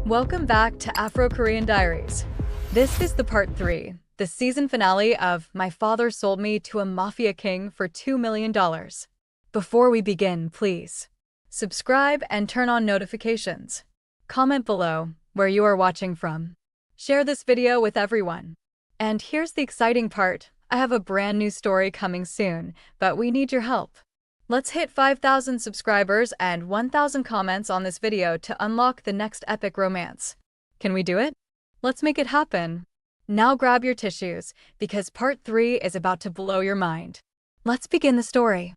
Welcome back to Afro-Korean Diaries. This is the part 3, the season finale of My Father Sold Me to a Mafia King for $2 million. Before we begin, please subscribe and turn on notifications. Comment below where you are watching from. Share this video with everyone. And here's the exciting part. I have a brand new story coming soon, but we need your help. Let's hit 5,000 subscribers and 1,000 comments on this video to unlock the next epic romance. Can we do it? Let's make it happen. Now grab your tissues, because part 3 is about to blow your mind. Let's begin the story.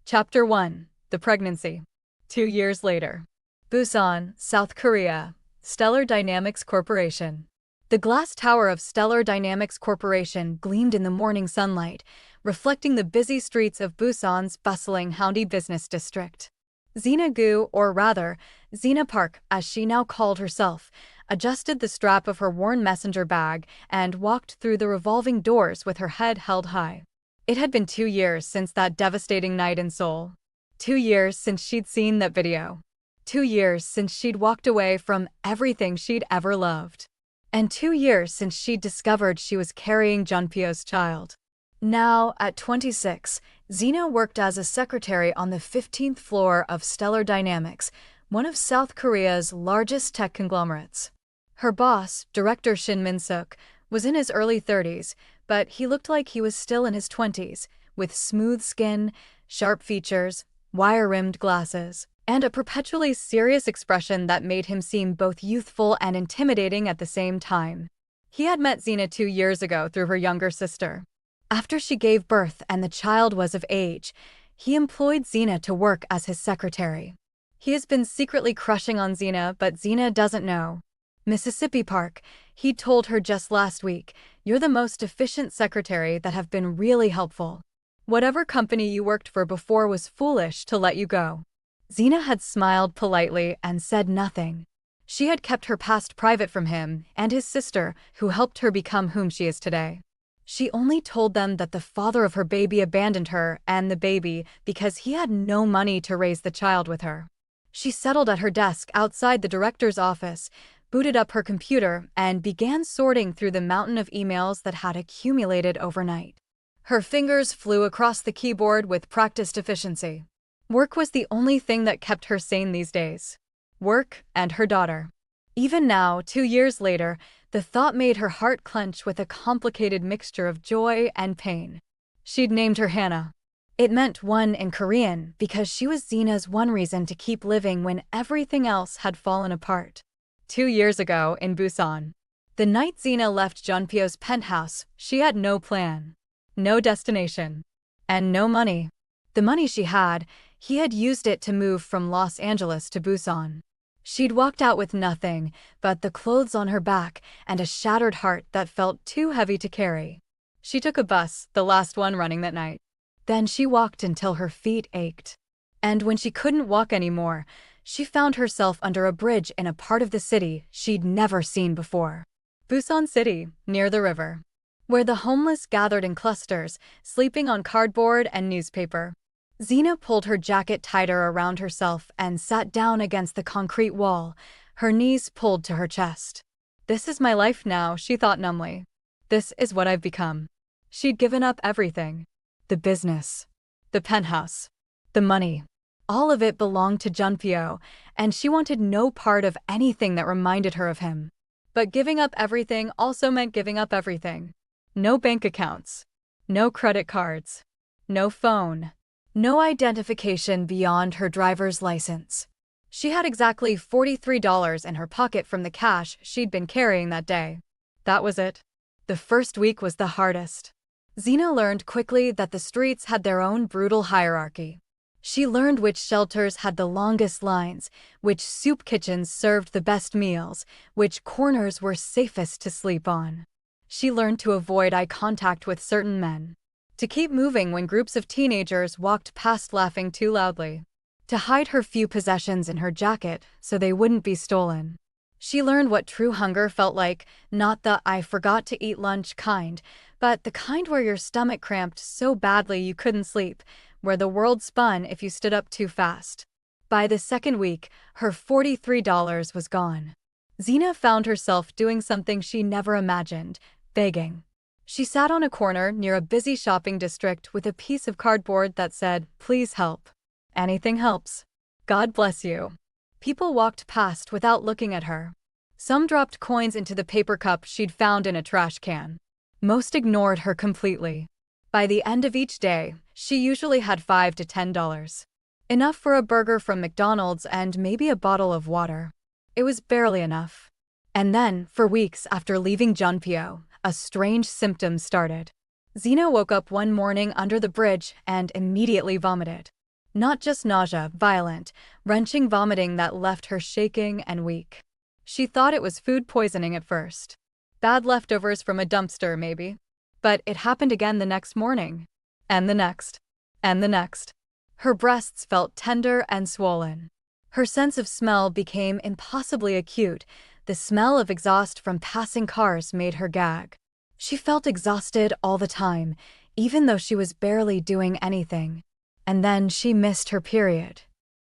Chapter 1. The Pregnancy. 2 years later. Busan, South Korea. Stellar Dynamics Corporation. The glass tower of Stellar Dynamics Corporation gleamed in the morning sunlight, reflecting the busy streets of Busan's bustling Haeundae business district. Zina-gu, or rather, Zina Park, as she now called herself, adjusted the strap of her worn messenger bag and walked through the revolving doors with her head held high. It had been 2 years since that devastating night in Seoul. 2 years since she'd seen that video. 2 years since she'd walked away from everything she'd ever loved. And 2 years since she'd discovered she was carrying Junpyo's child. Now, at 26, Zina worked as a secretary on the 15th floor of Stellar Dynamics, one of South Korea's largest tech conglomerates. Her boss, Director Shin Min-suk, was in his early 30s, but he looked like he was still in his 20s, with smooth skin, sharp features, wire-rimmed glasses, and a perpetually serious expression that made him seem both youthful and intimidating at the same time. He had met Zina 2 years ago through her younger sister. After she gave birth and the child was of age, he employed Zina to work as his secretary. He has been secretly crushing on Zina, but Zina doesn't know. Mississippi Park, he told her just last week, "You're the most efficient secretary that have been really helpful. Whatever company you worked for before was foolish to let you go." Zina had smiled politely and said nothing. She had kept her past private from him and his sister, who helped her become whom she is today. She only told them that the father of her baby abandoned her and the baby because he had no money to raise the child with her. She settled at her desk outside the director's office, booted up her computer, and began sorting through the mountain of emails that had accumulated overnight. Her fingers flew across the keyboard with practiced efficiency. Work was the only thing that kept her sane these days. Work and her daughter. Even now, 2 years later, the thought made her heart clench with a complicated mixture of joy and pain. She'd named her Hannah. It meant one in Korean because she was Zina's one reason to keep living when everything else had fallen apart. 2 years ago in Busan. The night Zina left Junpyo's penthouse, she had no plan, no destination, and no money. The money she had, he had used it to move from Los Angeles to Busan. She'd walked out with nothing but the clothes on her back and a shattered heart that felt too heavy to carry. She took a bus, the last one running that night. Then she walked until her feet ached. And when she couldn't walk anymore, she found herself under a bridge in a part of the city she'd never seen before. Busan City, near the river, where the homeless gathered in clusters, sleeping on cardboard and newspaper. Zina pulled her jacket tighter around herself and sat down against the concrete wall, her knees pulled to her chest. This is my life now, she thought numbly. This is what I've become. She'd given up everything. The business, the penthouse, the money. All of it belonged to Junpyo, and she wanted no part of anything that reminded her of him. But giving up everything also meant giving up everything. No bank accounts, no credit cards, no phone. No identification beyond her driver's license. She had exactly $43 in her pocket from the cash she'd been carrying that day. That was it. The first week was the hardest. Zina learned quickly that the streets had their own brutal hierarchy. She learned which shelters had the longest lines, which soup kitchens served the best meals, which corners were safest to sleep on. She learned to avoid eye contact with certain men. To keep moving when groups of teenagers walked past laughing too loudly. To hide her few possessions in her jacket so they wouldn't be stolen. She learned what true hunger felt like, not the "I forgot to eat lunch" kind, but the kind where your stomach cramped so badly you couldn't sleep, where the world spun if you stood up too fast. By the second week, her $43 was gone. Zina found herself doing something she never imagined, begging. She sat on a corner near a busy shopping district with a piece of cardboard that said, "Please help. Anything helps. God bless you." People walked past without looking at her. Some dropped coins into the paper cup she'd found in a trash can. Most ignored her completely. By the end of each day, she usually had $5 to $10. Enough for a burger from McDonald's and maybe a bottle of water. It was barely enough. And then, for weeks after leaving Junpyo, a strange symptom started. Zina woke up one morning under the bridge and immediately vomited. Not just nausea, violent, wrenching vomiting that left her shaking and weak. She thought it was food poisoning at first. Bad leftovers from a dumpster, maybe. But it happened again the next morning. And the next. And the next. Her breasts felt tender and swollen. Her sense of smell became impossibly acute. The smell of exhaust from passing cars made her gag. She felt exhausted all the time, even though she was barely doing anything. And then she missed her period.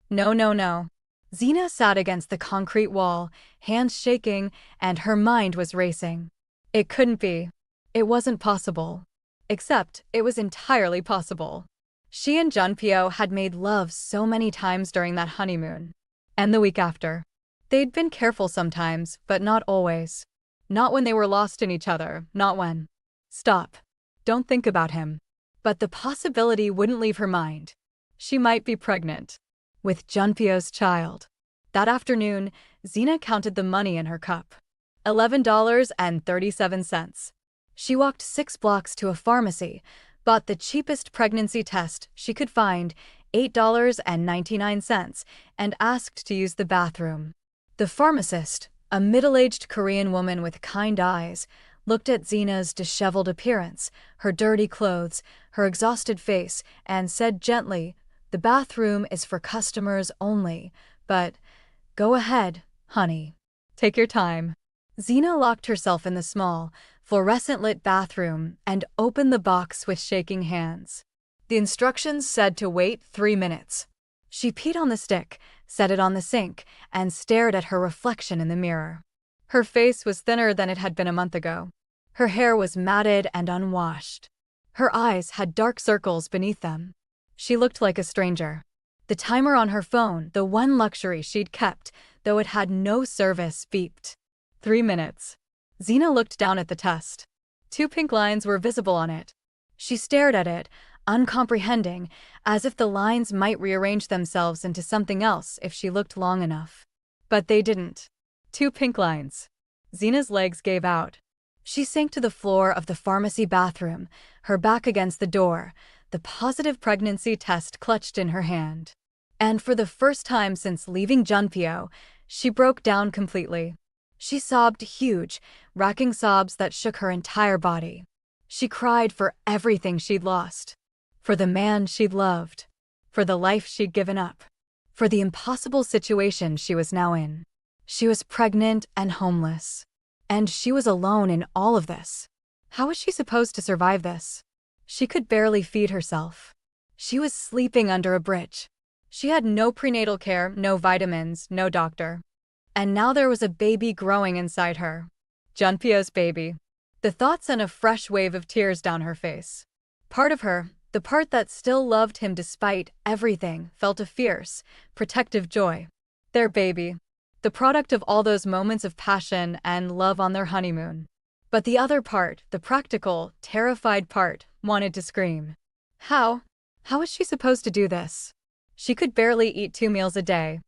No, no, no. Zina sat against the concrete wall, hands shaking, and her mind was racing. It couldn't be. It wasn't possible. Except, it was entirely possible. She and Junpyo had made love so many times during that honeymoon. And the week after. They'd been careful sometimes, but not always. Not when they were lost in each other, not when. Stop. Don't think about him. But the possibility wouldn't leave her mind. She might be pregnant. With Junpyo's child. That afternoon, Zina counted the money in her cup. $11.37. She walked 6 blocks to a pharmacy, bought the cheapest pregnancy test she could find, $8.99, and asked to use the bathroom. The pharmacist, a middle-aged Korean woman with kind eyes, looked at Zina's disheveled appearance, her dirty clothes, her exhausted face, and said gently, "The bathroom is for customers only, but go ahead, honey. Take your time." Zina locked herself in the small, fluorescent-lit bathroom and opened the box with shaking hands. The instructions said to wait 3 minutes. She peed on the stick, set it on the sink, and stared at her reflection in the mirror. Her face was thinner than it had been a month ago. Her hair was matted and unwashed. Her eyes had dark circles beneath them. She looked like a stranger. The timer on her phone, the one luxury she'd kept, though it had no service, beeped. 3 minutes. Zina looked down at the test. 2 pink lines were visible on it. She stared at it, uncomprehending, as if the lines might rearrange themselves into something else if she looked long enough. But they didn't. 2 pink lines. Zina's legs gave out. She sank to the floor of the pharmacy bathroom, her back against the door, the positive pregnancy test clutched in her hand. And for the first time since leaving Junpyo, she broke down completely. She sobbed huge, racking sobs that shook her entire body. She cried for everything she'd lost. For the man she'd loved. For the life she'd given up. For the impossible situation she was now in. She was pregnant and homeless. And she was alone in all of this. How was she supposed to survive this? She could barely feed herself. She was sleeping under a bridge. She had no prenatal care, no vitamins, no doctor. And now there was a baby growing inside her. Junpyo's baby. The thought sent a fresh wave of tears down her face. Part of her, the part that still loved him despite everything, felt a fierce, protective joy. Their baby. The product of all those moments of passion and love on their honeymoon. But the other part, the practical, terrified part, wanted to scream. How? How was she supposed to do this? She could barely eat 2 meals a day.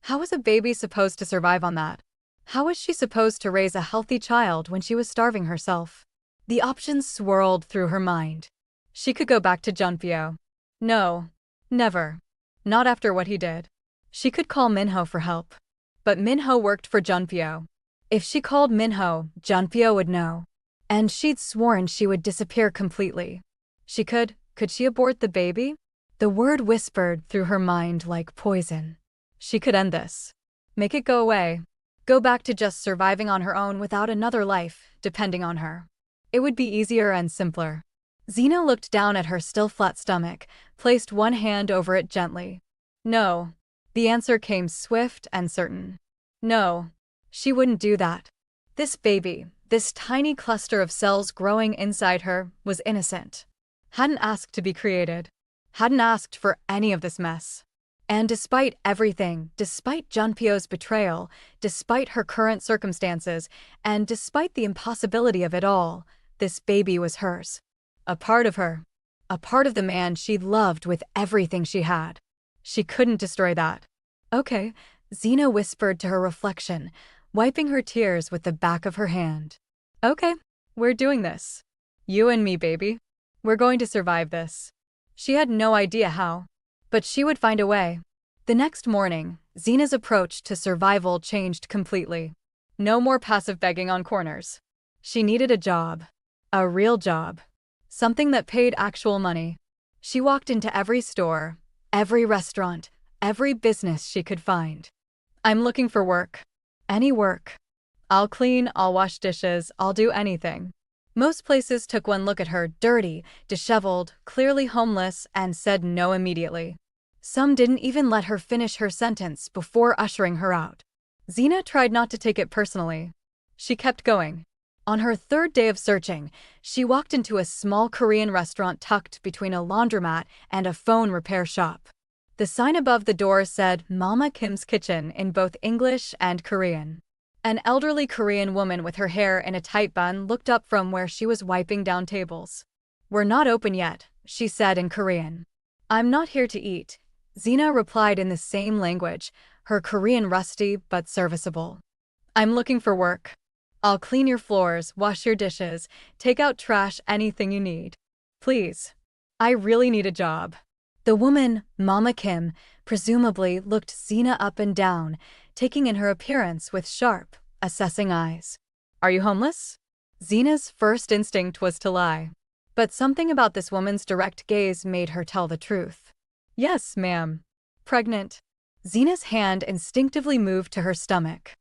How was a baby supposed to survive on that? How was she supposed to raise a healthy child when she was starving herself? The options swirled through her mind. She could go back to Junpyo. No. Never. Not after what he did. She could call Minho for help. But Minho worked for Junpyo. If she called Minho, Junpyo would know. And she'd sworn she would disappear completely. Could she abort the baby? The word whispered through her mind like poison. She could end this. Make it go away. Go back to just surviving on her own without another life, depending on her. It would be easier and simpler. Zina looked down at her still flat stomach, placed one hand over it gently. No. The answer came swift and certain. No. She wouldn't do that. This baby, this tiny cluster of cells growing inside her, was innocent. Hadn't asked to be created. Hadn't asked for any of this mess. And despite everything, despite Junpyo's betrayal, despite her current circumstances, and despite the impossibility of it all, this baby was hers. A part of her. A part of the man she loved with everything she had. She couldn't destroy that. Okay, Zina whispered to her reflection, wiping her tears with the back of her hand. Okay, we're doing this. You and me, baby. We're going to survive this. She had no idea how, but she would find a way. The next morning, Zina's approach to survival changed completely. No more passive begging on corners. She needed a job. A real job. Something that paid actual money. She walked into every store, every restaurant, every business she could find. I'm looking for work. Any work. I'll clean, I'll wash dishes, I'll do anything. Most places took one look at her, dirty, disheveled, clearly homeless, and said no immediately. Some didn't even let her finish her sentence before ushering her out. Zina tried not to take it personally. She kept going. On her third day of searching, she walked into a small Korean restaurant tucked between a laundromat and a phone repair shop. The sign above the door said Mama Kim's Kitchen in both English and Korean. An elderly Korean woman with her hair in a tight bun looked up from where she was wiping down tables. "We're not open yet," she said in Korean. "I'm not here to eat," Zina replied in the same language, her Korean rusty but serviceable. "I'm looking for work. I'll clean your floors, wash your dishes, take out trash, anything you need. Please. I really need a job." The woman, Mama Kim, presumably looked Zina up and down, taking in her appearance with sharp, assessing eyes. "Are you homeless?" Zina's first instinct was to lie. But something about this woman's direct gaze made her tell the truth. "Yes, ma'am." "Pregnant." Zina's hand instinctively moved to her stomach.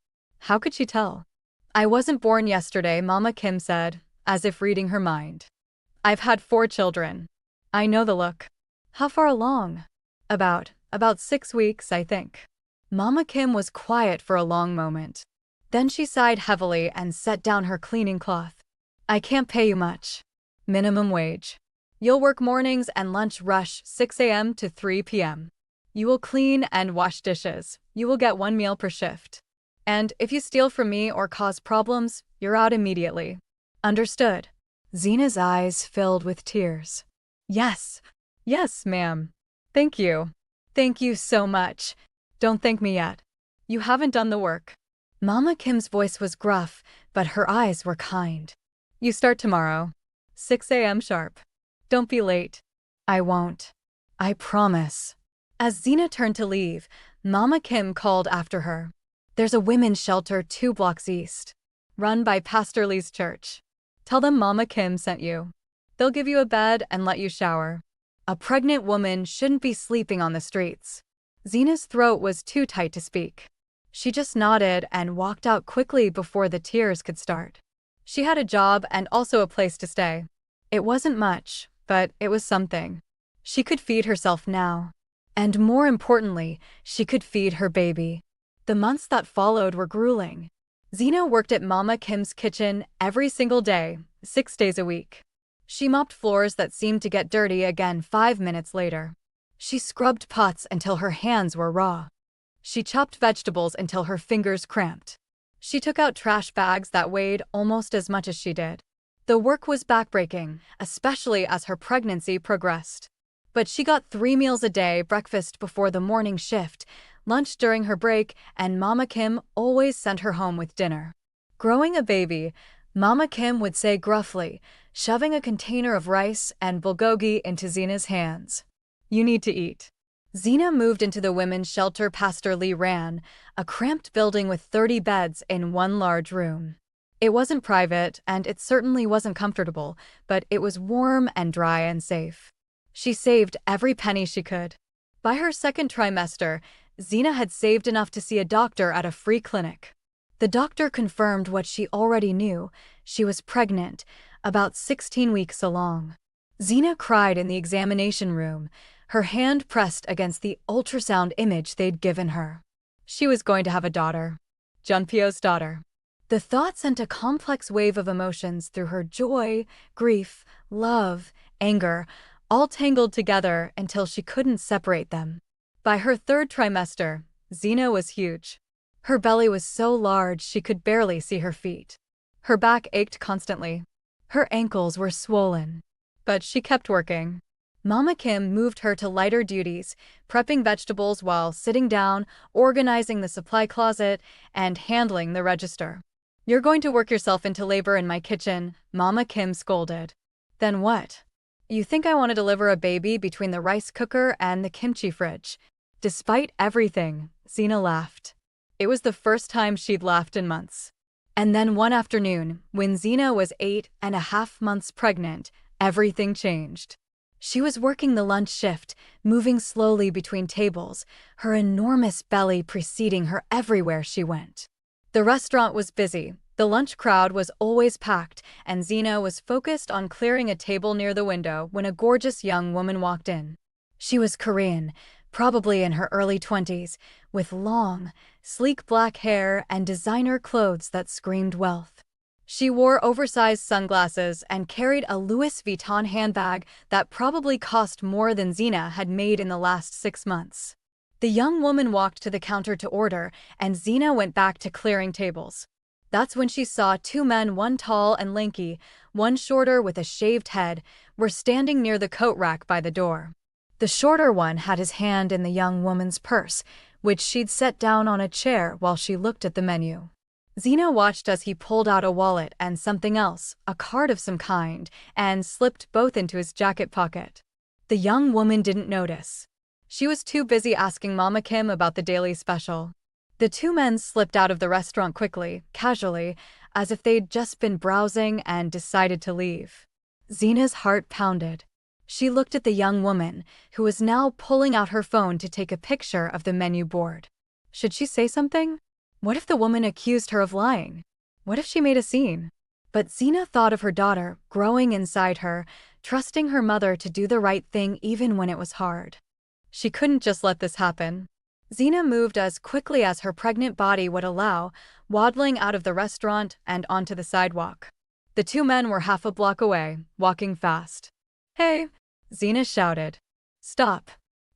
How could she tell? "I wasn't born yesterday," Mama Kim said, as if reading her mind. "I've had 4 children. I know the look." "How far along?" About 6 weeks, I think." Mama Kim was quiet for a long moment. Then she sighed heavily and set down her cleaning cloth. "I can't pay you much. Minimum wage. You'll work mornings and lunch rush 6 a.m. to 3 p.m. You will clean and wash dishes. You will get 1 meal per shift. And if you steal from me or cause problems, you're out immediately. Understood?" Zina's eyes filled with tears. "Yes. Yes, ma'am. Thank you. Thank you so much. Don't thank me yet. You haven't done the work." Mama Kim's voice was gruff, but her eyes were kind. "You start tomorrow. 6 a.m. sharp. Don't be late." "I won't. I promise." As Zina turned to leave, Mama Kim called after her. "There's a women's shelter 2 blocks east. Run by Pastor Lee's church. Tell them Mama Kim sent you. They'll give you a bed and let you shower. A pregnant woman shouldn't be sleeping on the streets." Zina's throat was too tight to speak. She just nodded and walked out quickly before the tears could start. She had a job and also a place to stay. It wasn't much, but it was something. She could feed herself now. And more importantly, she could feed her baby. The months that followed were grueling. Zina worked at Mama Kim's kitchen every single day, 6 days a week. She mopped floors that seemed to get dirty again 5 minutes later. She scrubbed pots until her hands were raw. She chopped vegetables until her fingers cramped. She took out trash bags that weighed almost as much as she did. The work was backbreaking, especially as her pregnancy progressed. But she got 3 meals a day, breakfast before the morning shift, lunch during her break, and Mama Kim always sent her home with dinner. Growing a baby, Mama Kim would say gruffly, shoving a container of rice and bulgogi into Zina's hands. "You need to eat." Zina moved into the women's shelter Pastor Lee ran, a cramped building with 30 beds in one large room. It wasn't private, and it certainly wasn't comfortable, but it was warm and dry and safe. She saved every penny she could. By her second trimester, Zina had saved enough to see a doctor at a free clinic. The doctor confirmed what she already knew. She was pregnant, about 16 weeks along. Zina cried in the examination room, her hand pressed against the ultrasound image they'd given her. She was going to have a daughter. Junpyo's daughter. The thought sent a complex wave of emotions through her: joy, grief, love, anger, all tangled together until she couldn't separate them. By her third trimester, Zina was huge. Her belly was so large she could barely see her feet. Her back ached constantly. Her ankles were swollen. But she kept working. Mama Kim moved her to lighter duties, prepping vegetables while sitting down, organizing the supply closet, and handling the register. "You're going to work yourself into labor in my kitchen," Mama Kim scolded. "Then what? You think I want to deliver a baby between the rice cooker and the kimchi fridge?" Despite everything, Zina laughed. It was the first time she'd laughed in months. And then one afternoon, when Zina was 8.5 months pregnant, everything changed. She was working the lunch shift, moving slowly between tables, her enormous belly preceding her everywhere she went. The restaurant was busy, the lunch crowd was always packed, and Zina was focused on clearing a table near the window when a gorgeous young woman walked in. She was Korean, probably in her early 20s, with long, sleek black hair and designer clothes that screamed wealth. She wore oversized sunglasses and carried a Louis Vuitton handbag that probably cost more than Zina had made in the last 6 months. The young woman walked to the counter to order, and Zina went back to clearing tables. That's when she saw 2 men, one tall and lanky, one shorter with a shaved head, were standing near the coat rack by the door. The shorter one had his hand in the young woman's purse, which she'd set down on a chair while she looked at the menu. Zina watched as he pulled out a wallet and something else, a card of some kind, and slipped both into his jacket pocket. The young woman didn't notice. She was too busy asking Mama Kim about the daily special. The 2 men slipped out of the restaurant quickly, casually, as if they'd just been browsing and decided to leave. Zina's heart pounded. She looked at the young woman, who was now pulling out her phone to take a picture of the menu board. Should she say something? What if the woman accused her of lying? What if she made a scene? But Zina thought of her daughter, growing inside her, trusting her mother to do the right thing even when it was hard. She couldn't just let this happen. Zina moved as quickly as her pregnant body would allow, waddling out of the restaurant and onto the sidewalk. The 2 men were half a block away, walking fast. "Hey!" Zina shouted. "Stop."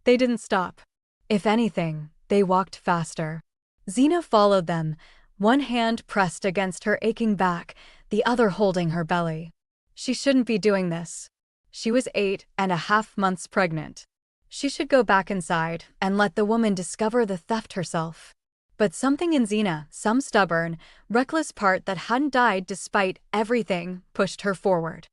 They didn't stop. If anything, they walked faster. Zina followed them, one hand pressed against her aching back, the other holding her belly. She shouldn't be doing this. She was 8.5 months pregnant. She should go back inside and let the woman discover the theft herself. But something in Zina, some stubborn, reckless part that hadn't died despite everything, pushed her forward.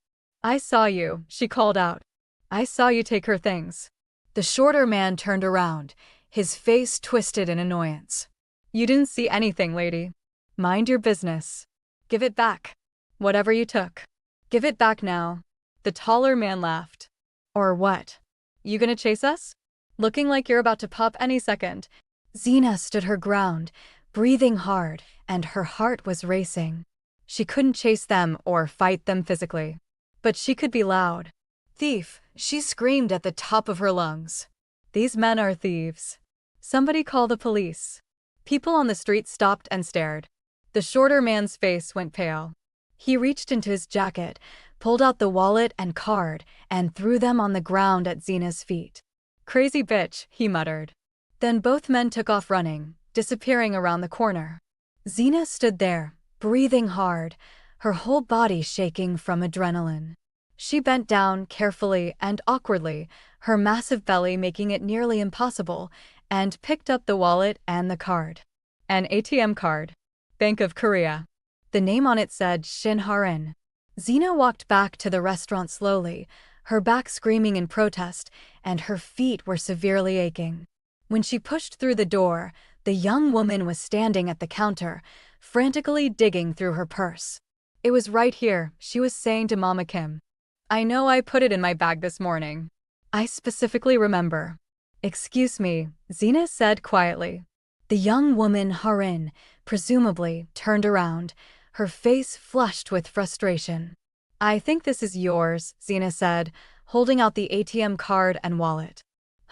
"I saw you," she called out. "I saw you take her things." The shorter man turned around, his face twisted in annoyance. "You didn't see anything, lady. Mind your business. Give it back. Whatever you took. Give it back now." The taller man laughed. "Or what? You gonna chase us? Looking like you're about to pop any second." Zina stood her ground, breathing hard, and her heart was racing. She couldn't chase them or fight them physically. But she could be loud. "Thief!" she screamed at the top of her lungs. "These men are thieves. Somebody call the police." People on the street stopped and stared. The shorter man's face went pale. He reached into his jacket, pulled out the wallet and card, and threw them on the ground at Zina's feet. "Crazy bitch," he muttered. Then both men took off running, disappearing around the corner. Zina stood there, breathing hard, her whole body shaking from adrenaline. She bent down carefully and awkwardly, her massive belly making it nearly impossible, and picked up the wallet and the card. An ATM card. Bank of Korea. The name on it said Shin Harin. Zina walked back to the restaurant slowly, her back screaming in protest, and her feet were severely aching. When she pushed through the door, the young woman was standing at the counter, frantically digging through her purse. "It was right here," she was saying to Mama Kim. "I know I put it in my bag this morning. I specifically remember." "Excuse me," Zina said quietly. The young woman, Harin, presumably, turned around, her face flushed with frustration. "I think this is yours," Zina said, holding out the ATM card and wallet.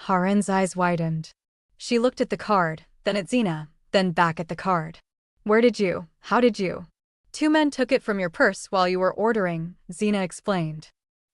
Harin's eyes widened. She looked at the card, then at Zina, then back at the card. How did you? Two men took it from your purse while you were ordering, Zina explained.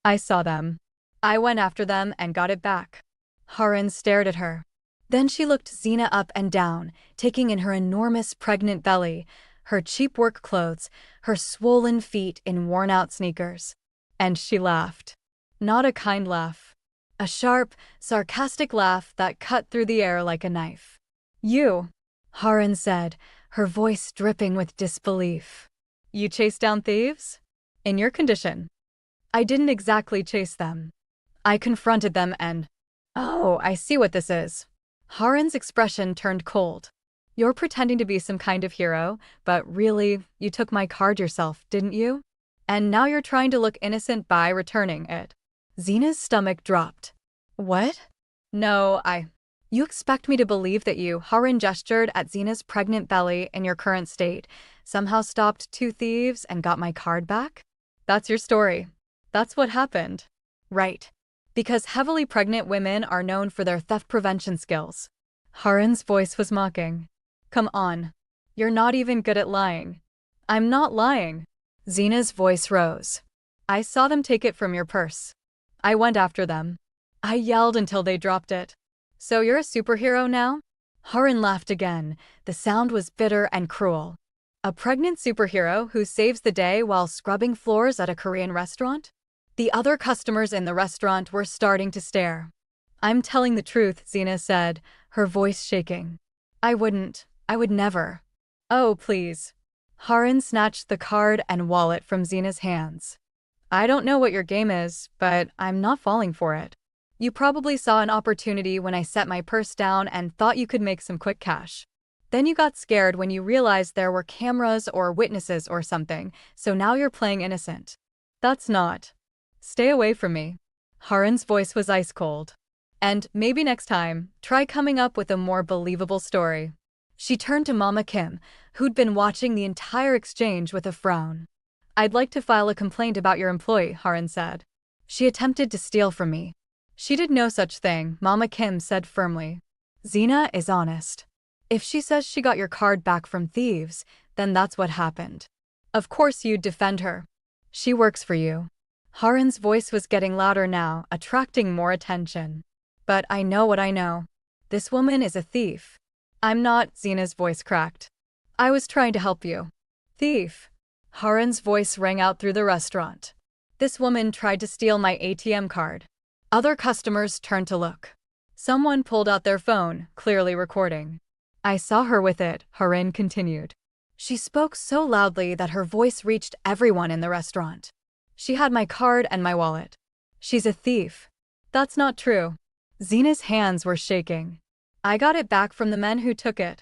I saw them. I went after them and got it back. Haran stared at her. Then she looked Zina up and down, taking in her enormous pregnant belly, her cheap work clothes, her swollen feet in worn-out sneakers. And she laughed. Not a kind laugh. A sharp, sarcastic laugh that cut through the air like a knife. You, Haran said, her voice dripping with disbelief. You chased down thieves? In your condition. I didn't exactly chase them. I confronted them and… Oh, I see what this is. Haran's expression turned cold. You're pretending to be some kind of hero, but really, you took my card yourself, didn't you? And now you're trying to look innocent by returning it. Zina's stomach dropped. What? No, You expect me to believe that you, Haran gestured at Zina's pregnant belly in your current state, somehow stopped two thieves and got my card back? That's your story. That's what happened. Right. Because heavily pregnant women are known for their theft prevention skills. Haran's voice was mocking. Come on. You're not even good at lying. I'm not lying. Zina's voice rose. I saw them take it from your purse. I went after them. I yelled until they dropped it. So you're a superhero now? Haran laughed again. The sound was bitter and cruel. A pregnant superhero who saves the day while scrubbing floors at a Korean restaurant? The other customers in the restaurant were starting to stare. I'm telling the truth, Zina said, her voice shaking. I would never. Oh, please. Haran snatched the card and wallet from Zina's hands. I don't know what your game is, but I'm not falling for it. You probably saw an opportunity when I set my purse down and thought you could make some quick cash. Then you got scared when you realized there were cameras or witnesses or something, so now you're playing innocent. That's not. Stay away from me. Haran's voice was ice cold. And maybe next time, try coming up with a more believable story. She turned to Mama Kim, who'd been watching the entire exchange with a frown. I'd like to file a complaint about your employee, Haran said. She attempted to steal from me. She did no such thing, Mama Kim said firmly. Zina is honest. If she says she got your card back from thieves, then that's what happened. Of course you'd defend her. She works for you. Haran's voice was getting louder now, attracting more attention. But I know what I know. This woman is a thief. I'm not, Zina's voice cracked. I was trying to help you. Thief. Haran's voice rang out through the restaurant. This woman tried to steal my ATM card. Other customers turned to look. Someone pulled out their phone, clearly recording. I saw her with it, Haran continued. She spoke so loudly that her voice reached everyone in the restaurant. She had my card and my wallet. She's a thief. That's not true. Zina's hands were shaking. I got it back from the men who took it.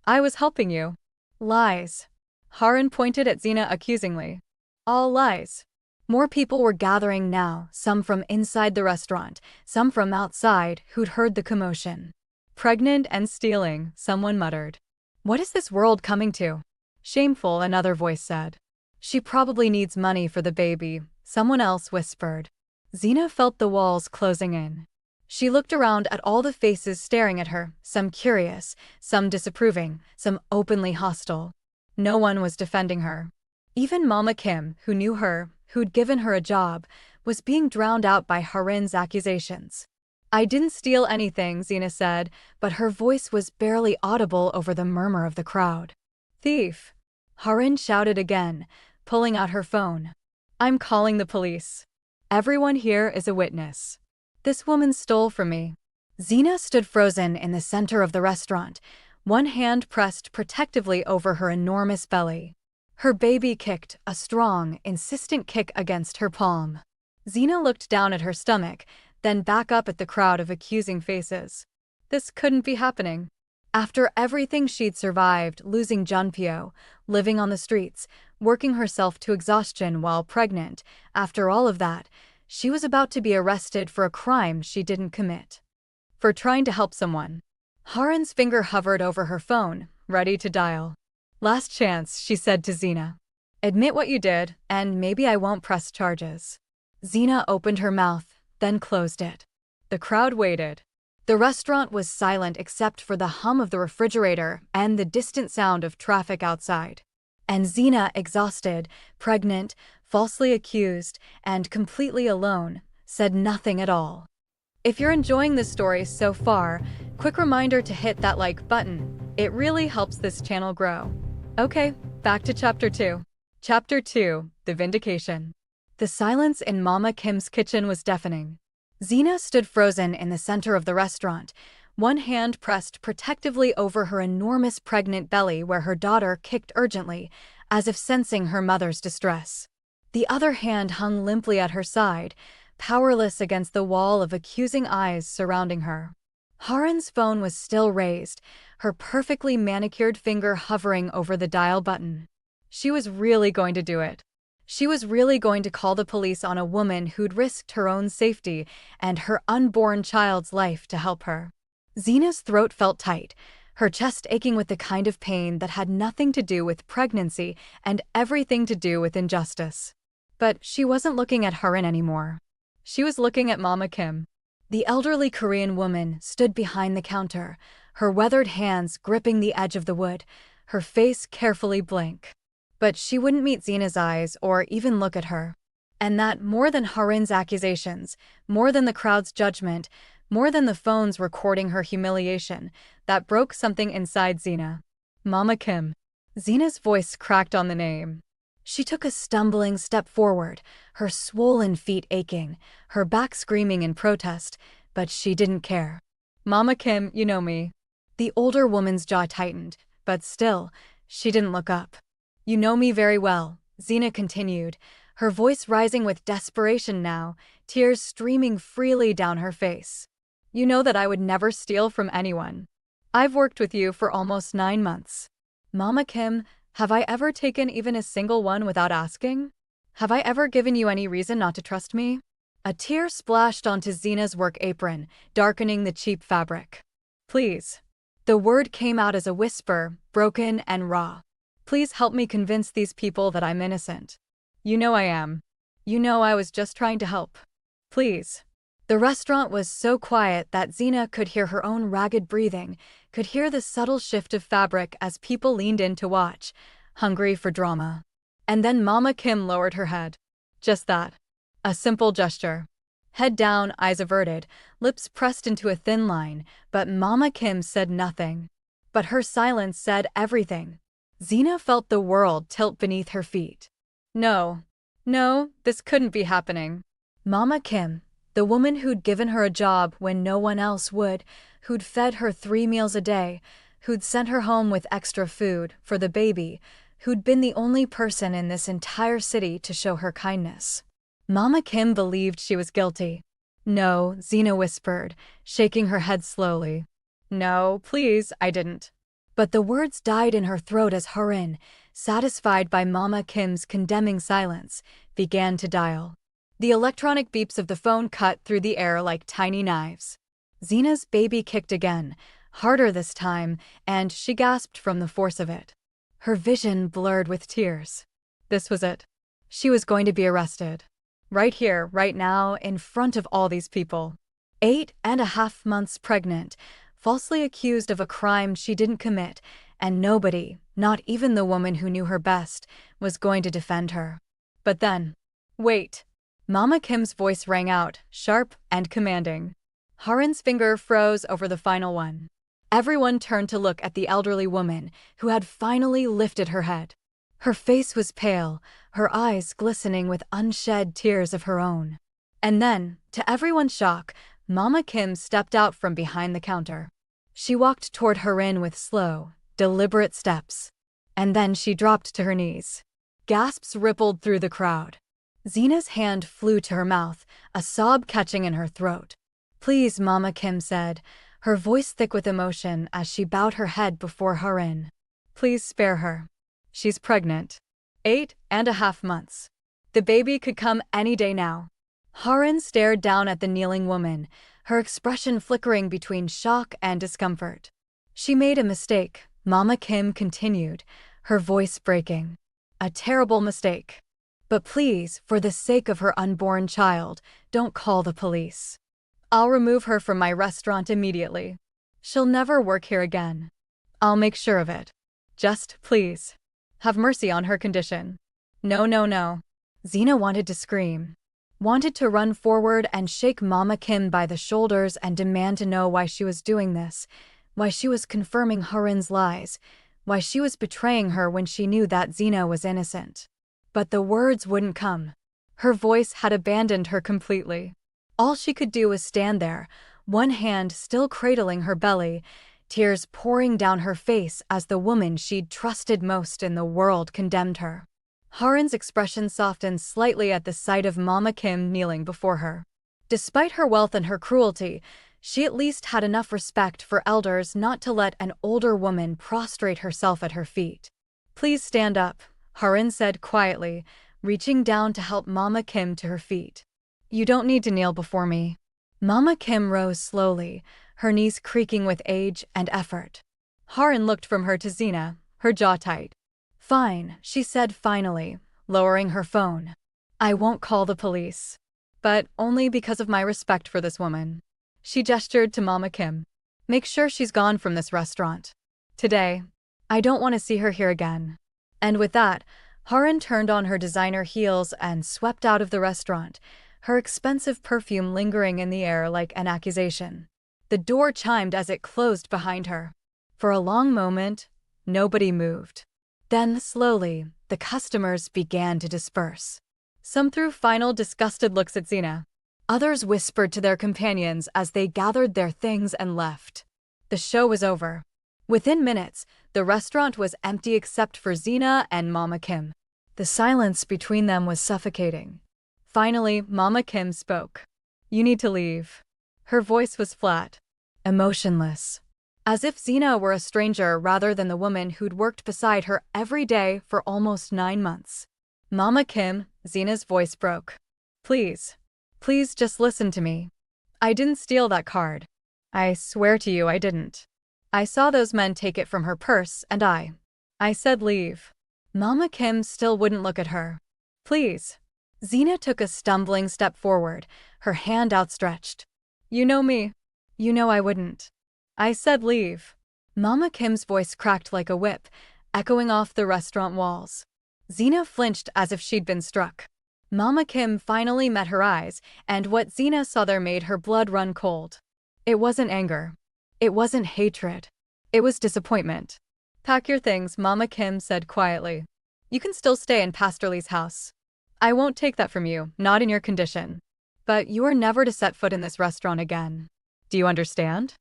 I was helping you. Lies. Haran pointed at Zina accusingly. All lies. More people were gathering now, some from inside the restaurant, some from outside who'd heard the commotion. Pregnant and stealing, someone muttered. What is this world coming to? Shameful, another voice said. She probably needs money for the baby, someone else whispered. Zina felt the walls closing in. She looked around at all the faces staring at her, some curious, some disapproving, some openly hostile. No one was defending her. Even Mama Kim, who knew her, who'd given her a job, was being drowned out by Haran's accusations. I didn't steal anything, Zina said, but her voice was barely audible over the murmur of the crowd. Thief! Haran shouted again, pulling out her phone. I'm calling the police. Everyone here is a witness. This woman stole from me. Zina stood frozen in the center of the restaurant, one hand pressed protectively over her enormous belly. Her baby kicked, a strong, insistent kick against her palm. Zina looked down at her stomach, then back up at the crowd of accusing faces. This couldn't be happening. After everything she'd survived, losing Junpyo, living on the streets, working herself to exhaustion while pregnant, after all of that, she was about to be arrested for a crime she didn't commit. For trying to help someone. Haran's finger hovered over her phone, ready to dial. Last chance, she said to Zina. Admit what you did, and maybe I won't press charges. Zina opened her mouth, then closed it. The crowd waited. The restaurant was silent except for the hum of the refrigerator and the distant sound of traffic outside. And Zina, exhausted, pregnant, falsely accused, and completely alone, said nothing at all. If you're enjoying this story so far, quick reminder to hit that like button. It really helps this channel grow. Okay, back to Chapter 2. Chapter 2, The Vindication. The silence in Mama Kim's kitchen was deafening. Zina stood frozen in the center of the restaurant, one hand pressed protectively over her enormous pregnant belly where her daughter kicked urgently, as if sensing her mother's distress. The other hand hung limply at her side, powerless against the wall of accusing eyes surrounding her. Harin's phone was still raised, her perfectly manicured finger hovering over the dial button. She was really going to do it. She was really going to call the police on a woman who'd risked her own safety and her unborn child's life to help her. Zina's throat felt tight, her chest aching with the kind of pain that had nothing to do with pregnancy and everything to do with injustice. But she wasn't looking at Harin anymore. She was looking at Mama Kim. The elderly Korean woman stood behind the counter, her weathered hands gripping the edge of the wood, her face carefully blank. But she wouldn't meet Zina's eyes or even look at her. And that, more than Harin's accusations, more than the crowd's judgment, more than the phones recording her humiliation, that broke something inside Zina. Mama Kim. Zina's voice cracked on the name. She took a stumbling step forward, her swollen feet aching, her back screaming in protest, but she didn't care. Mama Kim, you know me. The older woman's jaw tightened, but still, she didn't look up. You know me very well, Zina continued, her voice rising with desperation now, tears streaming freely down her face. You know that I would never steal from anyone. I've worked with you for almost 9 months. Mama Kim, have I ever taken even a single one without asking? Have I ever given you any reason not to trust me? A tear splashed onto Zina's work apron, darkening the cheap fabric. Please. The word came out as a whisper, broken and raw. Please help me convince these people that I'm innocent. You know I am. You know I was just trying to help. Please. The restaurant was so quiet that Zina could hear her own ragged breathing, could hear the subtle shift of fabric as people leaned in to watch, hungry for drama. And then Mama Kim lowered her head. Just that. A simple gesture. Head down, eyes averted, lips pressed into a thin line, but Mama Kim said nothing. But her silence said everything. Zina felt the world tilt beneath her feet. No, this couldn't be happening. Mama Kim, the woman who'd given her a job when no one else would, who'd fed her 3 meals a day, who'd sent her home with extra food for the baby, who'd been the only person in this entire city to show her kindness. Mama Kim believed she was guilty. No, Zina whispered, shaking her head slowly. No, please, I didn't. But the words died in her throat as Harin, satisfied by Mama Kim's condemning silence, began to dial. The electronic beeps of the phone cut through the air like tiny knives. Zina's baby kicked again, harder this time, and she gasped from the force of it. Her vision blurred with tears. This was it. She was going to be arrested. Right here, right now, in front of all these people. 8.5 months pregnant, falsely accused of a crime she didn't commit, and nobody, not even the woman who knew her best, was going to defend her. But then, wait. Mama Kim's voice rang out, sharp and commanding. Harin's finger froze over the final one. Everyone turned to look at the elderly woman, who had finally lifted her head. Her face was pale, her eyes glistening with unshed tears of her own. And then, to everyone's shock, Mama Kim stepped out from behind the counter. She walked toward Harin with slow, deliberate steps. And then she dropped to her knees. Gasps rippled through the crowd. Zina's hand flew to her mouth, a sob catching in her throat. Please, Mama Kim said, her voice thick with emotion as she bowed her head before Harin. Please spare her. She's pregnant. 8.5 months. The baby could come any day now. Harin stared down at the kneeling woman, her expression flickering between shock and discomfort. She made a mistake, Mama Kim continued, her voice breaking. A terrible mistake. But please, for the sake of her unborn child, don't call the police. I'll remove her from my restaurant immediately. She'll never work here again. I'll make sure of it. Just, please, have mercy on her condition. No, no, no. Zina wanted to scream. Wanted to run forward and shake Mama Kim by the shoulders and demand to know why she was doing this, why she was confirming Harin's lies, why she was betraying her when she knew that Zina was innocent. But the words wouldn't come. Her voice had abandoned her completely. All she could do was stand there, one hand still cradling her belly, tears pouring down her face as the woman she'd trusted most in the world condemned her. Harin's expression softened slightly at the sight of Mama Kim kneeling before her. Despite her wealth and her cruelty, she at least had enough respect for elders not to let an older woman prostrate herself at her feet. Please stand up, Harin said quietly, reaching down to help Mama Kim to her feet. You don't need to kneel before me. Mama Kim rose slowly, her knees creaking with age and effort. Harin looked from her to Zina, her jaw tight. Fine, she said finally, lowering her phone. I won't call the police. But only because of my respect for this woman. She gestured to Mama Kim. Make sure she's gone from this restaurant. Today. I don't want to see her here again. And with that, Harin turned on her designer heels and swept out of the restaurant, her expensive perfume lingering in the air like an accusation. The door chimed as it closed behind her. For a long moment, nobody moved. Then, slowly, the customers began to disperse. Some threw final disgusted looks at Zina. Others whispered to their companions as they gathered their things and left. The show was over. Within minutes, the restaurant was empty except for Zina and Mama Kim. The silence between them was suffocating. Finally, Mama Kim spoke. You need to leave. Her voice was flat, emotionless, as if Zina were a stranger rather than the woman who'd worked beside her every day for almost 9 months. Mama Kim, Zina's voice broke. Please just listen to me. I didn't steal that card. I swear to you I didn't. I saw those men take it from her purse and I said leave. Mama Kim still wouldn't look at her. Please. Zina took a stumbling step forward, her hand outstretched. You know me. You know I wouldn't. I said leave. Mama Kim's voice cracked like a whip, echoing off the restaurant walls. Zina flinched as if she'd been struck. Mama Kim finally met her eyes, and what Zina saw there made her blood run cold. It wasn't anger. It wasn't hatred. It was disappointment. Pack your things, Mama Kim said quietly. You can still stay in Pastor Lee's house. I won't take that from you, not in your condition. But you are never to set foot in this restaurant again. Do you understand?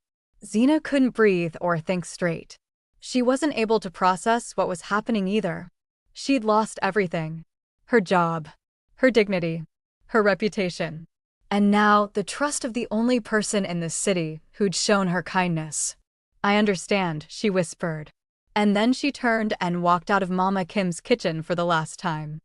Zina couldn't breathe or think straight. She wasn't able to process what was happening either. She'd lost everything. Her job, her dignity, her reputation. And now, the trust of the only person in this city who'd shown her kindness. I understand, she whispered. And then she turned and walked out of Mama Kim's kitchen for the last time.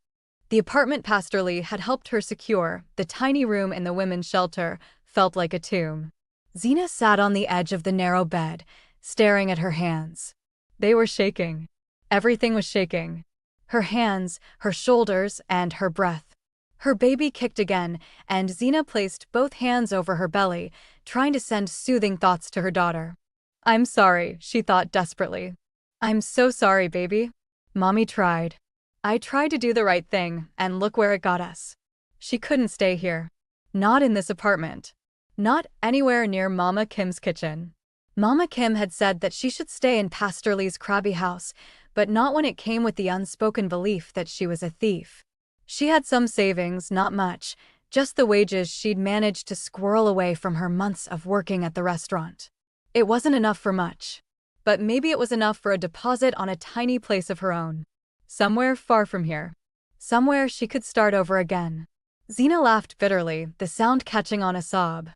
The apartment Pastor Lee had helped her secure, the tiny room in the women's shelter, felt like a tomb. Zina sat on the edge of the narrow bed, staring at her hands. They were shaking. Everything was shaking. Her hands, her shoulders, and her breath. Her baby kicked again, and Zina placed both hands over her belly, trying to send soothing thoughts to her daughter. I'm sorry, she thought desperately. I'm so sorry, baby. Mommy tried. I tried to do the right thing, and look where it got us. She couldn't stay here. Not in this apartment. Not anywhere near Mama Kim's kitchen. Mama Kim had said that she should stay in Pastor Lee's crabby house, but not when it came with the unspoken belief that she was a thief. She had some savings, not much, just the wages she'd managed to squirrel away from her months of working at the restaurant. It wasn't enough for much. But maybe it was enough for a deposit on a tiny place of her own. Somewhere far from here. Somewhere she could start over again. Zina laughed bitterly, the sound catching on a sob.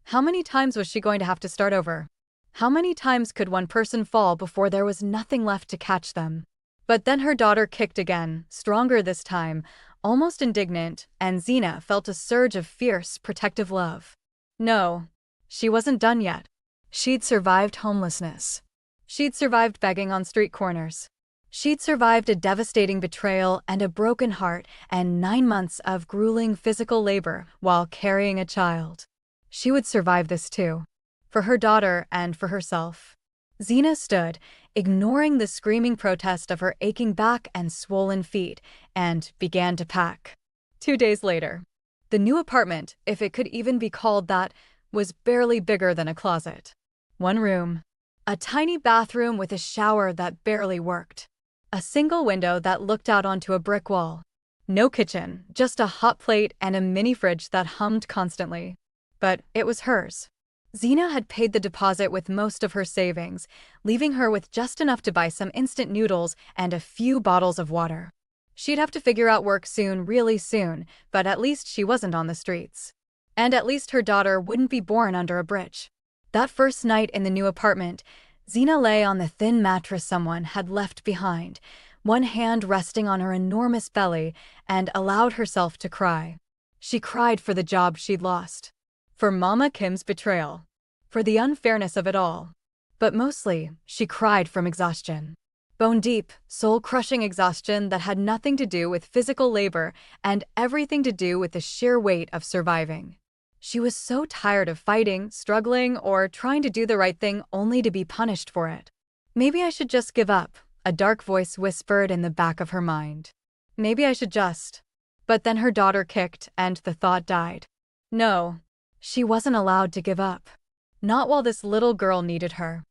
How many times was she going to have to start over? How many times could one person fall before there was nothing left to catch them? But then her daughter kicked again, stronger this time, almost indignant, and Zina felt a surge of fierce, protective love. No, she wasn't done yet. She'd survived homelessness. She'd survived begging on street corners. She'd survived a devastating betrayal and a broken heart and 9 months of grueling physical labor while carrying a child. She would survive this too. For her daughter and for herself. Zina stood, ignoring the screaming protest of her aching back and swollen feet, and began to pack. 2 days later. The new apartment, if it could even be called that, was barely bigger than a closet. One room. A tiny bathroom with a shower that barely worked. A single window that looked out onto a brick wall. No kitchen, just a hot plate and a mini fridge that hummed constantly. But it was hers. Zina had paid the deposit with most of her savings, leaving her with just enough to buy some instant noodles and a few bottles of water. She'd have to figure out work soon, really soon, but at least she wasn't on the streets. And at least her daughter wouldn't be born under a bridge. That first night in the new apartment, Zina lay on the thin mattress someone had left behind, one hand resting on her enormous belly, and allowed herself to cry. She cried for the job she'd lost. For Mama Kim's betrayal. For the unfairness of it all. But mostly, she cried from exhaustion. Bone-deep, soul-crushing exhaustion that had nothing to do with physical labor and everything to do with the sheer weight of surviving. She was so tired of fighting, struggling, or trying to do the right thing only to be punished for it. Maybe I should just give up, a dark voice whispered in the back of her mind. Maybe I should just. But then her daughter kicked, and the thought died. No. She wasn't allowed to give up. Not while this little girl needed her.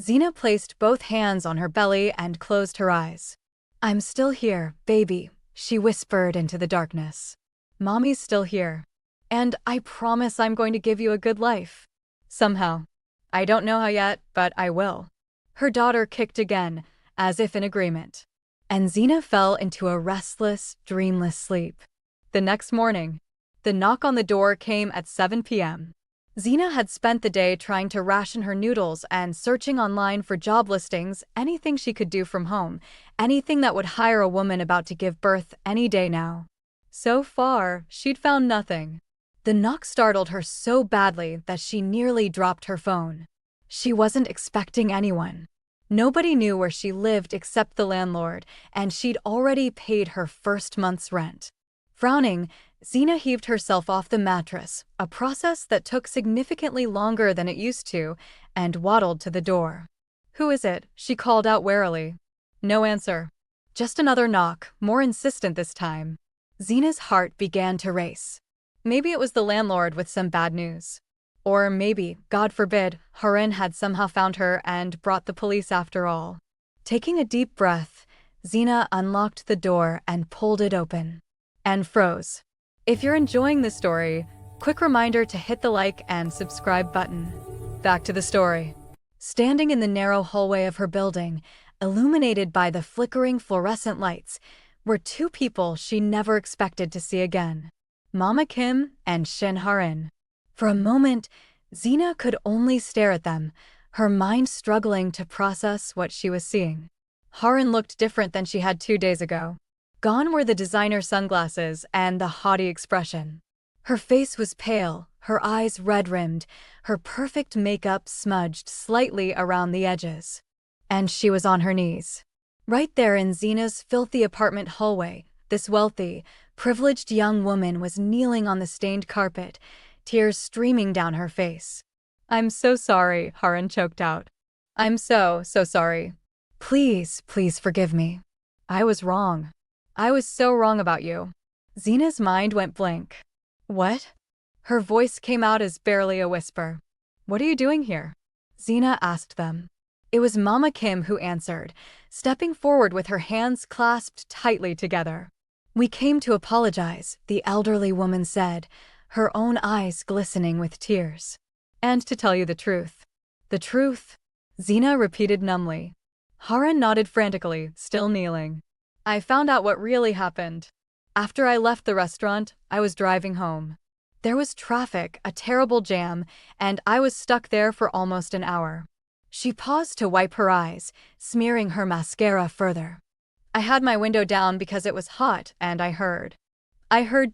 Zina placed both hands on her belly and closed her eyes. I'm still here, baby, she whispered into the darkness. Mommy's still here. And I promise I'm going to give you a good life. Somehow. I don't know how yet, but I will. Her daughter kicked again, as if in agreement. And Zina fell into a restless, dreamless sleep. The next morning, the knock on the door came at 7 p.m. Zina had spent the day trying to ration her noodles and searching online for job listings, anything she could do from home, anything that would hire a woman about to give birth any day now. So far, she'd found nothing. The knock startled her so badly that she nearly dropped her phone. She wasn't expecting anyone. Nobody knew where she lived except the landlord, and she'd already paid her first month's rent. Frowning, Zina heaved herself off the mattress, a process that took significantly longer than it used to, and waddled to the door. Who is it? She called out warily. No answer. Just another knock, more insistent this time. Zina's heart began to race. Maybe it was the landlord with some bad news. Or maybe, God forbid, Harin had somehow found her and brought the police after all. Taking a deep breath, Zina unlocked the door and pulled it open. And froze. If you're enjoying this story, quick reminder to hit the like and subscribe button. Back to the story. Standing in the narrow hallway of her building, illuminated by the flickering fluorescent lights, were two people she never expected to see again. Mama Kim and Shin Harin. For a moment, Zina could only stare at them, her mind struggling to process what she was seeing. Harin looked different than she had 2 days ago. Gone were the designer sunglasses and the haughty expression. Her face was pale, her eyes red-rimmed, her perfect makeup smudged slightly around the edges. And she was on her knees. Right there in Zina's filthy apartment hallway, this wealthy, privileged young woman was kneeling on the stained carpet, tears streaming down her face. I'm so sorry, Harin choked out. I'm so sorry. Please forgive me. I was wrong. I was so wrong about you. Zina's mind went blank. What? Her voice came out as barely a whisper. What are you doing here? Zina asked them. It was Mama Kim who answered, stepping forward with her hands clasped tightly together. We came to apologize, the elderly woman said, her own eyes glistening with tears. And to tell you the truth. The truth? Zina repeated numbly. Harin nodded frantically, still kneeling. I found out what really happened. After I left the restaurant, I was driving home. There was traffic, a terrible jam, and I was stuck there for almost an hour. She paused to wipe her eyes, smearing her mascara further. I had my window down because it was hot, and I heard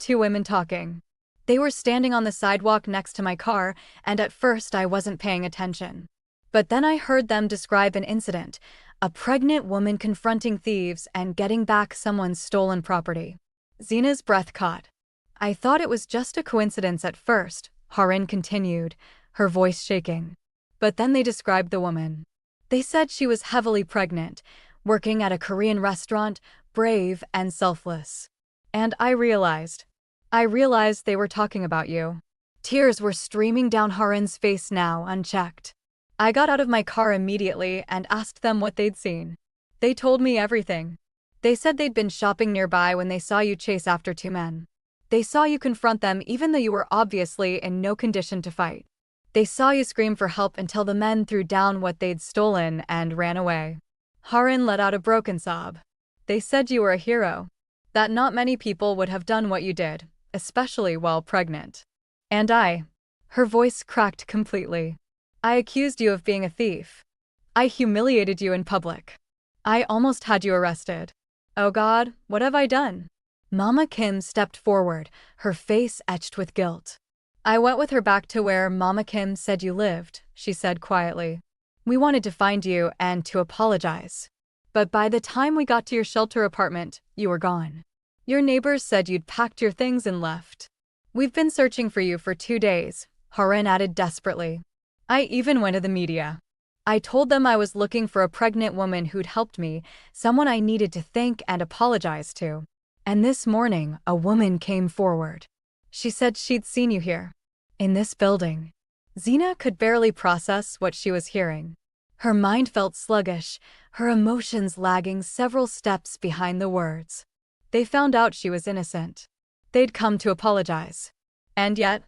2 women talking. They were standing on the sidewalk next to my car, and at first I wasn't paying attention. But then I heard them describe an incident, a pregnant woman confronting thieves and getting back someone's stolen property. Zina's breath caught. I thought it was just a coincidence at first, Harin continued, her voice shaking. But then they described the woman. They said she was heavily pregnant, working at a Korean restaurant, brave and selfless. And I realized they were talking about you. Tears were streaming down Harin's face now, unchecked. I got out of my car immediately and asked them what they'd seen. They told me everything. They said they'd been shopping nearby when they saw you chase after two men. They saw you confront them even though you were obviously in no condition to fight. They saw you scream for help until the men threw down what they'd stolen and ran away. Harin let out a broken sob. They said you were a hero. That not many people would have done what you did, especially while pregnant. And her voice cracked completely. I accused you of being a thief. I humiliated you in public. I almost had you arrested. Oh God, what have I done? Mama Kim stepped forward, her face etched with guilt. I went with her back to where Mama Kim said you lived, she said quietly. We wanted to find you and to apologize. But by the time we got to your shelter apartment, you were gone. Your neighbors said you'd packed your things and left. We've been searching for you for 2 days, Harin added desperately. I even went to the media. I told them I was looking for a pregnant woman who'd helped me, someone I needed to thank and apologize to. And this morning, a woman came forward. She said she'd seen you here. In this building. Zina could barely process what she was hearing. Her mind felt sluggish, her emotions lagging several steps behind the words. They found out she was innocent. They'd come to apologize. And yet,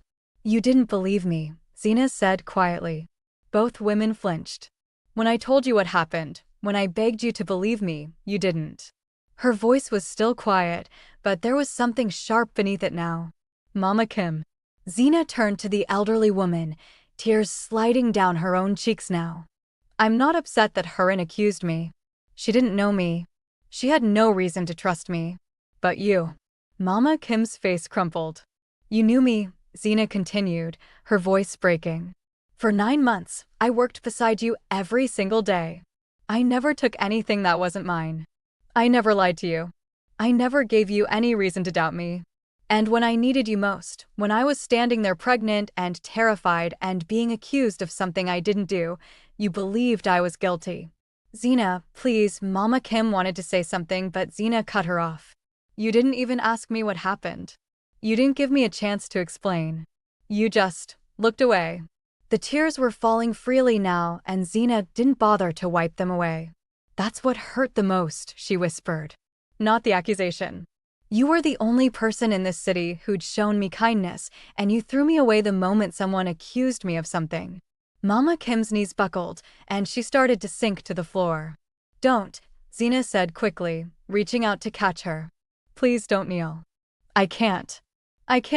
you didn't believe me, Zina said quietly. Both women flinched. When I told you what happened, when I begged you to believe me, you didn't. Her voice was still quiet, but there was something sharp beneath it now. Mama Kim. Zina turned to the elderly woman, tears sliding down her own cheeks now. I'm not upset that Harin accused me. She didn't know me. She had no reason to trust me. But you. Mama Kim's face crumpled. You knew me, Zina continued, her voice breaking. For 9 months, I worked beside you every single day. I never took anything that wasn't mine. I never lied to you. I never gave you any reason to doubt me. And when I needed you most, when I was standing there pregnant and terrified and being accused of something I didn't do, you believed I was guilty. Zina, please, Mama Kim wanted to say something, but Zina cut her off. You didn't even ask me what happened. You didn't give me a chance to explain. You just looked away. The tears were falling freely now, and Zina didn't bother to wipe them away. That's what hurt the most, she whispered. Not the accusation. You were the only person in this city who'd shown me kindness, and you threw me away the moment someone accused me of something. Mama Kim's knees buckled, and she started to sink to the floor. Don't, Zina said quickly, reaching out to catch her. Please don't kneel. I can't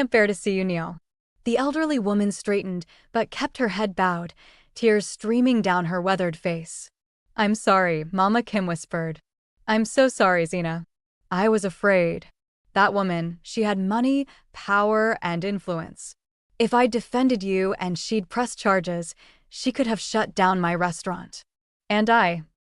bear to see you kneel. The elderly woman straightened, but kept her head bowed, tears streaming down her weathered face. I'm sorry, Mama Kim whispered. I'm so sorry, Zina. I was afraid. That woman, she had money, power, and influence. If I defended you and she'd pressed charges, she could have shut down my restaurant. And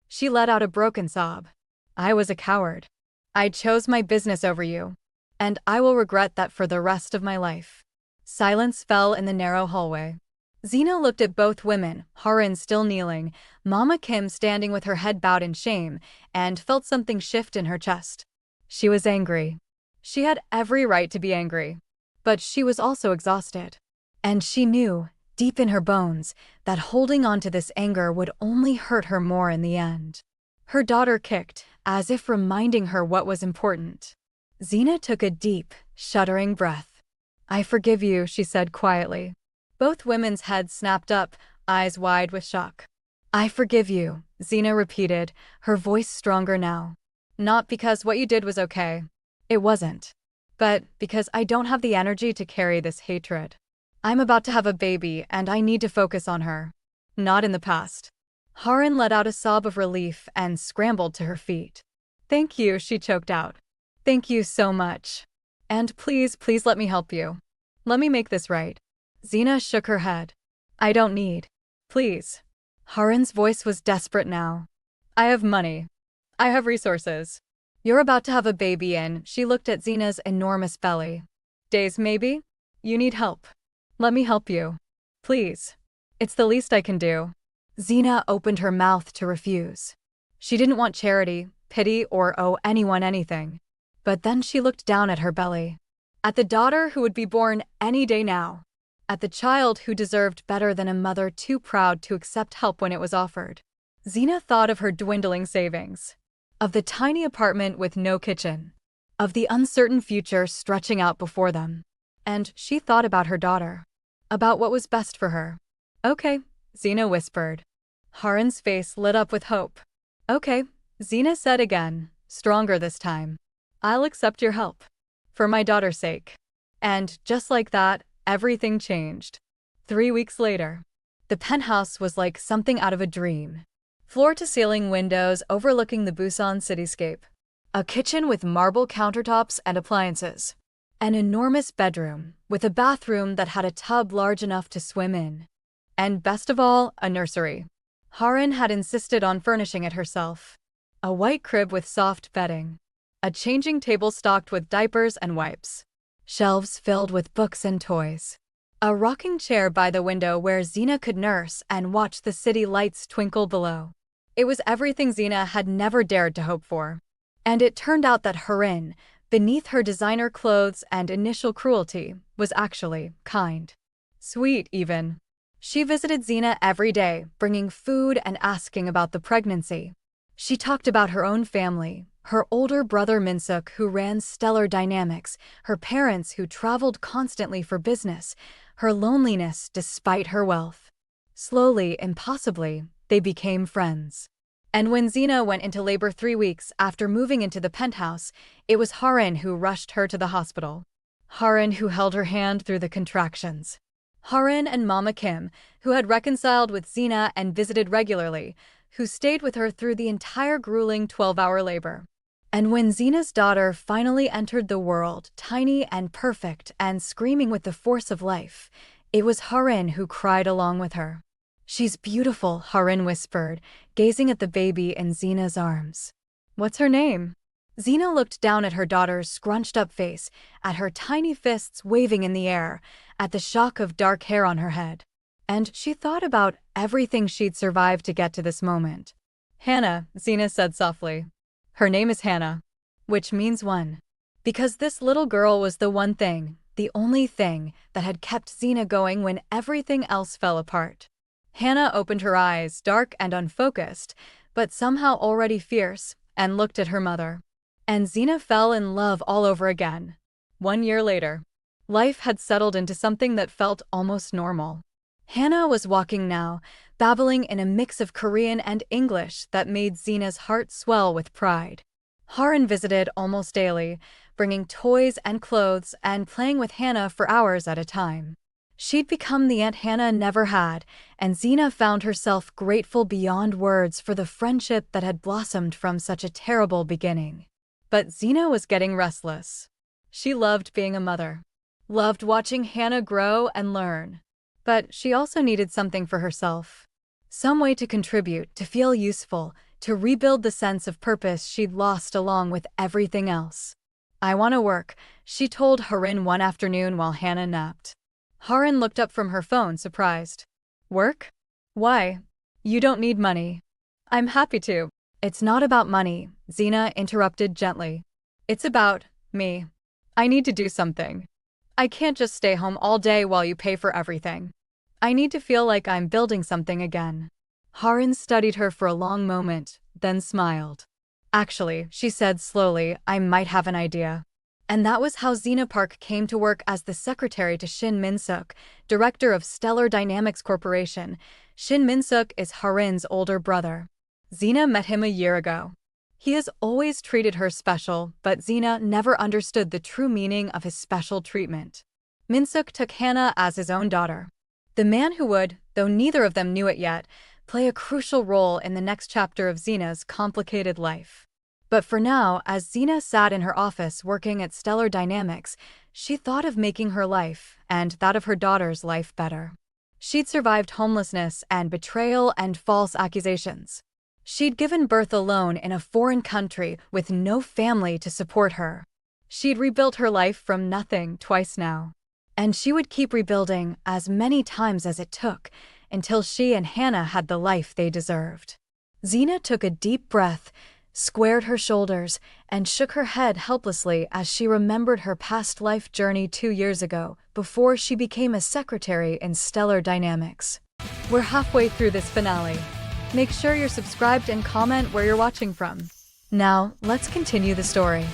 she let out a broken sob. I was a coward. I chose my business over you. And I will regret that for the rest of my life. Silence fell in the narrow hallway. Zina looked at both women, Harin still kneeling, Mama Kim standing with her head bowed in shame, and felt something shift in her chest. She was angry. She had every right to be angry. But she was also exhausted. And she knew, deep in her bones, that holding on to this anger would only hurt her more in the end. Her daughter kicked, as if reminding her what was important. Zina took a deep, shuddering breath. I forgive you, she said quietly. Both women's heads snapped up, eyes wide with shock. I forgive you, Zina repeated, her voice stronger now. Not because what you did was okay. It wasn't. But because I don't have the energy to carry this hatred. I'm about to have a baby and I need to focus on her. Not in the past. Harin let out a sob of relief and scrambled to her feet. Thank you, she choked out. Thank you so much. And please let me help you. Let me make this right. Zina shook her head. I don't need. Please. Harin's voice was desperate now. I have money. I have resources. You're about to have a baby and she looked at Zina's enormous belly. Days maybe? You need help. Let me help you. Please. It's the least I can do. Zina opened her mouth to refuse. She didn't want charity, pity, or owe anyone anything. But then she looked down at her belly. At the daughter who would be born any day now. At the child who deserved better than a mother too proud to accept help when it was offered. Zina thought of her dwindling savings. Of the tiny apartment with no kitchen. Of the uncertain future stretching out before them. And she thought about her daughter. About what was best for her. Okay, Zina whispered. Haren's face lit up with hope. Okay, Zina said again, stronger this time. I'll accept your help. For my daughter's sake. And just like that, everything changed. 3 weeks later. The penthouse was like something out of a dream. Floor-to-ceiling windows overlooking the Busan cityscape. A kitchen with marble countertops and appliances. An enormous bedroom, with a bathroom that had a tub large enough to swim in. And best of all, a nursery. Haren had insisted on furnishing it herself. A white crib with soft bedding. A changing table stocked with diapers and wipes. Shelves filled with books and toys. A rocking chair by the window where Zina could nurse and watch the city lights twinkle below. It was everything Zina had never dared to hope for. And it turned out that Haren, beneath her designer clothes and initial cruelty, was actually kind. Sweet, even. She visited Zina every day, bringing food and asking about the pregnancy. She talked about her own family, her older brother Minsuk who ran Stellar Dynamics, her parents who traveled constantly for business, her loneliness despite her wealth. Slowly, impossibly, they became friends. And when Zina went into labor 3 weeks after moving into the penthouse, it was Haren who rushed her to the hospital. Haren who held her hand through the contractions. Haren and Mama Kim, who had reconciled with Zina and visited regularly, who stayed with her through the entire grueling 12-hour labor. And when Zina's daughter finally entered the world, tiny and perfect and screaming with the force of life, it was Haren who cried along with her. She's beautiful, Haren whispered, gazing at the baby in Zina's arms. What's her name? Zina looked down at her daughter's scrunched-up face, at her tiny fists waving in the air, at the shock of dark hair on her head. And she thought about everything she'd survived to get to this moment. Hannah, Zina said softly. Her name is Hannah. Which means one. Because this little girl was the one thing, the only thing, that had kept Zina going when everything else fell apart. Hannah opened her eyes, dark and unfocused, but somehow already fierce, and looked at her mother. And Zina fell in love all over again. 1 year later. Life had settled into something that felt almost normal. Hannah was walking now, babbling in a mix of Korean and English that made Zina's heart swell with pride. Haren visited almost daily, bringing toys and clothes and playing with Hannah for hours at a time. She'd become the aunt Hannah never had, and Zina found herself grateful beyond words for the friendship that had blossomed from such a terrible beginning. But Zina was getting restless. She loved being a mother. Loved watching Hannah grow and learn. But she also needed something for herself. Some way to contribute, to feel useful, to rebuild the sense of purpose she'd lost along with everything else. I want to work, she told Haren one afternoon while Hannah napped. Haren looked up from her phone, surprised. Work? Why? You don't need money. I'm happy to. It's not about money, Zina interrupted gently. It's about me. I need to do something. I can't just stay home all day while you pay for everything. I need to feel like I'm building something again. Haren studied her for a long moment, then smiled. Actually, she said slowly, I might have an idea. And that was how Zina Park came to work as the secretary to Shin Min-suk, director of Stellar Dynamics Corporation. Shin Min-suk is Haren's older brother. Zina met him a year ago. He has always treated her special, but Zina never understood the true meaning of his special treatment. Min-suk took Hannah as his own daughter. The man who would, though neither of them knew it yet, play a crucial role in the next chapter of Zina's complicated life. But for now, as Zina sat in her office working at Stellar Dynamics, she thought of making her life, and that of her daughter's life, better. She'd survived homelessness and betrayal and false accusations. She'd given birth alone in a foreign country with no family to support her. She'd rebuilt her life from nothing twice now. And she would keep rebuilding as many times as it took until she and Hannah had the life they deserved. Zina took a deep breath, squared her shoulders, and shook her head helplessly as she remembered her past life journey 2 years ago, before she became a secretary in Stellar Dynamics. We're halfway through this finale. Make sure you're subscribed and comment where you're watching from. Now, let's continue the story.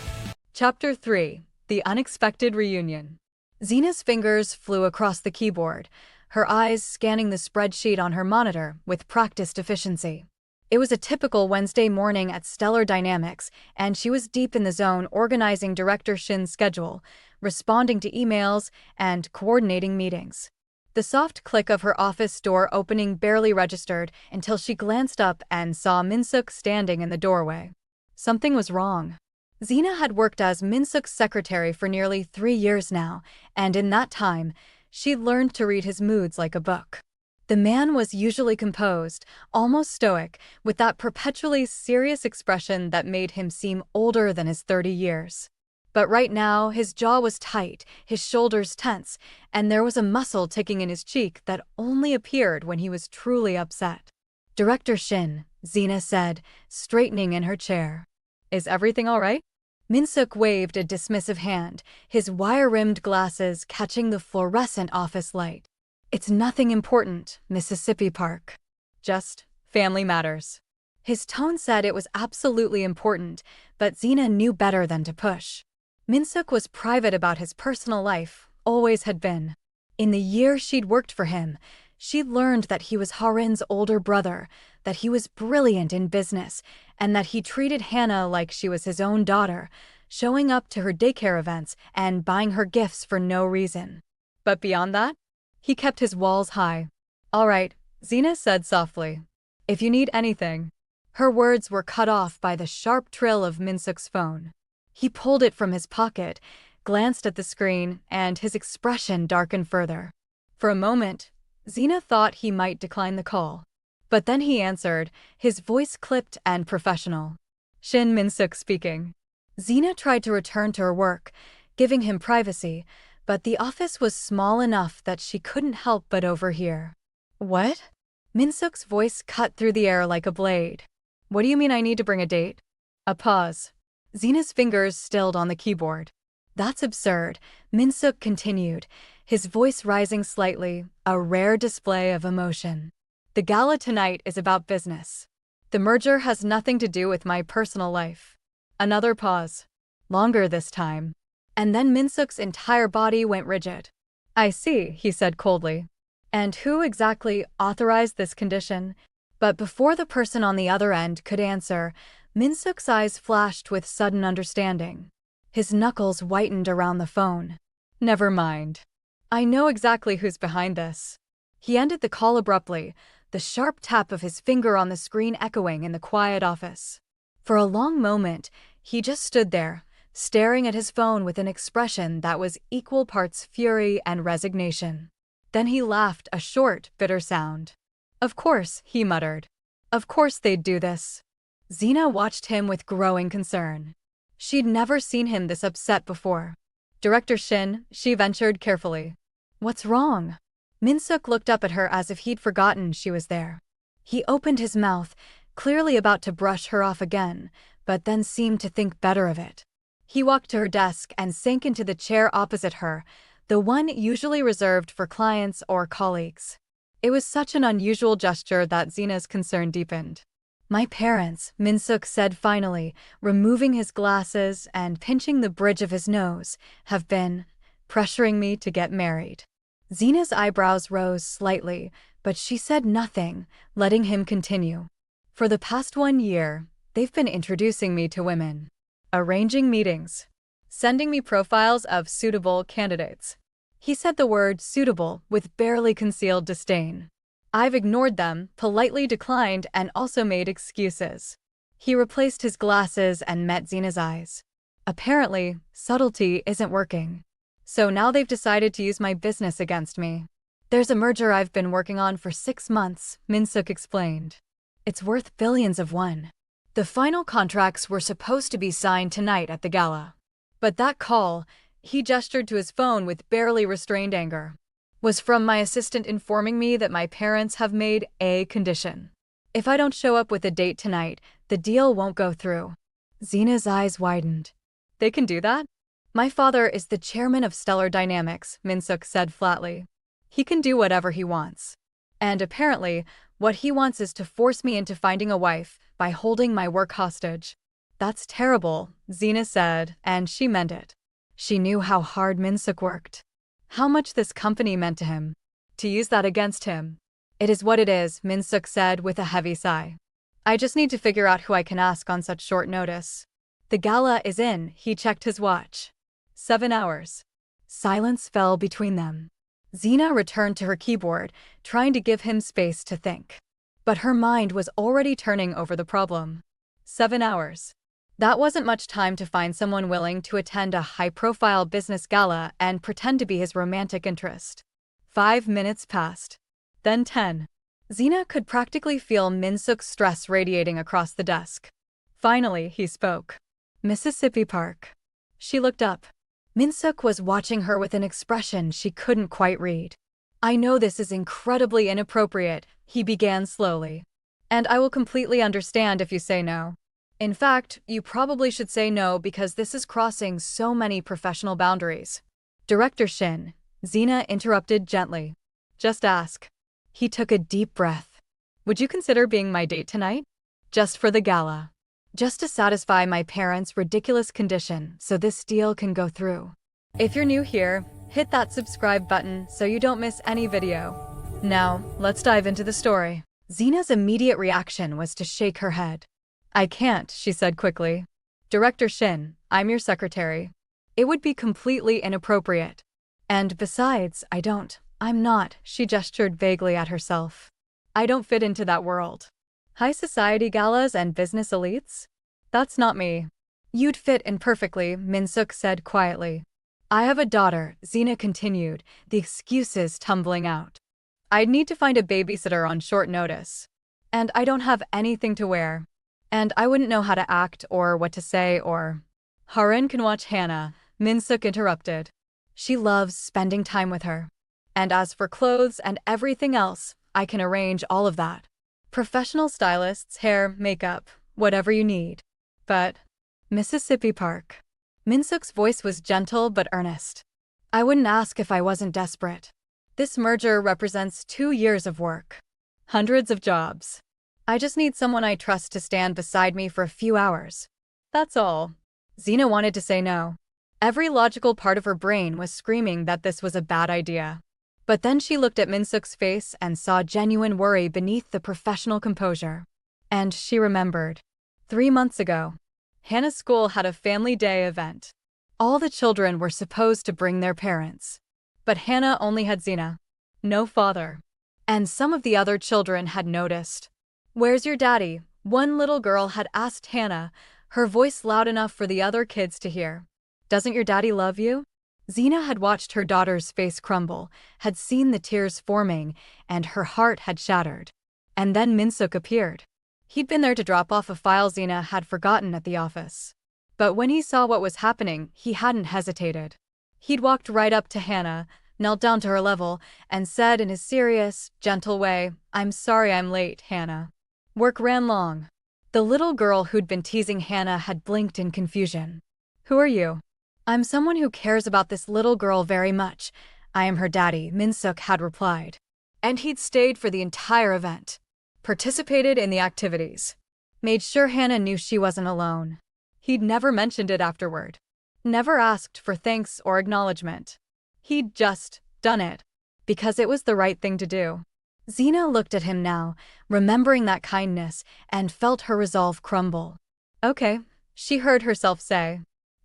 Chapter 3: The Unexpected Reunion. Zina's fingers flew across the keyboard, her eyes scanning the spreadsheet on her monitor with practiced efficiency. It was a typical Wednesday morning at Stellar Dynamics, and she was deep in the zone organizing Director Shin's schedule, responding to emails, and coordinating meetings. The soft click of her office door opening barely registered until she glanced up and saw Minsuk standing in the doorway. Something was wrong. Zina had worked as Minsuk's secretary for nearly 3 years now, and in that time, she'd learned to read his moods like a book. The man was usually composed, almost stoic, with that perpetually serious expression that made him seem older than his 30 years. But right now, his jaw was tight, his shoulders tense, and there was a muscle ticking in his cheek that only appeared when he was truly upset. "Director Shin," Zina said, straightening in her chair. "Is everything all right?" Minsuk waved a dismissive hand, his wire-rimmed glasses catching the fluorescent office light. "It's nothing important, Mississippi Park. Just family matters." His tone said it was absolutely important, but Zina knew better than to push. Minsuk was private about his personal life, always had been. In the year she'd worked for him, she'd learned that he was Harin's older brother, that he was brilliant in business, and that he treated Hannah like she was his own daughter, showing up to her daycare events and buying her gifts for no reason. But beyond that, he kept his walls high. "All right," Zina said softly. "If you need anything." Her words were cut off by the sharp trill of Minsuk's phone. He pulled it from his pocket, glanced at the screen, and his expression darkened further. For a moment, Zina thought he might decline the call. But then he answered, his voice clipped and professional. "Shin Minsuk speaking." Zina tried to return to her work, giving him privacy, but the office was small enough that she couldn't help but overhear. "What?" Minsuk's voice cut through the air like a blade. "What do you mean I need to bring a date?" A pause. Zina's fingers stilled on the keyboard. "That's absurd," Minsuk continued, his voice rising slightly, a rare display of emotion. "The gala tonight is about business. The merger has nothing to do with my personal life." Another pause. Longer this time. And then Minsuk's entire body went rigid. "I see," he said coldly. "And who exactly authorized this condition?" But before the person on the other end could answer, Minsuk's eyes flashed with sudden understanding. His knuckles whitened around the phone. "Never mind. I know exactly who's behind this." He ended the call abruptly, the sharp tap of his finger on the screen echoing in the quiet office. For a long moment, he just stood there, staring at his phone with an expression that was equal parts fury and resignation. Then he laughed, a short, bitter sound. "Of course," he muttered. "Of course they'd do this." Zina watched him with growing concern. She'd never seen him this upset before. "Director Shin," she ventured carefully. "What's wrong?" Minsuk looked up at her as if he'd forgotten she was there. He opened his mouth, clearly about to brush her off again, but then seemed to think better of it. He walked to her desk and sank into the chair opposite her, the one usually reserved for clients or colleagues. It was such an unusual gesture that Zina's concern deepened. "My parents," Minsuk said finally, removing his glasses and pinching the bridge of his nose, "have been pressuring me to get married." Zina's eyebrows rose slightly, but she said nothing, letting him continue. "For the past 1 year, they've been introducing me to women, arranging meetings, sending me profiles of suitable candidates." He said the word suitable with barely concealed disdain. "I've ignored them, politely declined, and also made excuses." He replaced his glasses and met Zina's eyes. "Apparently, subtlety isn't working. So now they've decided to use my business against me. There's a merger I've been working on for 6 months, Minsuk explained. It's worth billions of won. The final contracts were supposed to be signed tonight at the gala. But that call, He gestured to his phone with barely restrained anger. Was from my assistant informing me that my parents have made a condition. If I don't show up with a date tonight, the deal won't go through. Zina's eyes widened. They can do that? My father is the chairman of Stellar Dynamics, Minsuk said flatly. He can do whatever he wants. And apparently, what he wants is to force me into finding a wife by holding my work hostage. That's terrible, Zina said, and she meant it. She knew how hard Minsuk worked. How much this company meant to him. To use that against him. It is what it is, Minsuk said with a heavy sigh. I just need to figure out who I can ask on such short notice. The gala is in, he checked his watch. 7 hours. Silence fell between them. Zina returned to her keyboard, trying to give him space to think. But her mind was already turning over the problem. 7 hours. That wasn't much time to find someone willing to attend a high-profile business gala and pretend to be his romantic interest. 5 minutes passed. Then 10. Zina could practically feel Minsuk's stress radiating across the desk. Finally, he spoke. Mississippi Park. She looked up. Minsuk was watching her with an expression she couldn't quite read. I know this is incredibly inappropriate, he began slowly. And I will completely understand if you say no. In fact, you probably should say no because this is crossing so many professional boundaries. Director Shin, Zina interrupted gently. Just ask. He took a deep breath. Would you consider being my date tonight? Just for the gala. Just to satisfy my parents' ridiculous condition so this deal can go through. If you're new here, hit that subscribe button so you don't miss any video. Now, let's dive into the story. Zina's immediate reaction was to shake her head. I can't, she said quickly. Director Shin, I'm your secretary. It would be completely inappropriate. And besides, I'm not, she gestured vaguely at herself. I don't fit into that world. High society galas and business elites? That's not me. You'd fit in perfectly, Minsuk said quietly. I have a daughter, Zina continued, the excuses tumbling out. I'd need to find a babysitter on short notice. And I don't have anything to wear. And I wouldn't know how to act or what to say or… Harin can watch Hannah, Minsuk interrupted. She loves spending time with her. And as for clothes and everything else, I can arrange all of that. Professional stylists, hair, makeup, whatever you need. But… Mississippi Park. Minsuk's voice was gentle but earnest. I wouldn't ask if I wasn't desperate. This merger represents 2 years of work. Hundreds of jobs. I just need someone I trust to stand beside me for a few hours. That's all. Zina wanted to say no. Every logical part of her brain was screaming that this was a bad idea. But then she looked at Minsuk's face and saw genuine worry beneath the professional composure. And she remembered. 3 months ago, Hannah's school had a family day event. All the children were supposed to bring their parents. But Hannah only had Zina. No father. And some of the other children had noticed. Where's your daddy? One little girl had asked Hannah, her voice loud enough for the other kids to hear. Doesn't your daddy love you? Zina had watched her daughter's face crumble, had seen the tears forming, and her heart had shattered. And then Minsuk appeared. He'd been there to drop off a file Zina had forgotten at the office. But when he saw what was happening, he hadn't hesitated. He'd walked right up to Hannah, knelt down to her level, and said in his serious, gentle way, I'm sorry I'm late, Hannah. Work ran long. The little girl who'd been teasing Hannah had blinked in confusion. Who are you? I'm someone who cares about this little girl very much. I am her daddy, Minsuk had replied. And he'd stayed for the entire event. Participated in the activities. Made sure Hannah knew she wasn't alone. He'd never mentioned it afterward. Never asked for thanks or acknowledgement. He'd just done it. Because it was the right thing to do. Zina looked at him now, remembering that kindness, and felt her resolve crumble. Okay, she heard herself say.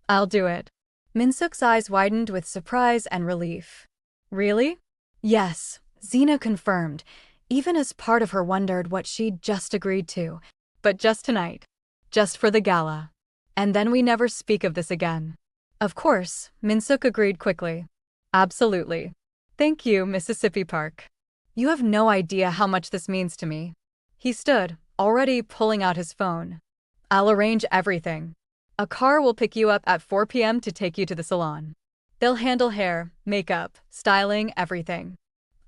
I'll do it. Minsuk's eyes widened with surprise and relief. Really? Yes, Zina confirmed, even as part of her wondered what she'd just agreed to. But just tonight. Just for the gala. And then we never speak of this again. Of course, Minsuk agreed quickly. Absolutely. Thank you, Mississippi Park. You have no idea how much this means to me. He stood, already pulling out his phone. I'll arrange everything. A car will pick you up at 4 p.m. to take you to the salon. They'll handle hair, makeup, styling, everything.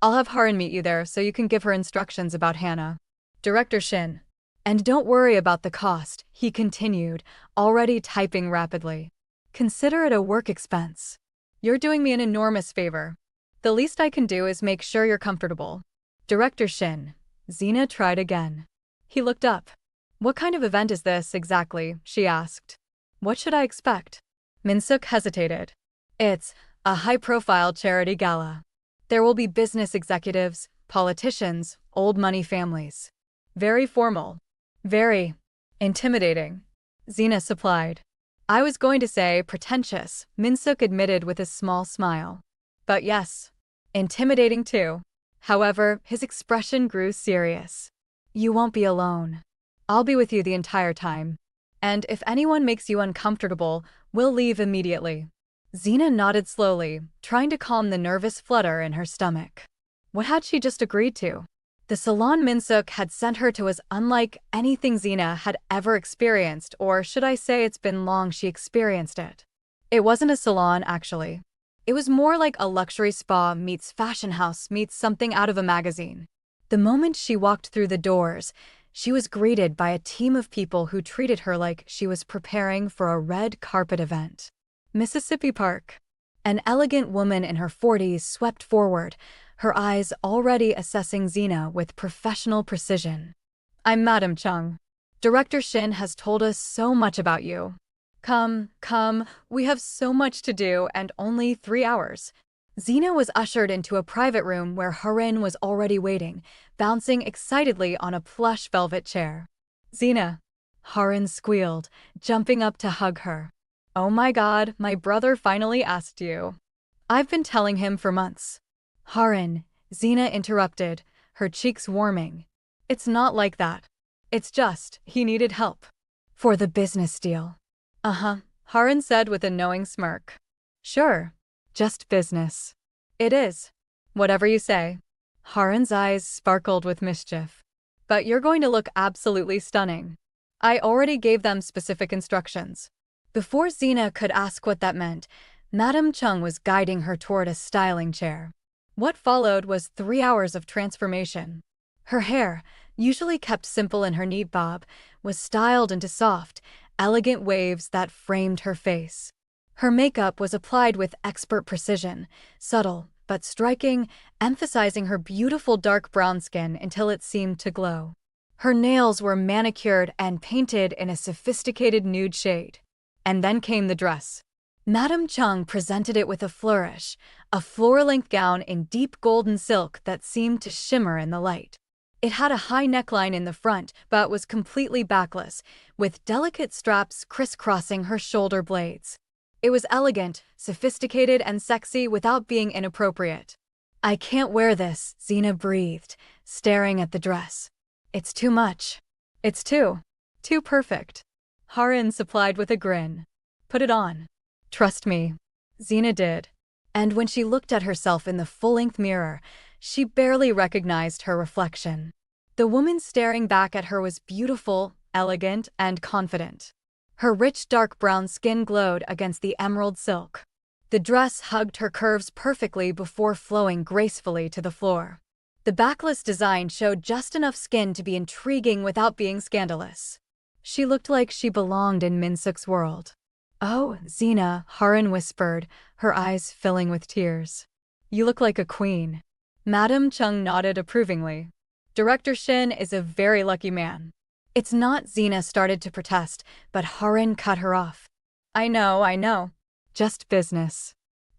I'll have Harin meet you there so you can give her instructions about Hannah. Director Shin. And don't worry about the cost, he continued, already typing rapidly. Consider it a work expense. You're doing me an enormous favor. The least I can do is make sure you're comfortable. Director Shin. Zina tried again. He looked up. What kind of event is this exactly? She asked. What should I expect? Minsuk hesitated. It's a high-profile charity gala. There will be business executives, politicians, old money families. Very formal. Very intimidating. Zina supplied. I was going to say pretentious, Minsuk admitted with a small smile. But yes, intimidating too. However, his expression grew serious. You won't be alone. I'll be with you the entire time. And if anyone makes you uncomfortable, we'll leave immediately. Zina nodded slowly, trying to calm the nervous flutter in her stomach. What had she just agreed to? The salon Minsuk had sent her to was unlike anything Zina had ever experienced, or should I say it's been long she experienced it. It wasn't a salon, actually. It was more like a luxury spa meets fashion house meets something out of a magazine. The moment she walked through the doors, she was greeted by a team of people who treated her like she was preparing for a red carpet event. Mississippi Park. An elegant woman in her 40s swept forward, her eyes already assessing Zina with professional precision. I'm Madam Chung. Director Shin has told us so much about you. Come, we have so much to do and only 3 hours. Zina was ushered into a private room where Harin was already waiting, bouncing excitedly on a plush velvet chair. Zina. Harin squealed, jumping up to hug her. Oh my God, my brother finally asked you. I've been telling him for months. Harin, Zina interrupted, her cheeks warming. It's not like that. It's just, he needed help. For the business deal. Harin said with a knowing smirk. Sure. Just business. It is. Whatever you say. Harin's eyes sparkled with mischief. But you're going to look absolutely stunning. I already gave them specific instructions. Before Zina could ask what that meant, Madam Chung was guiding her toward a styling chair. What followed was 3 hours of transformation. Her hair, usually kept simple in her neat bob, was styled into soft, elegant waves that framed her face. Her makeup was applied with expert precision, subtle but striking, emphasizing her beautiful dark brown skin until it seemed to glow. Her nails were manicured and painted in a sophisticated nude shade. And then came the dress. Madam Chung presented it with a flourish, a floor-length gown in deep golden silk that seemed to shimmer in the light. It had a high neckline in the front, but was completely backless, with delicate straps crisscrossing her shoulder blades. It was elegant, sophisticated, and sexy without being inappropriate. I can't wear this, Zina breathed, staring at the dress. It's too much. It's too perfect. Harin supplied with a grin. Put it on. Trust me. Zina did. And when she looked at herself in the full-length mirror, she barely recognized her reflection. The woman staring back at her was beautiful, elegant, and confident. Her rich dark brown skin glowed against the emerald silk. The dress hugged her curves perfectly before flowing gracefully to the floor. The backless design showed just enough skin to be intriguing without being scandalous. She looked like she belonged in Minsuk's world. Oh, Zina, Harin whispered, her eyes filling with tears. You look like a queen. Madam Chung nodded approvingly. Director Shin is a very lucky man. It's not, Zina started to protest, but Harin cut her off. I know. Just business.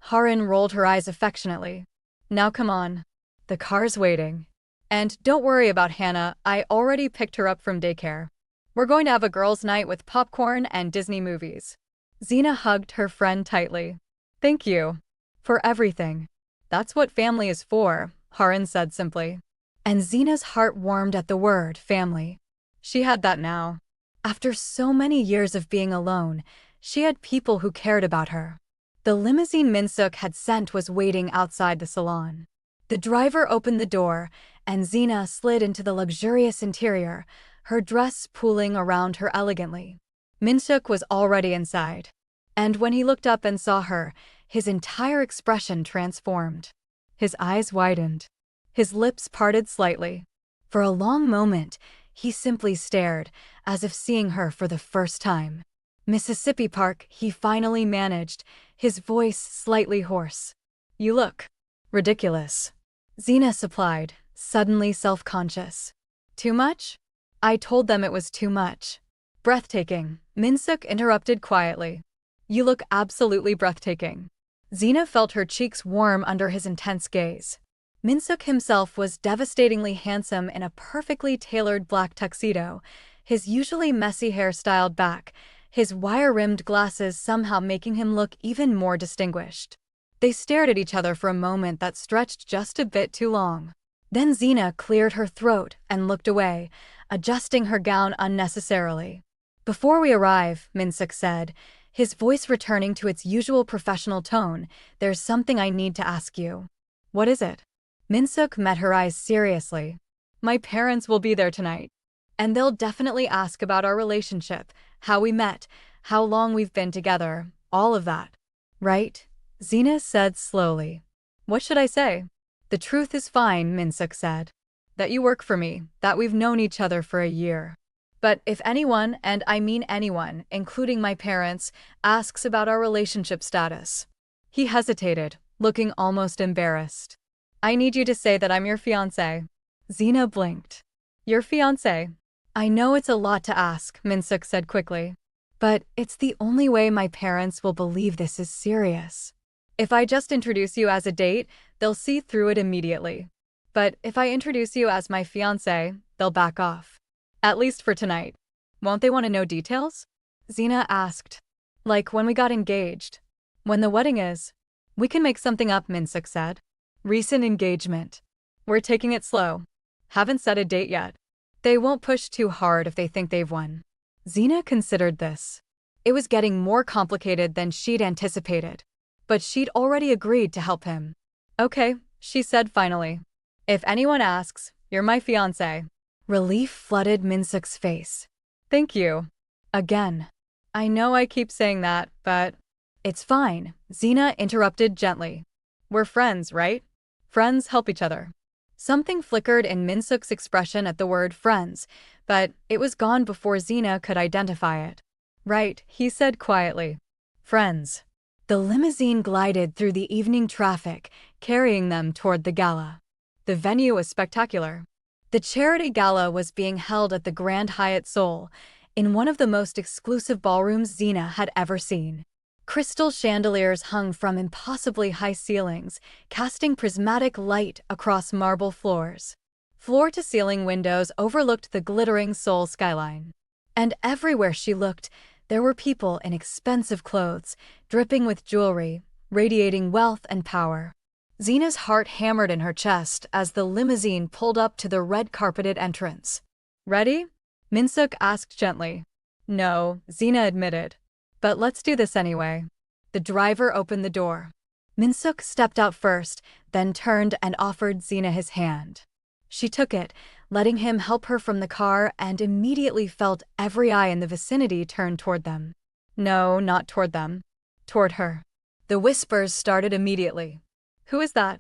Harin rolled her eyes affectionately. Now come on. The car's waiting. And don't worry about Hannah, I already picked her up from daycare. We're going to have a girls' night with popcorn and Disney movies. Zina hugged her friend tightly. Thank you. For everything. That's what family is for, Harin said simply. And Zina's heart warmed at the word family. She had that now. After so many years of being alone, she had people who cared about her. The limousine Minsuk had sent was waiting outside the salon. The driver opened the door, and Zina slid into the luxurious interior, her dress pooling around her elegantly. Minsuk was already inside. And when he looked up and saw her, his entire expression transformed. His eyes widened. His lips parted slightly. For a long moment, he simply stared, as if seeing her for the first time. Mississippi Park, he finally managed, his voice slightly hoarse. You look ridiculous. Zina supplied, suddenly self-conscious. Too much? I told them it was too much. Breathtaking, Minsuk interrupted quietly. You look absolutely breathtaking. Zina felt her cheeks warm under his intense gaze. Minsuk himself was devastatingly handsome in a perfectly tailored black tuxedo, his usually messy hair styled back, his wire-rimmed glasses somehow making him look even more distinguished. They stared at each other for a moment that stretched just a bit too long. Then Zina cleared her throat and looked away, adjusting her gown unnecessarily. Before we arrive, Minsuk said, his voice returning to its usual professional tone, there's something I need to ask you. What is it? Minsuk met her eyes seriously. My parents will be there tonight. And they'll definitely ask about our relationship, how we met, how long we've been together, all of that. Right? Zina said slowly. What should I say? The truth is fine, Minsuk said. That you work for me, that we've known each other for a year. But if anyone, and I mean anyone, including my parents, asks about our relationship status. He hesitated, looking almost embarrassed. I need you to say that I'm your fiancé. Zina blinked. Your fiancé? I know it's a lot to ask, Minsuk said quickly. But it's the only way my parents will believe this is serious. If I just introduce you as a date, they'll see through it immediately. But if I introduce you as my fiancé, they'll back off. At least for tonight. Won't they want to know details? Zina asked. Like when we got engaged. When the wedding is. We can make something up, Minsuk said. Recent engagement. We're taking it slow. Haven't set a date yet. They won't push too hard if they think they've won. Zina considered this. It was getting more complicated than she'd anticipated. But she'd already agreed to help him. Okay, she said finally. If anyone asks, you're my fiancé. Relief flooded Minsuk's face. Thank you. Again. I know I keep saying that, but… It's fine, Zina interrupted gently. We're friends, right? Friends help each other. Something flickered in Minsuk's expression at the word friends, but it was gone before Zina could identify it. Right, he said quietly. Friends. The limousine glided through the evening traffic, carrying them toward the gala. The venue was spectacular. The charity gala was being held at the Grand Hyatt Seoul, in one of the most exclusive ballrooms Zina had ever seen. Crystal chandeliers hung from impossibly high ceilings, casting prismatic light across marble floors. Floor-to-ceiling windows overlooked the glittering Seoul skyline. And everywhere she looked, there were people in expensive clothes, dripping with jewelry, radiating wealth and power. Zina's heart hammered in her chest as the limousine pulled up to the red-carpeted entrance. Ready? Minsuk asked gently. No, Zina admitted. But let's do this anyway. The driver opened the door. Minsuk stepped out first, then turned and offered Zina his hand. She took it, letting him help her from the car, and immediately felt every eye in the vicinity turn toward them. No, not toward them. Toward her. The whispers started immediately. Who is that?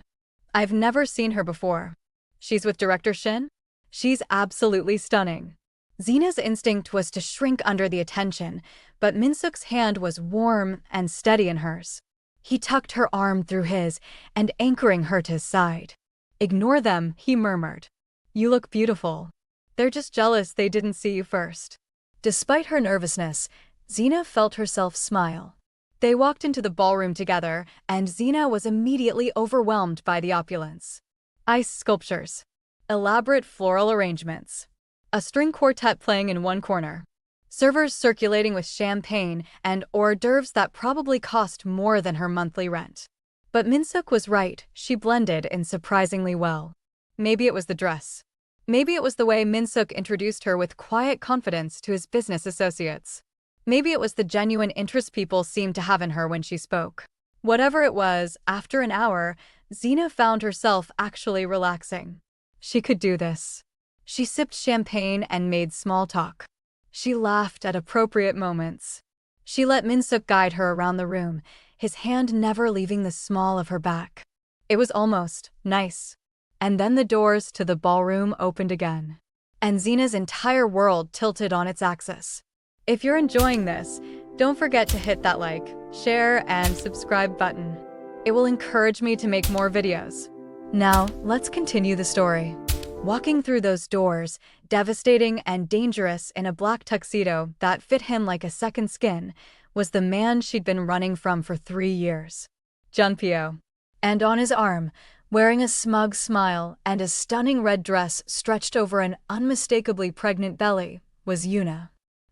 I've never seen her before. She's with Director Shin? She's absolutely stunning. Zina's instinct was to shrink under the attention, but Minsuk's hand was warm and steady in hers. He tucked her arm through his and anchoring her to his side. Ignore them, he murmured. You look beautiful. They're just jealous they didn't see you first. Despite her nervousness, Zina felt herself smile. They walked into the ballroom together, and Zina was immediately overwhelmed by the opulence. Ice sculptures. Elaborate floral arrangements. A string quartet playing in one corner. Servers circulating with champagne and hors d'oeuvres that probably cost more than her monthly rent. But Minsuk was right, she blended in surprisingly well. Maybe it was the dress. Maybe it was the way Minsuk introduced her with quiet confidence to his business associates. Maybe it was the genuine interest people seemed to have in her when she spoke. Whatever it was, after an hour, Zina found herself actually relaxing. She could do this. She sipped champagne and made small talk. She laughed at appropriate moments. She let Minsuk guide her around the room, his hand never leaving the small of her back. It was almost nice. And then the doors to the ballroom opened again, and Zina's entire world tilted on its axis. If you're enjoying this, don't forget to hit that like, share, and subscribe button. It will encourage me to make more videos. Now, let's continue the story. Walking through those doors, devastating and dangerous in a black tuxedo that fit him like a second skin, was the man she'd been running from for 3 years. Junpyo. And on his arm, wearing a smug smile and a stunning red dress stretched over an unmistakably pregnant belly, was Yuna.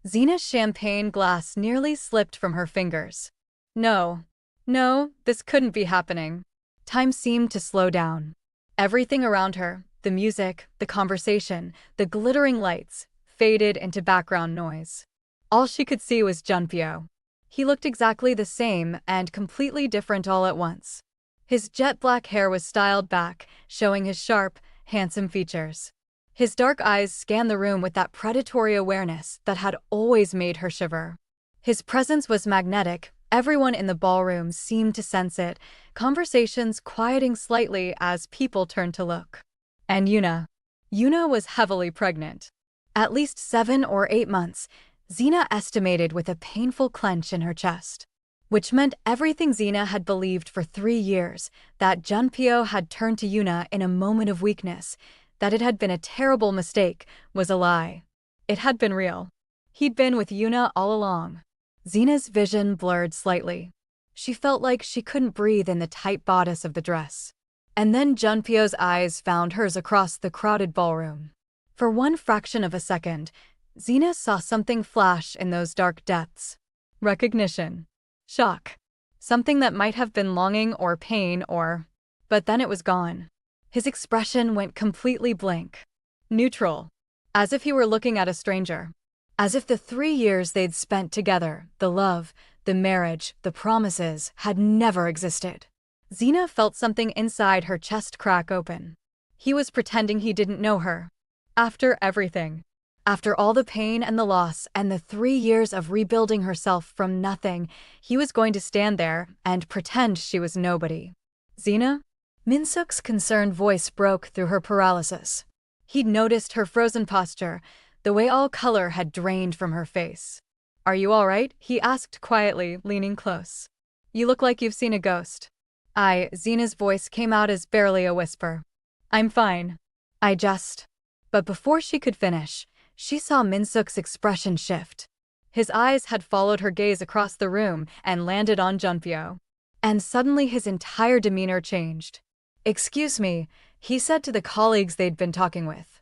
Zina's champagne glass nearly slipped from her fingers. No, this couldn't be happening. Time seemed to slow down. Everything around her, the music, the conversation, the glittering lights, faded into background noise. All she could see was Junpyo. He looked exactly the same and completely different all at once. His jet black hair was styled back, showing his sharp, handsome features. His dark eyes scanned the room with that predatory awareness that had always made her shiver. His presence was magnetic. Everyone in the ballroom seemed to sense it, conversations quieting slightly as people turned to look. And Yuna was heavily pregnant. At least 7 or 8 months, Zina estimated with a painful clench in her chest. Which meant everything Zina had believed for 3 years, that Junpyo had turned to Yuna in a moment of weakness, that it had been a terrible mistake, was a lie. It had been real. He'd been with Yuna all along. Zina's vision blurred slightly. She felt like she couldn't breathe in the tight bodice of the dress. And then Junpyo's eyes found hers across the crowded ballroom. For one fraction of a second, Zina saw something flash in those dark depths. Recognition. Shock. Something that might have been longing or pain or... But then it was gone. His expression went completely blank. Neutral. As if he were looking at a stranger. As if the 3 years they'd spent together, the love, the marriage, the promises, had never existed. Zina felt something inside her chest crack open. He was pretending he didn't know her. After everything. After all the pain and the loss and the 3 years of rebuilding herself from nothing, he was going to stand there and pretend she was nobody. Zina? Minsuk's concerned voice broke through her paralysis. He'd noticed her frozen posture, the way all color had drained from her face. "Are you all right?" he asked quietly, leaning close. "You look like you've seen a ghost." Zina's voice came out as barely a whisper. "I'm fine. But before she could finish, she saw Minsuk's expression shift. His eyes had followed her gaze across the room and landed on Junpyo. And suddenly his entire demeanor changed. "Excuse me," he said to the colleagues they'd been talking with.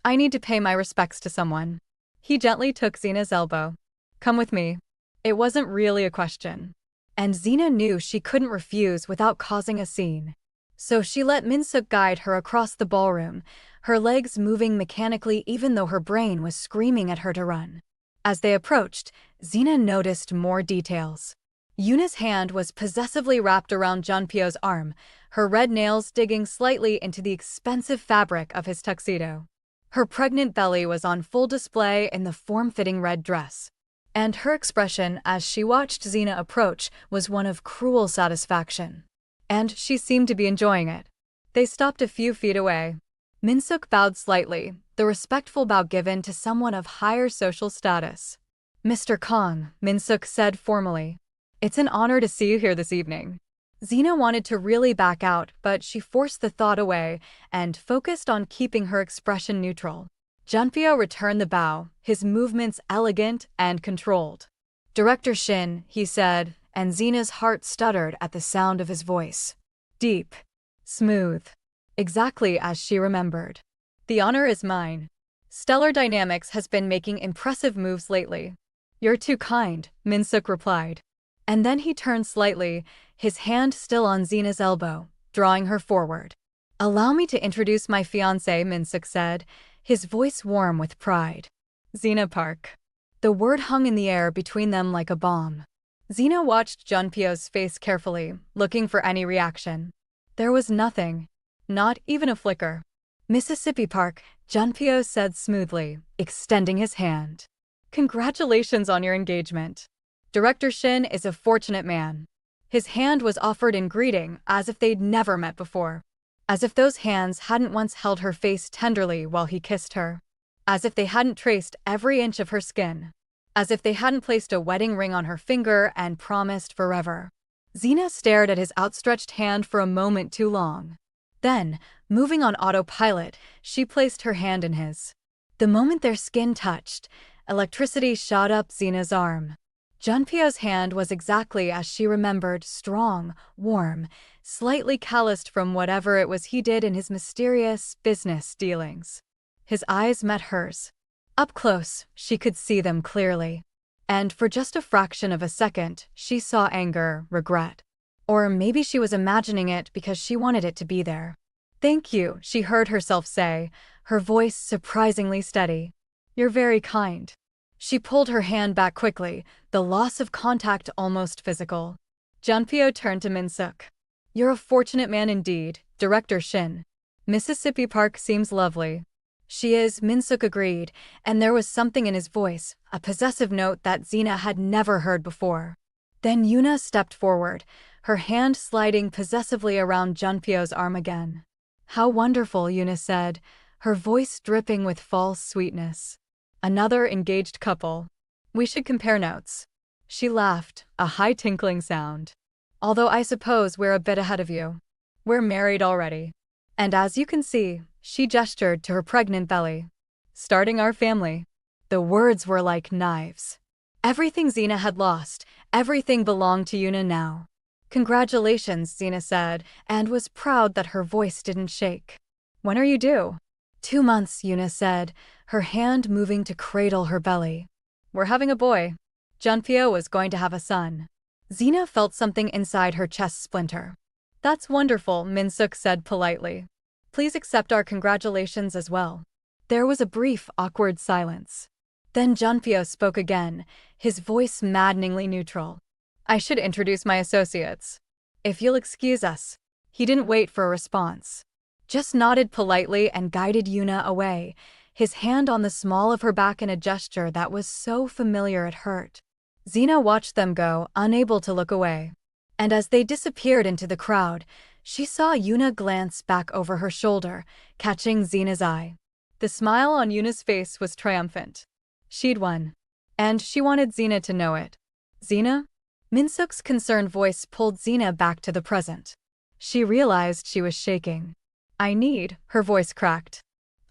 "I need to pay my respects to someone." He gently took Zina's elbow. "Come with me." It wasn't really a question. And Zina knew she couldn't refuse without causing a scene. So she let Minsuk guide her across the ballroom, her legs moving mechanically even though her brain was screaming at her to run. As they approached, Zina noticed more details. Yuna's hand was possessively wrapped around Junpyo's arm, her red nails digging slightly into the expensive fabric of his tuxedo. Her pregnant belly was on full display in the form-fitting red dress. And her expression as she watched Zina approach was one of cruel satisfaction. And she seemed to be enjoying it. They stopped a few feet away. Minsuk bowed slightly, the respectful bow given to someone of higher social status. "Mr. Kong," Minsuk said formally. "It's an honor to see you here this evening." Zina wanted to really back out, but she forced the thought away and focused on keeping her expression neutral. Junpyo returned the bow, his movements elegant and controlled. "Director Shin," he said, and Zina's heart stuttered at the sound of his voice. Deep. Smooth. Exactly as she remembered. "The honor is mine. Stellar Dynamics has been making impressive moves lately." "You're too kind," Minsuk replied. And then he turned slightly, his hand still on Zina's elbow, drawing her forward. "Allow me to introduce my fiancé," Minsuk said, his voice warm with pride. "Zina Park." The word hung in the air between them like a bomb. Zina watched Junpyo's face carefully, looking for any reaction. There was nothing. Not even a flicker. "Mississippi Park," Junpyo said smoothly, extending his hand. "Congratulations on your engagement. Director Shin is a fortunate man." His hand was offered in greeting, as if they'd never met before. As if those hands hadn't once held her face tenderly while he kissed her. As if they hadn't traced every inch of her skin. As if they hadn't placed a wedding ring on her finger and promised forever. Zina stared at his outstretched hand for a moment too long. Then, moving on autopilot, she placed her hand in his. The moment their skin touched, electricity shot up Zina's arm. Junpyo's hand was exactly as she remembered, strong, warm, slightly calloused from whatever it was he did in his mysterious business dealings. His eyes met hers. Up close, she could see them clearly. And for just a fraction of a second, she saw anger, regret. Or maybe she was imagining it because she wanted it to be there. "Thank you," she heard herself say, her voice surprisingly steady. "You're very kind." She pulled her hand back quickly, the loss of contact almost physical. Junpyo turned to Min-suk. "You're a fortunate man indeed, Director Shin. Mississippi Park seems lovely." "She is," Min-suk agreed, and there was something in his voice, a possessive note that Zina had never heard before. Then Yuna stepped forward, her hand sliding possessively around Junpyo's arm again. "How wonderful," Yuna said, her voice dripping with false sweetness. "Another engaged couple. We should compare notes." She laughed, a high tinkling sound. "Although I suppose we're a bit ahead of you. We're married already. And as you can see," she gestured to her pregnant belly, "starting our family." The words were like knives. Everything Zina had lost, everything belonged to Yuna now. "Congratulations," Zina said, and was proud that her voice didn't shake. "When are you due?" 2 months, Yuna said, her hand moving to cradle her belly. "We're having a boy." Junpyo was going to have a son. Zina felt something inside her chest splinter. "That's wonderful," Min-suk said politely. "Please accept our congratulations as well." There was a brief, awkward silence. Then Junpyo spoke again, his voice maddeningly neutral. "I should introduce my associates. If you'll excuse us." He didn't wait for a response. Just nodded politely and guided Yuna away, his hand on the small of her back in a gesture that was so familiar it hurt. Zina watched them go, unable to look away. And as they disappeared into the crowd, she saw Yuna glance back over her shoulder, catching Zina's eye. The smile on Yuna's face was triumphant. She'd won. And she wanted Zina to know it. "Zina?" Min-suk's concerned voice pulled Zina back to the present. She realized she was shaking. Her voice cracked.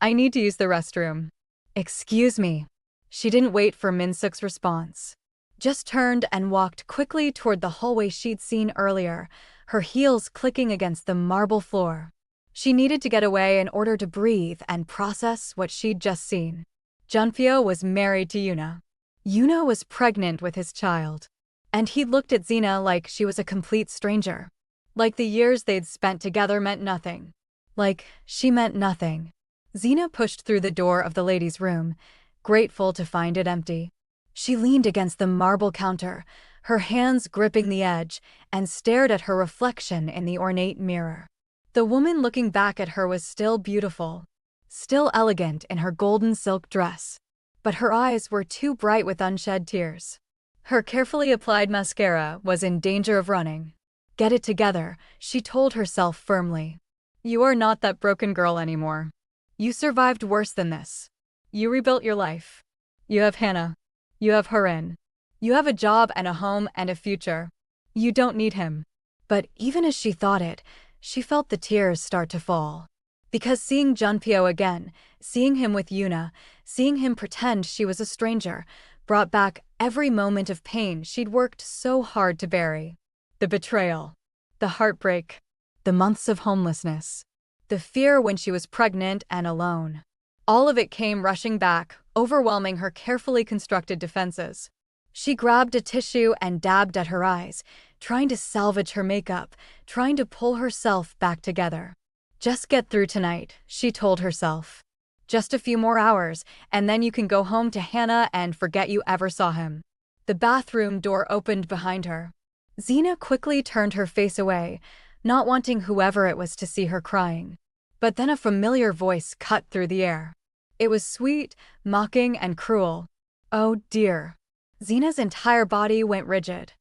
"I need to use the restroom." "Excuse me." She didn't wait for Min-suk's response. Just turned and walked quickly toward the hallway she'd seen earlier, her heels clicking against the marble floor. She needed to get away in order to breathe and process what she'd just seen. Junpyo was married to Yuna. Yuna was pregnant with his child. And he'd looked at Zina like she was a complete stranger. Like the years they'd spent together meant nothing. Like she meant nothing. Zina pushed through the door of the ladies' room, grateful to find it empty. She leaned against the marble counter, her hands gripping the edge, and stared at her reflection in the ornate mirror. The woman looking back at her was still beautiful, still elegant in her golden silk dress. But her eyes were too bright with unshed tears. Her carefully applied mascara was in danger of running. "Get it together," she told herself firmly. "You are not that broken girl anymore. You survived worse than this. You rebuilt your life. You have Hannah. You have Harin. You have a job and a home and a future. You don't need him." But even as she thought it, she felt the tears start to fall. Because seeing Junpyo again, seeing him with Yuna, seeing him pretend she was a stranger, brought back every moment of pain she'd worked so hard to bury. The betrayal. The heartbreak. The months of homelessness. The fear when she was pregnant and alone. All of it came rushing back, overwhelming her carefully constructed defenses. She grabbed a tissue and dabbed at her eyes, trying to salvage her makeup, trying to pull herself back together. "Just get through tonight," she told herself. "Just a few more hours, and then you can go home to Hannah and forget you ever saw him." The bathroom door opened behind her. Zina quickly turned her face away, not wanting whoever it was to see her crying. But then a familiar voice cut through the air. It was sweet, mocking, and cruel. "Oh dear." Zina's entire body went rigid.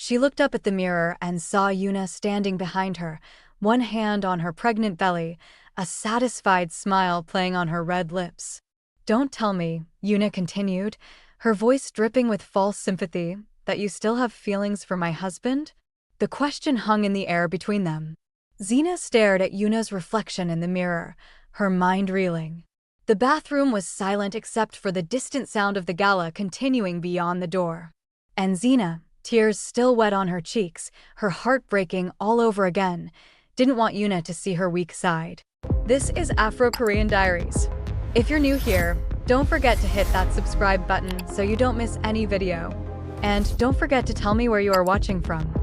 She looked up at the mirror and saw Yuna standing behind her, one hand on her pregnant belly, a satisfied smile playing on her red lips. "Don't tell me," Yuna continued, her voice dripping with false sympathy, "that you still have feelings for my husband?" The question hung in the air between them. Zina stared at Yuna's reflection in the mirror, her mind reeling. The bathroom was silent except for the distant sound of the gala continuing beyond the door. And Zina, tears still wet on her cheeks, her heart breaking all over again, didn't want Yuna to see her weak side. This is Afro-Korean Diaries. If you're new here, don't forget to hit that subscribe button so you don't miss any video. And don't forget to tell me where you are watching from.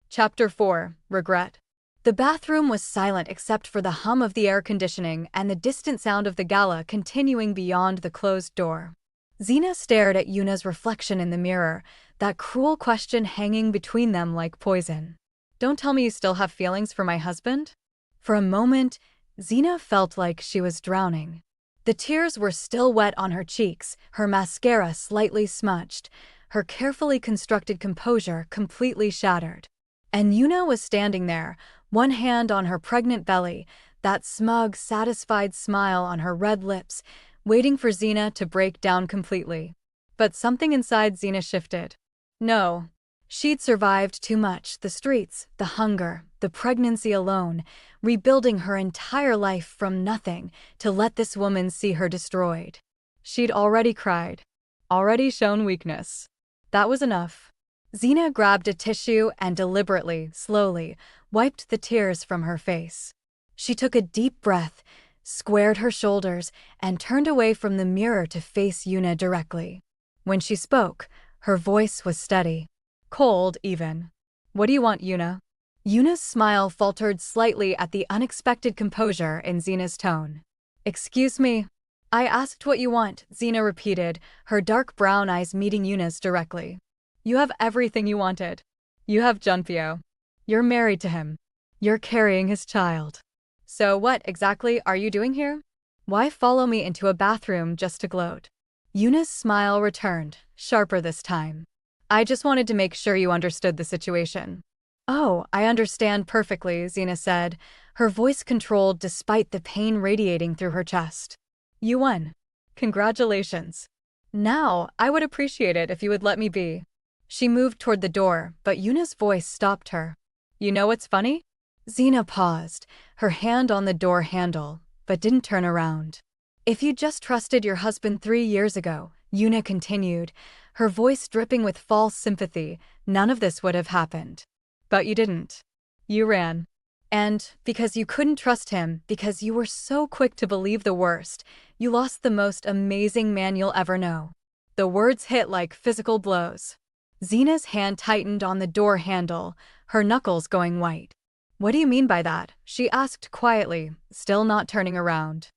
Chapter 4, Regret. The bathroom was silent except for the hum of the air conditioning and the distant sound of the gala continuing beyond the closed door. Zina stared at Yuna's reflection in the mirror, that cruel question hanging between them like poison. "Don't tell me you still have feelings for my husband?" For a moment, Zina felt like she was drowning. The tears were still wet on her cheeks, her mascara slightly smudged, her carefully constructed composure completely shattered. And Yuna was standing there, one hand on her pregnant belly, that smug, satisfied smile on her red lips, waiting for Zina to break down completely. But something inside Zina shifted. No. She'd survived too much, the streets, the hunger, the pregnancy alone, rebuilding her entire life from nothing to let this woman see her destroyed. She'd already cried, already shown weakness. That was enough. Zina grabbed a tissue and deliberately, slowly, wiped the tears from her face. She took a deep breath, squared her shoulders, and turned away from the mirror to face Yuna directly. When she spoke, her voice was steady. Cold, even. "What do you want, Yuna?" Yuna's smile faltered slightly at the unexpected composure in Zina's tone. "Excuse me. I asked what you want," Zina repeated, her dark brown eyes meeting Yuna's directly. "You have everything you wanted. You have Junpyo. You're married to him. You're carrying his child. So what exactly are you doing here? Why follow me into a bathroom just to gloat?" Yuna's smile returned, sharper this time. "I just wanted to make sure you understood the situation." "Oh, I understand perfectly," Zina said, her voice controlled despite the pain radiating through her chest. "You won. Congratulations. Now, I would appreciate it if you would let me be." She moved toward the door, but Yuna's voice stopped her. "You know what's funny?" Zina paused, her hand on the door handle, but didn't turn around. "If you just trusted your husband 3 years ago," Yuna continued, her voice dripping with false sympathy, "none of this would have happened. But you didn't. You ran. And because you couldn't trust him, because you were so quick to believe the worst, you lost the most amazing man you'll ever know." The words hit like physical blows. Zina's hand tightened on the door handle, her knuckles going white. "What do you mean by that?" she asked quietly, still not turning around.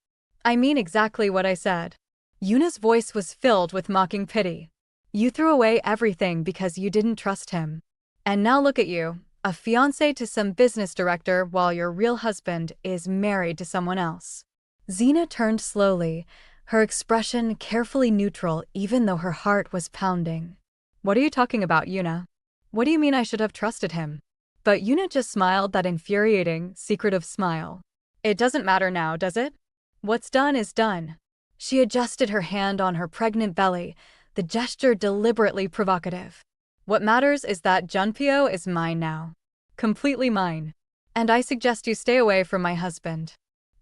"I mean exactly what I said." Yuna's voice was filled with mocking pity. "You threw away everything because you didn't trust him. And now look at you, a fiancé to some business director while your real husband is married to someone else." Zina turned slowly, her expression carefully neutral even though her heart was pounding. "What are you talking about, Yuna? What do you mean I should have trusted him?" But Yuna just smiled that infuriating, secretive smile. "It doesn't matter now, does it? What's done is done." She adjusted her hand on her pregnant belly, the gesture deliberately provocative. "What matters is that Junpyo is mine now. Completely mine. And I suggest you stay away from my husband."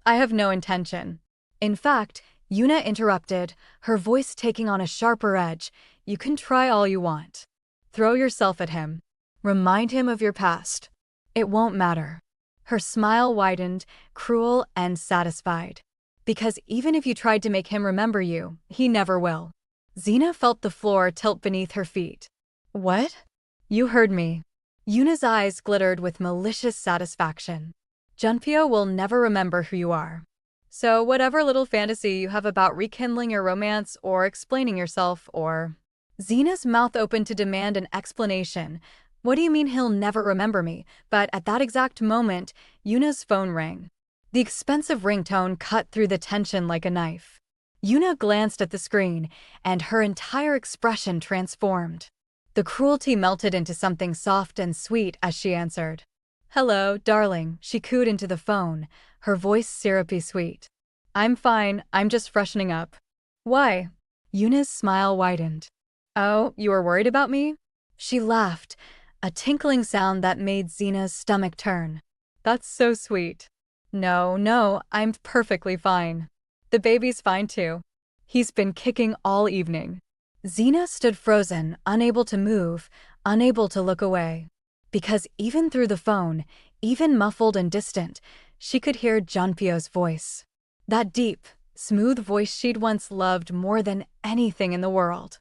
"I have no intention." In fact, Yuna interrupted, her voice taking on a sharper edge, "You can try all you want. Throw yourself at him. Remind him of your past. It won't matter." Her smile widened, cruel and satisfied. "Because even if you tried to make him remember you, he never will." Zina felt the floor tilt beneath her feet. "What?" "You heard me." Yuna's eyes glittered with malicious satisfaction. "Junpyo will never remember who you are. So whatever little fantasy you have about rekindling your romance or explaining yourself or—" Zina's mouth opened to demand an explanation. "What do you mean he'll never remember me?" But at that exact moment, Yuna's phone rang. The expensive ringtone cut through the tension like a knife. Yuna glanced at the screen, and her entire expression transformed. The cruelty melted into something soft and sweet as she answered. "Hello, darling," she cooed into the phone, her voice syrupy sweet. "I'm fine, I'm just freshening up." "Why?" Yuna's smile widened. "Oh, you were worried about me?" She laughed, a tinkling sound that made Zina's stomach turn. "That's so sweet." No, I'm perfectly fine. The baby's fine too. He's been kicking all evening." Zina stood frozen, unable to move, unable to look away. Because even through the phone, even muffled and distant, she could hear Junpyo's voice. That deep, smooth voice she'd once loved more than anything in the world.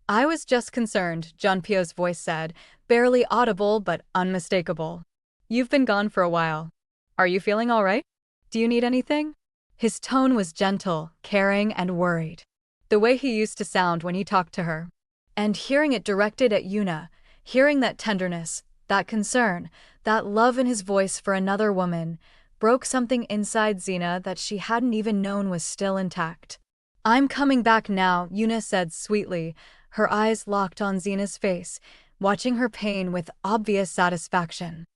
"I was just concerned," Junpyo's voice said, barely audible but unmistakable. "You've been gone for a while. Are you feeling all right? Do you need anything?" His tone was gentle, caring, and worried. The way he used to sound when he talked to her. And hearing it directed at Yuna, hearing that tenderness, that concern, that love in his voice for another woman, broke something inside Zina that she hadn't even known was still intact. "I'm coming back now," Yuna said sweetly, her eyes locked on Zina's face, watching her pain with obvious satisfaction.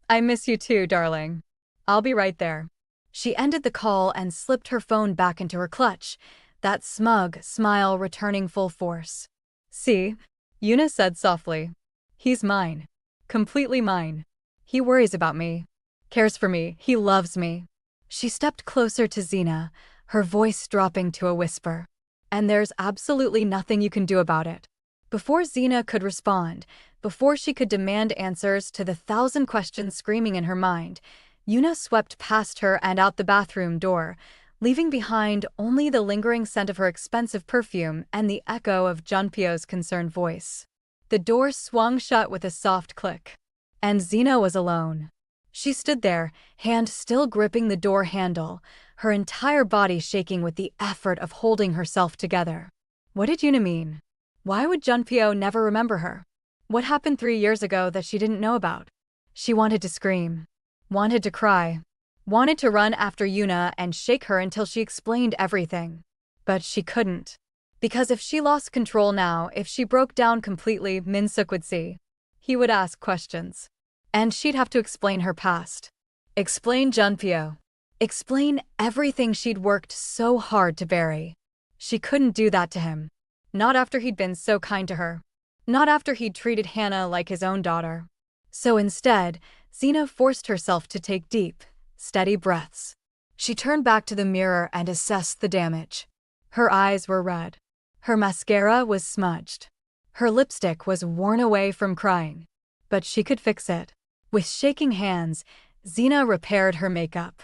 "I miss you too, darling. I'll be right there." She ended the call and slipped her phone back into her clutch, that smug smile returning full force. "See?" Yuna said softly. "He's mine. Completely mine. He worries about me. Cares for me. He loves me." She stepped closer to Zina, her voice dropping to a whisper. "And there's absolutely nothing you can do about it." Before Zina could respond, before she could demand answers to the 1,000 questions screaming in her mind, Yuna swept past her and out the bathroom door, leaving behind only the lingering scent of her expensive perfume and the echo of Junpyo's concerned voice. The door swung shut with a soft click. And Zina was alone. She stood there, hand still gripping the door handle, her entire body shaking with the effort of holding herself together. What did Yuna mean? Why would Junpyo never remember her? What happened 3 years ago that she didn't know about? She wanted to scream. Wanted to cry. Wanted to run after Yuna and shake her until she explained everything. But she couldn't. Because if she lost control now, if she broke down completely, Min-suk would see. He would ask questions. And she'd have to explain her past. Explain Junpyo. Explain everything she'd worked so hard to bury. She couldn't do that to him. Not after he'd been so kind to her. Not after he'd treated Hannah like his own daughter. So instead, Zina forced herself to take deep, steady breaths. She turned back to the mirror and assessed the damage. Her eyes were red. Her mascara was smudged. Her lipstick was worn away from crying. But she could fix it. With shaking hands, Zina repaired her makeup.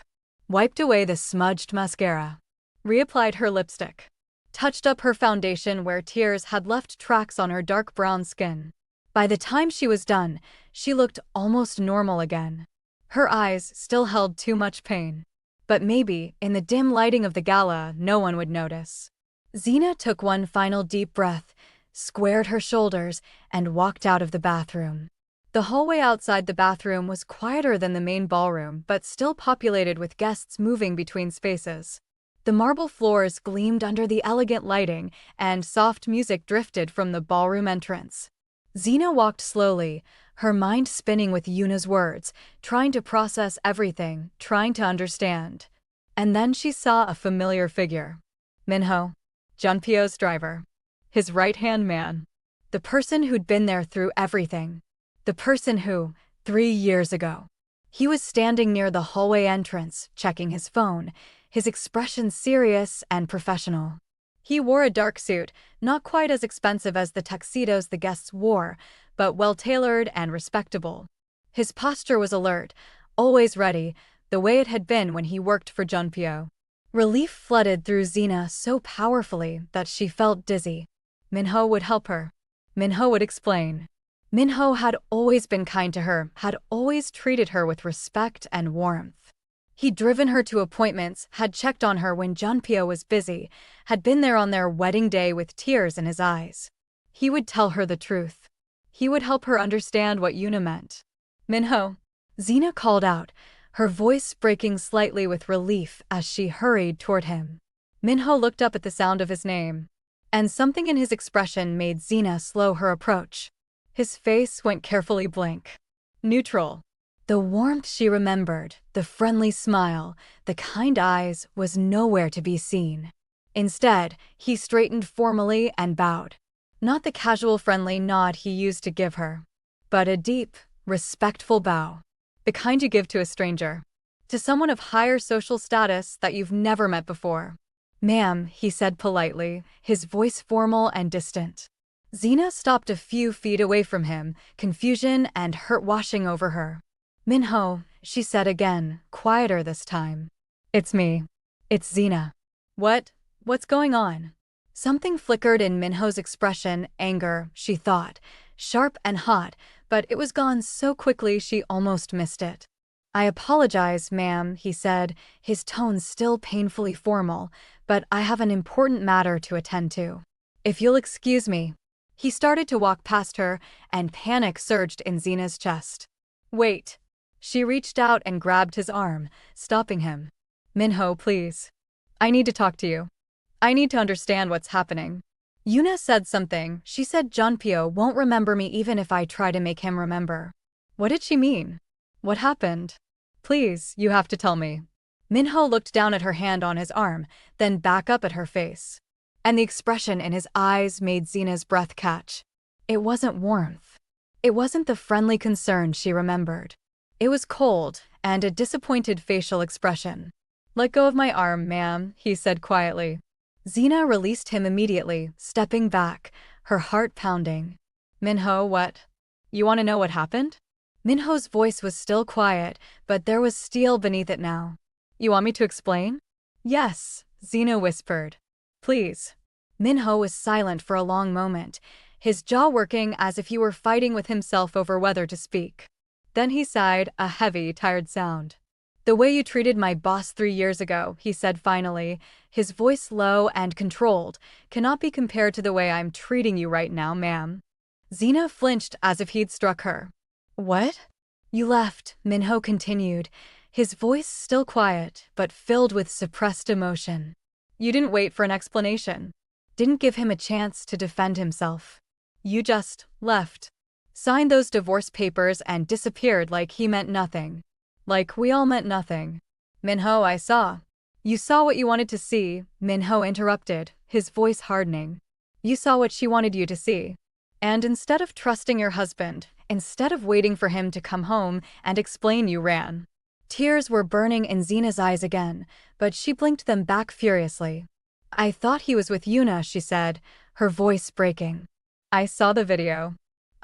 Wiped away the smudged mascara. Reapplied her lipstick. Touched up her foundation where tears had left tracks on her dark brown skin. By the time she was done, she looked almost normal again. Her eyes still held too much pain. But maybe, in the dim lighting of the gala, no one would notice. Zina took one final deep breath, squared her shoulders, and walked out of the bathroom. The hallway outside the bathroom was quieter than the main ballroom, but still populated with guests moving between spaces. The marble floors gleamed under the elegant lighting, and soft music drifted from the ballroom entrance. Zina walked slowly, her mind spinning with Yuna's words, trying to process everything, trying to understand. And then she saw a familiar figure. Minho. Junpyo's driver. His right-hand man. The person who'd been there through everything. The person who, 3 years ago. He was standing near the hallway entrance, checking his phone, his expression serious and professional. He wore a dark suit, not quite as expensive as the tuxedos the guests wore, but well-tailored and respectable. His posture was alert, always ready, the way it had been when he worked for Junpyo. Relief flooded through Zina so powerfully that she felt dizzy. Minho would help her. Minho would explain. Minho had always been kind to her, had always treated her with respect and warmth. He'd driven her to appointments, had checked on her when Junpyo was busy, had been there on their wedding day with tears in his eyes. He would tell her the truth. He would help her understand what Yuna meant. Minho. Zina called out, her voice breaking slightly with relief as she hurried toward him. Minho looked up at the sound of his name. And something in his expression made Zina slow her approach. His face went carefully blank. Neutral. The warmth she remembered, the friendly smile, the kind eyes was nowhere to be seen. Instead, he straightened formally and bowed. Not the casual friendly nod he used to give her, but a deep, respectful bow. The kind you give to a stranger. To someone of higher social status that you've never met before. "Ma'am," he said politely, his voice formal and distant. Zina stopped a few feet away from him, confusion and hurt washing over her. "Minho," she said again, quieter this time. "It's me. It's Zina." What's going on?" Something flickered in Minho's expression, anger, she thought, sharp and hot, but it was gone so quickly she almost missed it. "I apologize, ma'am," he said, his tone still painfully formal, "but I have an important matter to attend to. If you'll excuse me." He started to walk past her, and panic surged in Zina's chest. "Wait." She reached out and grabbed his arm, stopping him. "Minho, please. I need to talk to you. I need to understand what's happening." Yuna said something. She said Junpyo won't remember me even if I try to make him remember. What did she mean? What happened? Please, you have to tell me. Minho looked down at her hand on his arm, then back up at her face. And the expression in his eyes made Zina's breath catch. It wasn't warmth. It wasn't the friendly concern she remembered. It was cold, and a disappointed facial expression. "Let go of my arm, ma'am," he said quietly. Zina released him immediately, stepping back, her heart pounding. "Minho, what? You want to know what happened?" Minho's voice was still quiet, but there was steel beneath it now. "You want me to explain?" "Yes," Zina whispered. "Please." Minho was silent for a long moment, his jaw working as if he were fighting with himself over whether to speak. Then he sighed, a heavy, tired sound. "The way you treated my boss 3 years ago," he said finally, his voice low and controlled, "cannot be compared to the way I'm treating you right now, ma'am." Zina flinched as if he'd struck her. "What?" "You left," Minho continued, his voice still quiet, but filled with suppressed emotion. "You didn't wait for an explanation. Didn't give him a chance to defend himself. You just left. Signed those divorce papers and disappeared like he meant nothing. Like we all meant nothing." "Minho, I saw." "You saw what you wanted to see," Minho interrupted, his voice hardening. "You saw what she wanted you to see. And instead of trusting your husband, instead of waiting for him to come home and explain, you ran." Tears were burning in Zina's eyes again, but she blinked them back furiously. "I thought he was with Yuna," she said, her voice breaking. "I saw the video.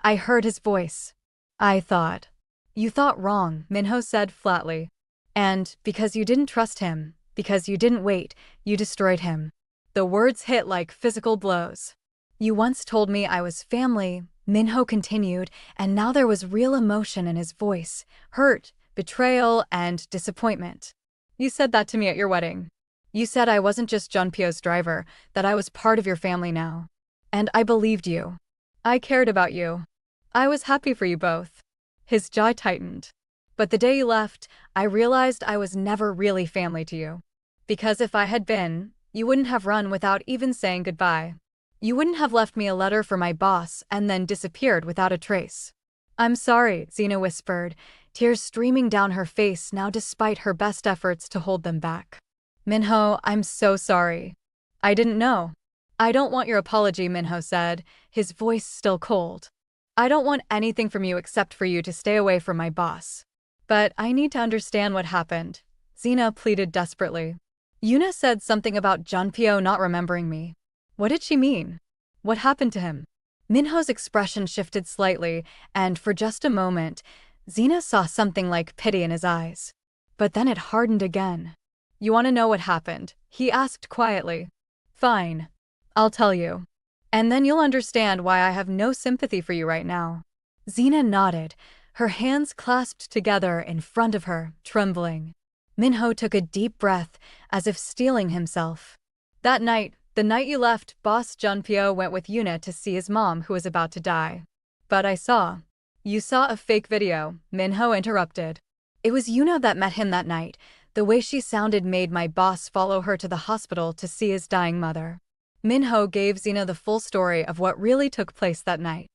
I heard his voice. I thought." "You thought wrong," Minho said flatly. "And because you didn't trust him, because you didn't wait, you destroyed him." The words hit like physical blows. "You once told me I was family," Minho continued, and now there was real emotion in his voice, hurt, betrayal, and disappointment. "You said that to me at your wedding. You said I wasn't just Junpyo's driver, that I was part of your family now. And I believed you. I cared about you. I was happy for you both." His jaw tightened. "But the day you left, I realized I was never really family to you. Because if I had been, you wouldn't have run without even saying goodbye. You wouldn't have left me a letter for my boss and then disappeared without a trace." "I'm sorry," Zina whispered, tears streaming down her face now despite her best efforts to hold them back. "Minho, I'm so sorry. I didn't know." "I don't want your apology," Minho said, his voice still cold. "I don't want anything from you except for you to stay away from my boss. But I need to understand what happened," Zina pleaded desperately. "Yuna said something about Junpyo not remembering me. What did she mean? What happened to him?" Minho's expression shifted slightly, and for just a moment, Zina saw something like pity in his eyes. But then it hardened again. "You want to know what happened?" he asked quietly. "Fine. I'll tell you. And then you'll understand why I have no sympathy for you right now." Zina nodded, her hands clasped together in front of her, trembling. Minho took a deep breath, as if steeling himself. "That night, the night you left, Boss Junpyo went with Yuna to see his mom who was about to die. But I saw." "You saw a fake video," Minho interrupted. "It was Yuna that met him that night. The way she sounded made my boss follow her to the hospital to see his dying mother." Minho gave Zina the full story of what really took place that night.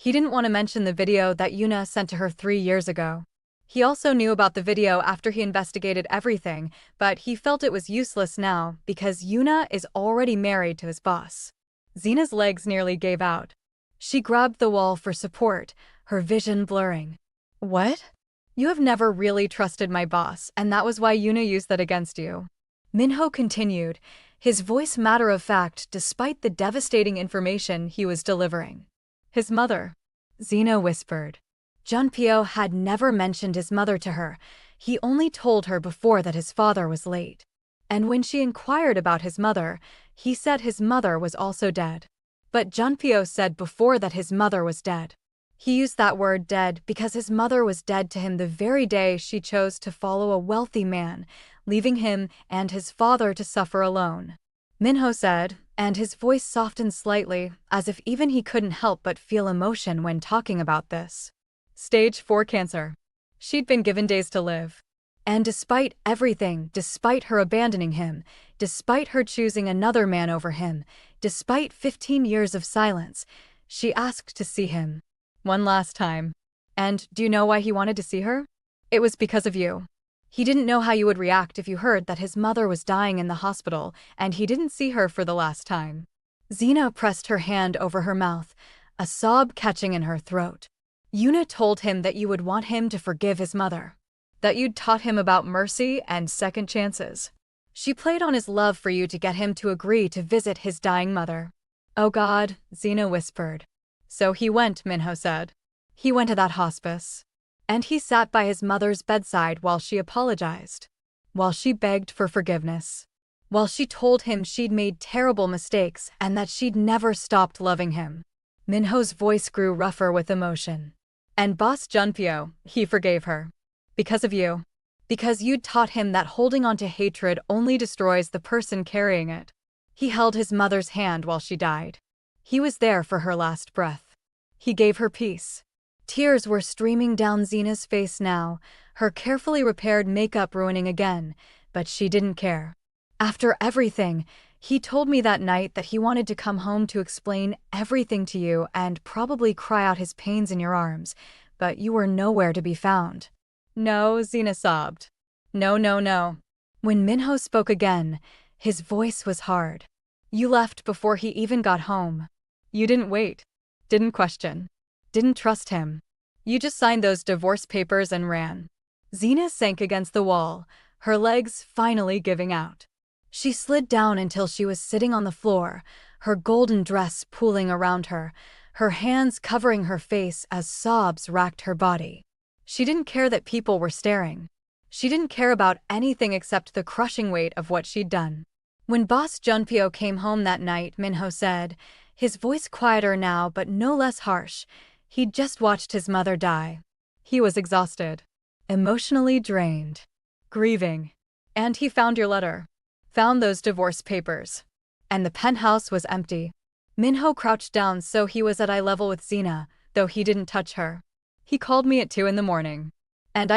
He didn't want to mention the video that Yuna sent to her 3 years ago. He also knew about the video after he investigated everything, but he felt it was useless now because Yuna is already married to his boss. Zina's legs nearly gave out. She grabbed the wall for support, her vision blurring. What? You have never really trusted my boss, and that was why Yuna used that against you. Minho continued, his voice matter-of-fact despite the devastating information he was delivering. His mother. Zina whispered. Junpyo had never mentioned his mother to her. He only told her before that his father was late. And when she inquired about his mother, he said his mother was also dead. But Junpyo said before that his mother was dead. He used that word dead because his mother was dead to him the very day she chose to follow a wealthy man, leaving him and his father to suffer alone. Minho said, and his voice softened slightly, as if even he couldn't help but feel emotion when talking about this. Stage 4 cancer. She'd been given days to live. And despite everything, despite her abandoning him, despite her choosing another man over him, despite 15 years of silence, she asked to see him. One last time. And do you know why he wanted to see her? It was because of you. He didn't know how you would react if you heard that his mother was dying in the hospital, and he didn't see her for the last time. Zina pressed her hand over her mouth, a sob catching in her throat. Yuna told him that you would want him to forgive his mother. That you'd taught him about mercy and second chances. She played on his love for you to get him to agree to visit his dying mother. Oh God, Zina whispered. So he went, Minho said. He went to that hospice. And he sat by his mother's bedside while she apologized. While she begged for forgiveness. While she told him she'd made terrible mistakes and that she'd never stopped loving him. Minho's voice grew rougher with emotion. And boss Junpyo, he forgave her. Because of you. Because you'd taught him that holding on to hatred only destroys the person carrying it. He held his mother's hand while she died. He was there for her last breath. He gave her peace. Tears were streaming down Zina's face now, her carefully repaired makeup ruining again, but she didn't care. After everything, he told me that night that he wanted to come home to explain everything to you and probably cry out his pains in your arms, but you were nowhere to be found. No, Zina sobbed. No, no, no. When Minho spoke again, his voice was hard. You left before he even got home. You didn't wait. Didn't question. Didn't trust him. You just signed those divorce papers and ran. Zina sank against the wall, her legs finally giving out. She slid down until she was sitting on the floor, her golden dress pooling around her, her hands covering her face as sobs racked her body. She didn't care that people were staring. She didn't care about anything except the crushing weight of what she'd done. When boss Junpyo came home that night, Minho said, his voice quieter now but no less harsh, he'd just watched his mother die. He was exhausted, emotionally drained, grieving. And he found your letter. Found those divorce papers. And the penthouse was empty. Minho crouched down so he was at eye level with Zina, though he didn't touch her. He called me at 2 in the morning. And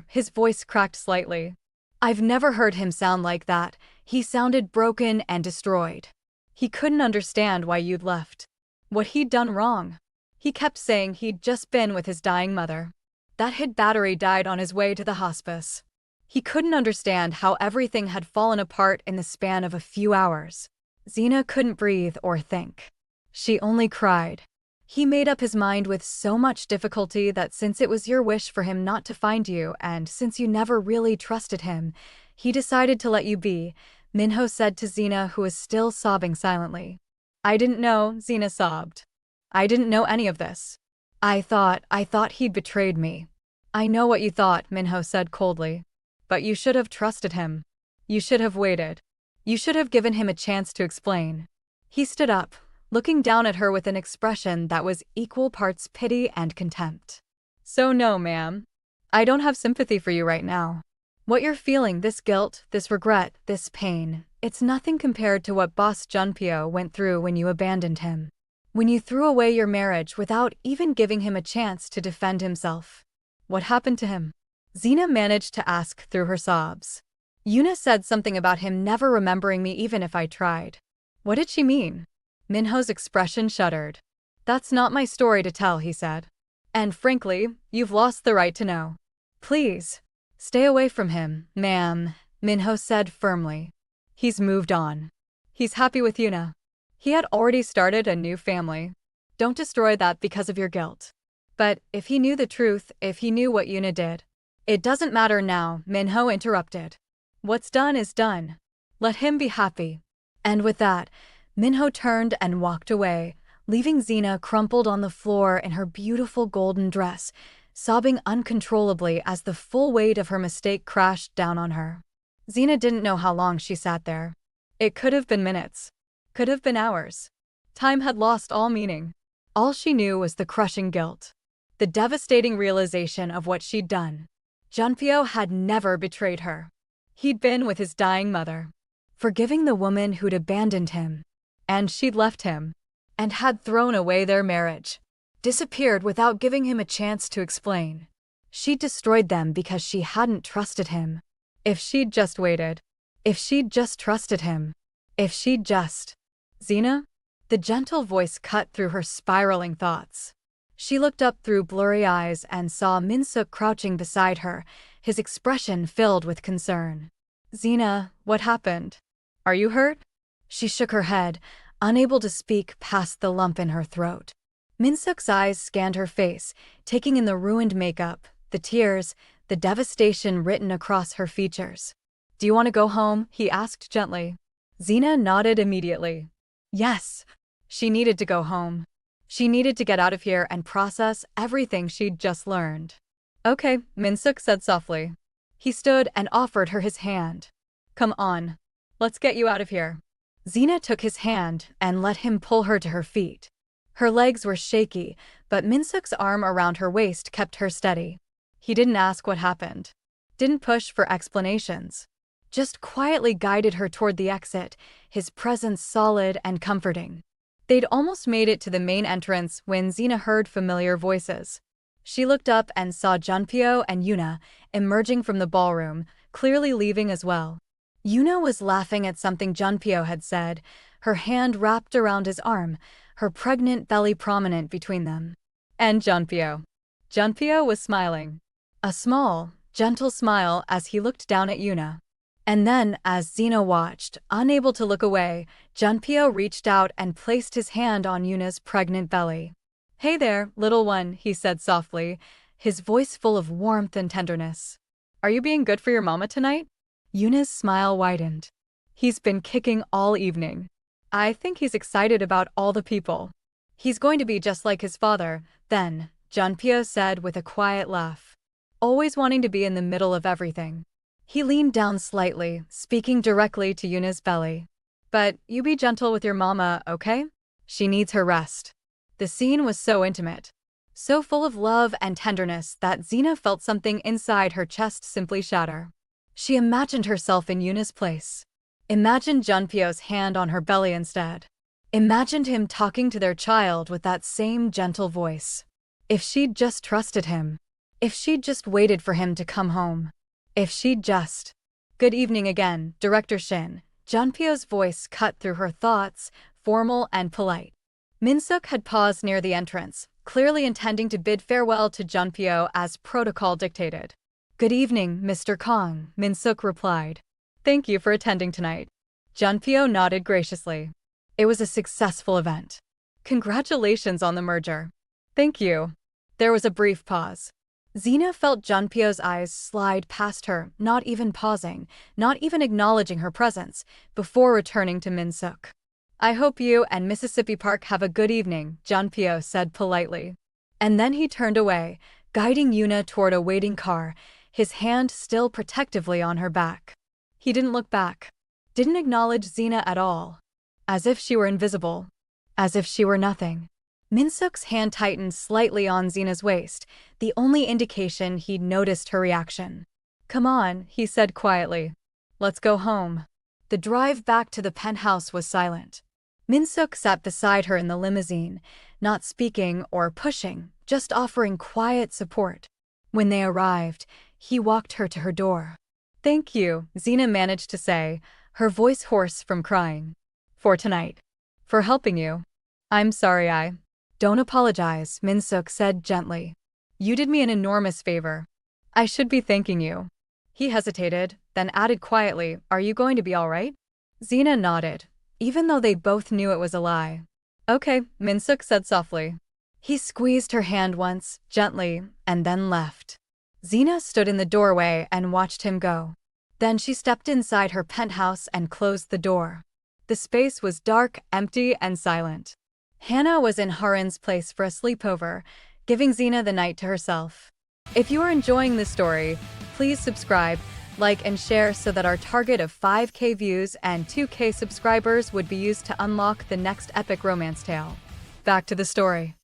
his voice cracked slightly. I've never heard him sound like that. He sounded broken and destroyed. He couldn't understand why you'd left. What he'd done wrong. He kept saying he'd just been with his dying mother. That his battery died on his way to the hospice. He couldn't understand how everything had fallen apart in the span of a few hours. Zina couldn't breathe or think. She only cried. He made up his mind with so much difficulty that since it was your wish for him not to find you and since you never really trusted him, he decided to let you be, Minho said to Zina, who was still sobbing silently. I didn't know, Zina sobbed. I didn't know any of this. I thought he'd betrayed me. I know what you thought, Minho said coldly. But you should have trusted him. You should have waited. You should have given him a chance to explain. He stood up, looking down at her with an expression that was equal parts pity and contempt. So no, ma'am. I don't have sympathy for you right now. What you're feeling, this guilt, this regret, this pain, it's nothing compared to what boss Junpyo went through when you abandoned him. When you threw away your marriage without even giving him a chance to defend himself. What happened to him? Zina managed to ask through her sobs. Yuna said something about him never remembering me even if I tried. What did she mean? Minho's expression shuddered. That's not my story to tell, he said. And frankly, you've lost the right to know. Please, stay away from him, ma'am, Minho said firmly. He's moved on. He's happy with Yuna. He had already started a new family. Don't destroy that because of your guilt. But if he knew the truth, if he knew what Yuna did. It doesn't matter now, Minho interrupted. What's done is done. Let him be happy. And with that, Minho turned and walked away, leaving Zina crumpled on the floor in her beautiful golden dress, sobbing uncontrollably as the full weight of her mistake crashed down on her. Zina didn't know how long she sat there. It could have been minutes. Could have been hours. Time had lost all meaning. All she knew was the crushing guilt. The devastating realization of what she'd done. Junpyo had never betrayed her. He'd been with his dying mother, forgiving the woman who'd abandoned him. And she'd left him. And had thrown away their marriage. Disappeared without giving him a chance to explain. She'd destroyed them because she hadn't trusted him. If she'd just waited. If she'd just trusted him. If she'd just… Zina? The gentle voice cut through her spiraling thoughts. She looked up through blurry eyes and saw Minsuk crouching beside her, his expression filled with concern. Zina, what happened? Are you hurt? She shook her head, unable to speak past the lump in her throat. Minsuk's eyes scanned her face, taking in the ruined makeup, the tears, the devastation written across her features. Do you want to go home? He asked gently. Zina nodded immediately. Yes. She needed to go home. She needed to get out of here and process everything she'd just learned. Okay, Minsuk said softly. He stood and offered her his hand. Come on. Let's get you out of here. Zina took his hand and let him pull her to her feet. Her legs were shaky, but Minsuk's arm around her waist kept her steady. He didn't ask what happened. Didn't push for explanations. Just quietly guided her toward the exit, his presence solid and comforting. They'd almost made it to the main entrance when Zina heard familiar voices. She looked up and saw Junpyo and Yuna emerging from the ballroom, clearly leaving as well. Yuna was laughing at something Junpyo had said, her hand wrapped around his arm, her pregnant belly prominent between them. And Junpyo. Junpyo was smiling. A small, gentle smile as he looked down at Yuna. And then, as Zina watched, unable to look away, Junpyo reached out and placed his hand on Yuna's pregnant belly. Hey there, little one, he said softly, his voice full of warmth and tenderness. Are you being good for your mama tonight? Yuna's smile widened. He's been kicking all evening. I think he's excited about all the people. He's going to be just like his father, then, Junpyo said with a quiet laugh. Always wanting to be in the middle of everything. He leaned down slightly, speaking directly to Yuna's belly. But you be gentle with your mama, okay? She needs her rest. The scene was so intimate. So full of love and tenderness that Zina felt something inside her chest simply shatter. She imagined herself in Yuna's place. Imagined Junpyo's hand on her belly instead. Imagined him talking to their child with that same gentle voice. If she'd just trusted him. If she'd just waited for him to come home. If she'd just… Good evening again, Director Shin. Junpyo's voice cut through her thoughts, formal and polite. Minsuk had paused near the entrance, clearly intending to bid farewell to Junpyo as protocol dictated. Good evening, Mr. Kong, Minsuk replied. Thank you for attending tonight. Junpyo nodded graciously. It was a successful event. Congratulations on the merger. Thank you. There was a brief pause. Zina felt Junpyo's eyes slide past her, not even pausing, not even acknowledging her presence, before returning to Minsuk. I hope you and Mississippi Park have a good evening, Junpyo said politely. And then he turned away, guiding Yuna toward a waiting car, his hand still protectively on her back. He didn't look back. Didn't acknowledge Zina at all. As if she were invisible. As if she were nothing. Minsuk's hand tightened slightly on Zina's waist, the only indication he'd noticed her reaction. Come on, he said quietly. Let's go home. The drive back to the penthouse was silent. Minsuk sat beside her in the limousine, not speaking or pushing, just offering quiet support. When they arrived, he walked her to her door. Thank you, Zina managed to say, her voice hoarse from crying. For tonight. For helping you. I'm sorry Don't apologize, Min-suk said gently. You did me an enormous favor. I should be thanking you. He hesitated, then added quietly, are you going to be all right? Zina nodded, even though they both knew it was a lie. Okay, Min-suk said softly. He squeezed her hand once, gently, and then left. Zina stood in the doorway and watched him go. Then she stepped inside her penthouse and closed the door. The space was dark, empty, and silent. Hannah was in Harin's place for a sleepover, giving Zina the night to herself. If you are enjoying this story, please subscribe, like, and share so that our target of 5K views and 2K subscribers would be used to unlock the next epic romance tale. Back to the story.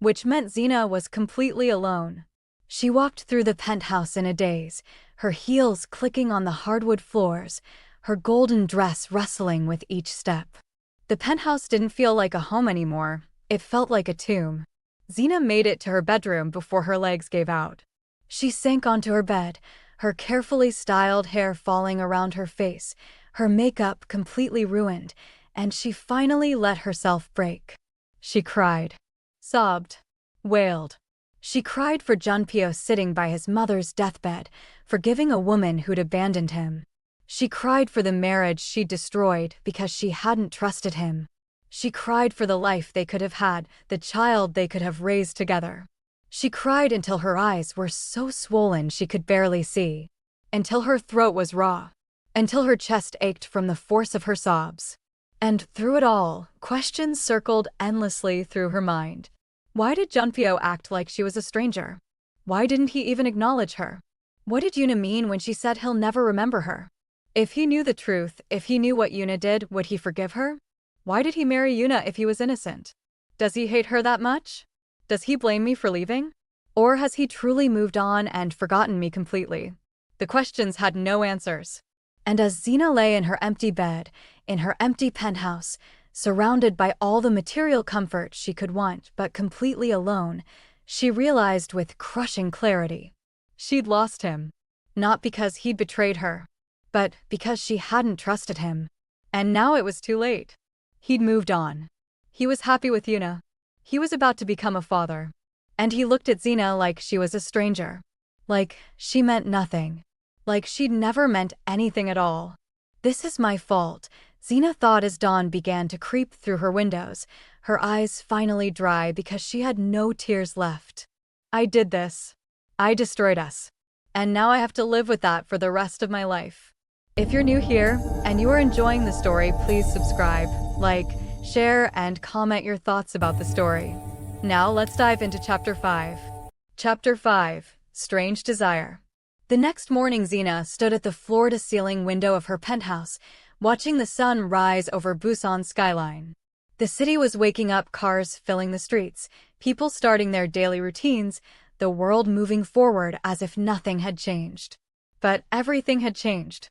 Which meant Zina was completely alone. She walked through the penthouse in a daze, her heels clicking on the hardwood floors, her golden dress rustling with each step. The penthouse didn't feel like a home anymore, it felt like a tomb. Zina made it to her bedroom before her legs gave out. She sank onto her bed, her carefully styled hair falling around her face, her makeup completely ruined, and she finally let herself break. She cried, sobbed, wailed. She cried for Junpyo sitting by his mother's deathbed, forgiving a woman who'd abandoned him. She cried for the marriage she'd destroyed because she hadn't trusted him. She cried for the life they could have had, the child they could have raised together. She cried until her eyes were so swollen she could barely see, until her throat was raw, until her chest ached from the force of her sobs. And through it all, questions circled endlessly through her mind. Why did Junpyo act like she was a stranger? Why didn't he even acknowledge her? What did Yuna mean when she said he'll never remember her? If he knew the truth, if he knew what Yuna did, would he forgive her? Why did he marry Yuna if he was innocent? Does he hate her that much? Does he blame me for leaving? Or has he truly moved on and forgotten me completely? The questions had no answers. And as Zina lay in her empty bed, in her empty penthouse, surrounded by all the material comfort she could want but completely alone, she realized with crushing clarity. She'd lost him. Not because he'd betrayed her, but because she hadn't trusted him. And now it was too late. He'd moved on. He was happy with Yuna. He was about to become a father. And he looked at Zina like she was a stranger. Like she meant nothing. Like she'd never meant anything at all. This is my fault, Zina thought as dawn began to creep through her windows, her eyes finally dry because she had no tears left. I did this. I destroyed us. And now I have to live with that for the rest of my life. If you're new here, and you are enjoying the story, please subscribe, like, share, and comment your thoughts about the story. Now let's dive into Chapter 5. Chapter 5. Strange Desire. The next morning Zina stood at the floor-to-ceiling window of her penthouse, watching the sun rise over Busan's skyline. The city was waking up, cars filling the streets, people starting their daily routines, the world moving forward as if nothing had changed. But everything had changed.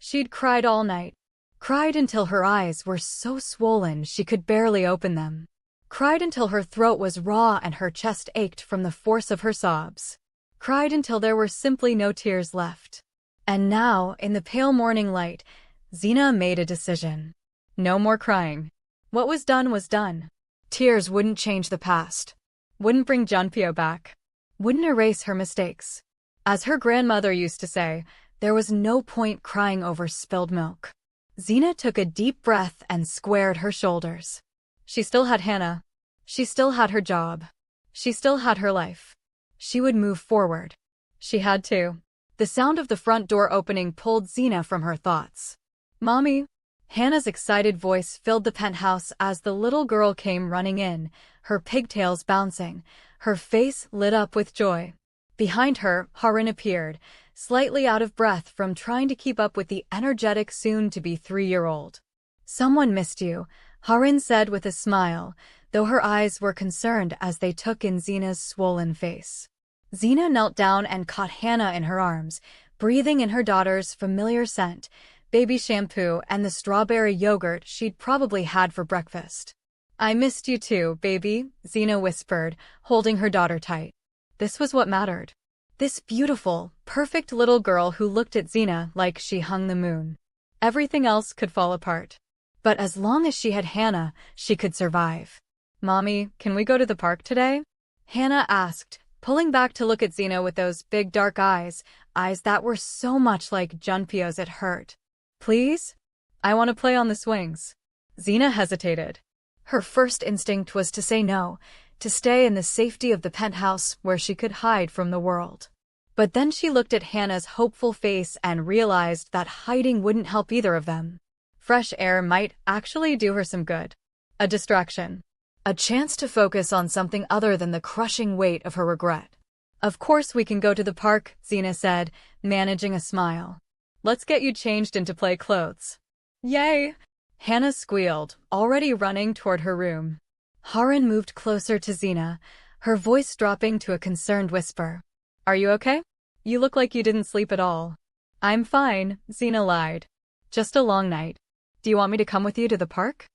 She'd cried all night. Cried until her eyes were so swollen she could barely open them. Cried until her throat was raw and her chest ached from the force of her sobs. Cried until there were simply no tears left. And now, in the pale morning light, Zina made a decision. No more crying. What was done. Tears wouldn't change the past. Wouldn't bring Junpyo back. Wouldn't erase her mistakes. As her grandmother used to say, there was no point crying over spilled milk. Zina took a deep breath and squared her shoulders. She still had Hannah. She still had her job. She still had her life. She would move forward. She had to. The sound of the front door opening pulled Zina from her thoughts. Mommy! Hannah's excited voice filled the penthouse as the little girl came running in, her pigtails bouncing, her face lit up with joy. Behind her, Harin appeared, slightly out of breath from trying to keep up with the energetic soon-to-be 3-year-old. Someone missed you, Harin said with a smile, though her eyes were concerned as they took in Zina's swollen face. Zina knelt down and caught Hannah in her arms, breathing in her daughter's familiar scent, baby shampoo and the strawberry yogurt she'd probably had for breakfast. I missed you too, baby, Zina whispered, holding her daughter tight. This was what mattered. This beautiful, perfect little girl who looked at Zina like she hung the moon. Everything else could fall apart. But as long as she had Hannah, she could survive. Mommy, can we go to the park today? Hannah asked, pulling back to look at Zina with those big dark eyes that were so much like Junpyo's it hurt. Please? I want to play on the swings. Zina hesitated. Her first instinct was to say no, to stay in the safety of the penthouse where she could hide from the world. But then she looked at Hannah's hopeful face and realized that hiding wouldn't help either of them. Fresh air might actually do her some good. A distraction. A chance to focus on something other than the crushing weight of her regret. Of course we can go to the park, Zina said, managing a smile. Let's get you changed into play clothes. Yay! Hannah squealed, already running toward her room. Harin moved closer to Zina, her voice dropping to a concerned whisper. Are you okay? You look like you didn't sleep at all. I'm fine, Zina lied. Just a long night. Do you want me to come with you to the park?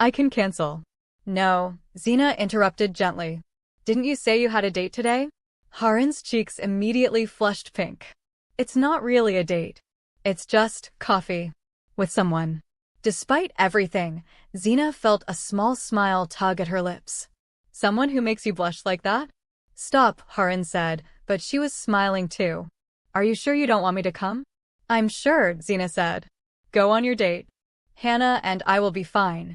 I can cancel. No, Zina interrupted gently. Didn't you say you had a date today? Harin's cheeks immediately flushed pink. It's not really a date. It's just coffee. With someone. Despite everything, Zina felt a small smile tug at her lips. Someone who makes you blush like that? Stop, Harin said, but she was smiling too. Are you sure you don't want me to come? I'm sure, Zina said. Go on your date. Hannah and I will be fine.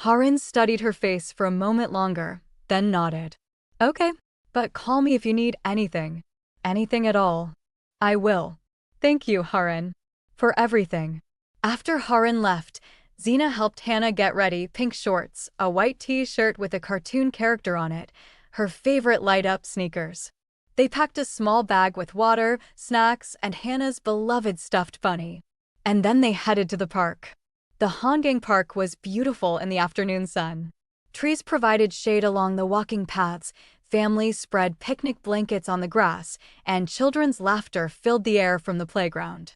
Harin studied her face for a moment longer, then nodded. Okay, but call me if you need anything. Anything at all. I will. Thank you, Harin. For everything. After Harin left, Zina helped Hannah get ready pink shorts, a white t-shirt with a cartoon character on it, her favorite light-up sneakers. They packed a small bag with water, snacks, and Hannah's beloved stuffed bunny. And then they headed to the park. The Hongang Park was beautiful in the afternoon sun. Trees provided shade along the walking paths, families spread picnic blankets on the grass, and children's laughter filled the air from the playground.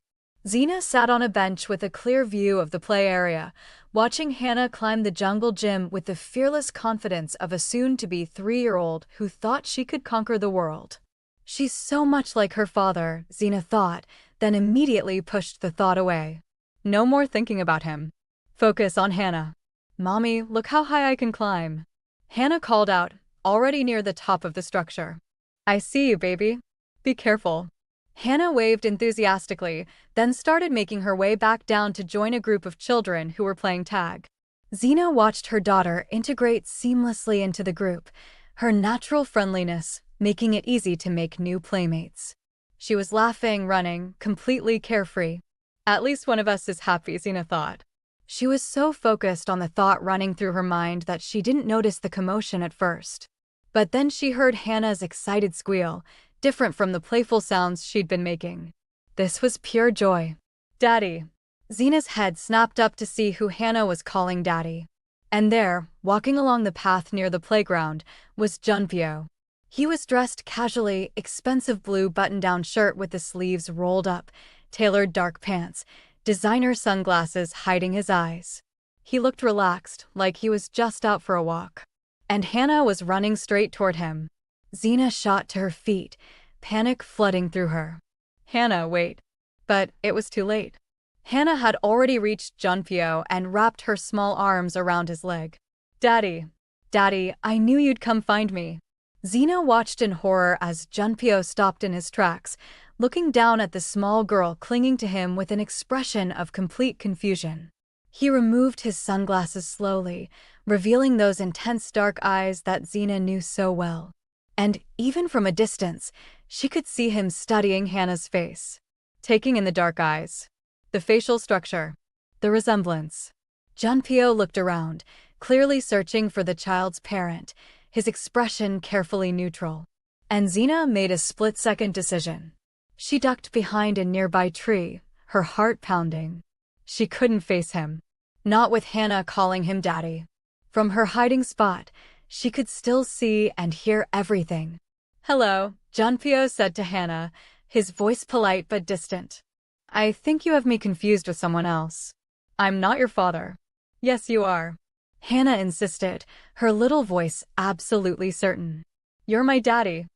Zina sat on a bench with a clear view of the play area, watching Hannah climb the jungle gym with the fearless confidence of a soon-to-be 3-year-old who thought she could conquer the world. She's so much like her father, Zina thought, then immediately pushed the thought away. No more thinking about him. Focus on Hannah. Mommy, look how high I can climb. Hannah called out, already near the top of the structure. I see you, baby. Be careful. Hannah waved enthusiastically, then started making her way back down to join a group of children who were playing tag. Zina watched her daughter integrate seamlessly into the group, her natural friendliness making it easy to make new playmates. She was laughing, running, completely carefree. At least one of us is happy, Zina thought. She was so focused on the thought running through her mind that she didn't notice the commotion at first. But then she heard Hannah's excited squeal, different from the playful sounds she'd been making. This was pure joy. Daddy. Zina's head snapped up to see who Hannah was calling Daddy. And there, walking along the path near the playground, was Junpyo. He was dressed casually, expensive blue button-down shirt with the sleeves rolled up, tailored dark pants, designer sunglasses hiding his eyes. He looked relaxed, like he was just out for a walk. And Hannah was running straight toward him. Zina shot to her feet, panic flooding through her. Hannah, wait. But it was too late. Hannah had already reached Junpyo and wrapped her small arms around his leg. Daddy. Daddy, I knew you'd come find me. Zina watched in horror as Junpyo stopped in his tracks, looking down at the small girl clinging to him with an expression of complete confusion. He removed his sunglasses slowly, revealing those intense dark eyes that Zina knew so well. And even from a distance, she could see him studying Hannah's face, taking in the dark eyes, the facial structure, the resemblance. Junpyo looked around, clearly searching for the child's parent, his expression carefully neutral. And Zina made a split-second decision. She ducked behind a nearby tree, her heart pounding. She couldn't face him. Not with Hannah calling him Daddy. From her hiding spot, she could still see and hear everything. Hello, Junpyo said to Hannah, his voice polite but distant. I think you have me confused with someone else. I'm not your father. Yes, you are. Hannah insisted, her little voice absolutely certain. You're my daddy.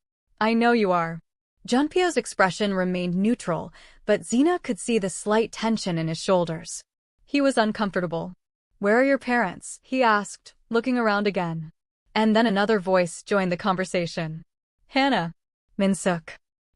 I know you are. Junpyo's expression remained neutral, but Zina could see the slight tension in his shoulders. He was uncomfortable. Where are your parents? He asked, looking around again. And then another voice joined the conversation. Hannah. Minsuk.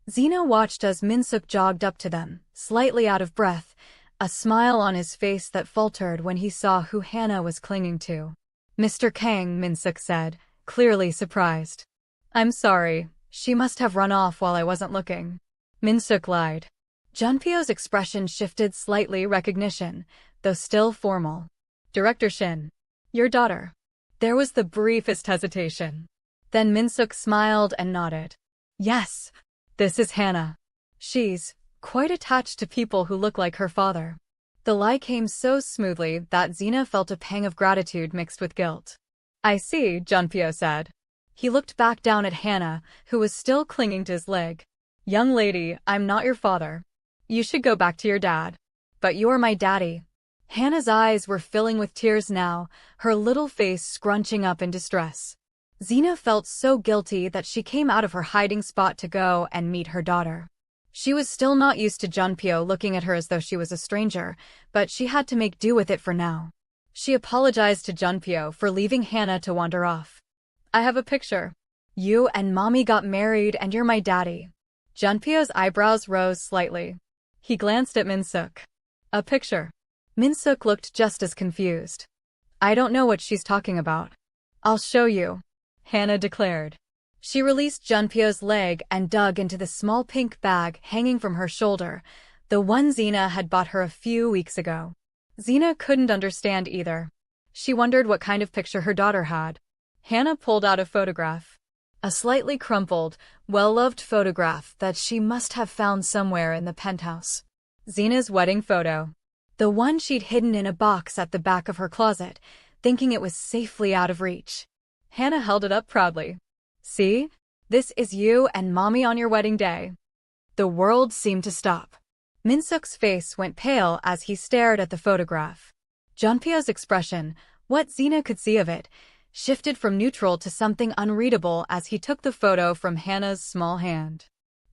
Zina watched as Minsuk jogged up to them, slightly out of breath, a smile on his face that faltered when he saw who Hannah was clinging to. Mr. Kang, Minsuk said, clearly surprised. I'm sorry, she must have run off while I wasn't looking. Minsuk lied. Junpyo's expression shifted slightly recognition, though still formal. Director Shin. Your daughter. There was the briefest hesitation. Then Minsuk smiled and nodded. Yes. This is Hannah. She's quite attached to people who look like her father. The lie came so smoothly that Zina felt a pang of gratitude mixed with guilt. I see, Junpyo said. He looked back down at Hannah, who was still clinging to his leg. Young lady, I'm not your father. You should go back to your dad. But you're my daddy. Hannah's eyes were filling with tears now, her little face scrunching up in distress. Zina felt so guilty that she came out of her hiding spot to go and meet her daughter. She was still not used to Junpyo looking at her as though she was a stranger, but she had to make do with it for now. She apologized to Junpyo for leaving Hannah to wander off. I have a picture. You and mommy got married and you're my daddy. Junpyo's eyebrows rose slightly. He glanced at Minsuk. A picture. Minsuk looked just as confused. I don't know what she's talking about. I'll show you, Hannah declared. She released Junpyo's leg and dug into the small pink bag hanging from her shoulder, the one Zina had bought her a few weeks ago. Zina couldn't understand either. She wondered what kind of picture her daughter had. Hannah pulled out a photograph. A slightly crumpled, well-loved photograph that she must have found somewhere in the penthouse. Zina's wedding photo. The one she'd hidden in a box at the back of her closet, thinking it was safely out of reach. Hannah held it up proudly. See? This is you and mommy on your wedding day. The world seemed to stop. Minsuk's face went pale as he stared at the photograph. Junpyo's expression, what Zina could see of it, shifted from neutral to something unreadable as he took the photo from Hannah's small hand.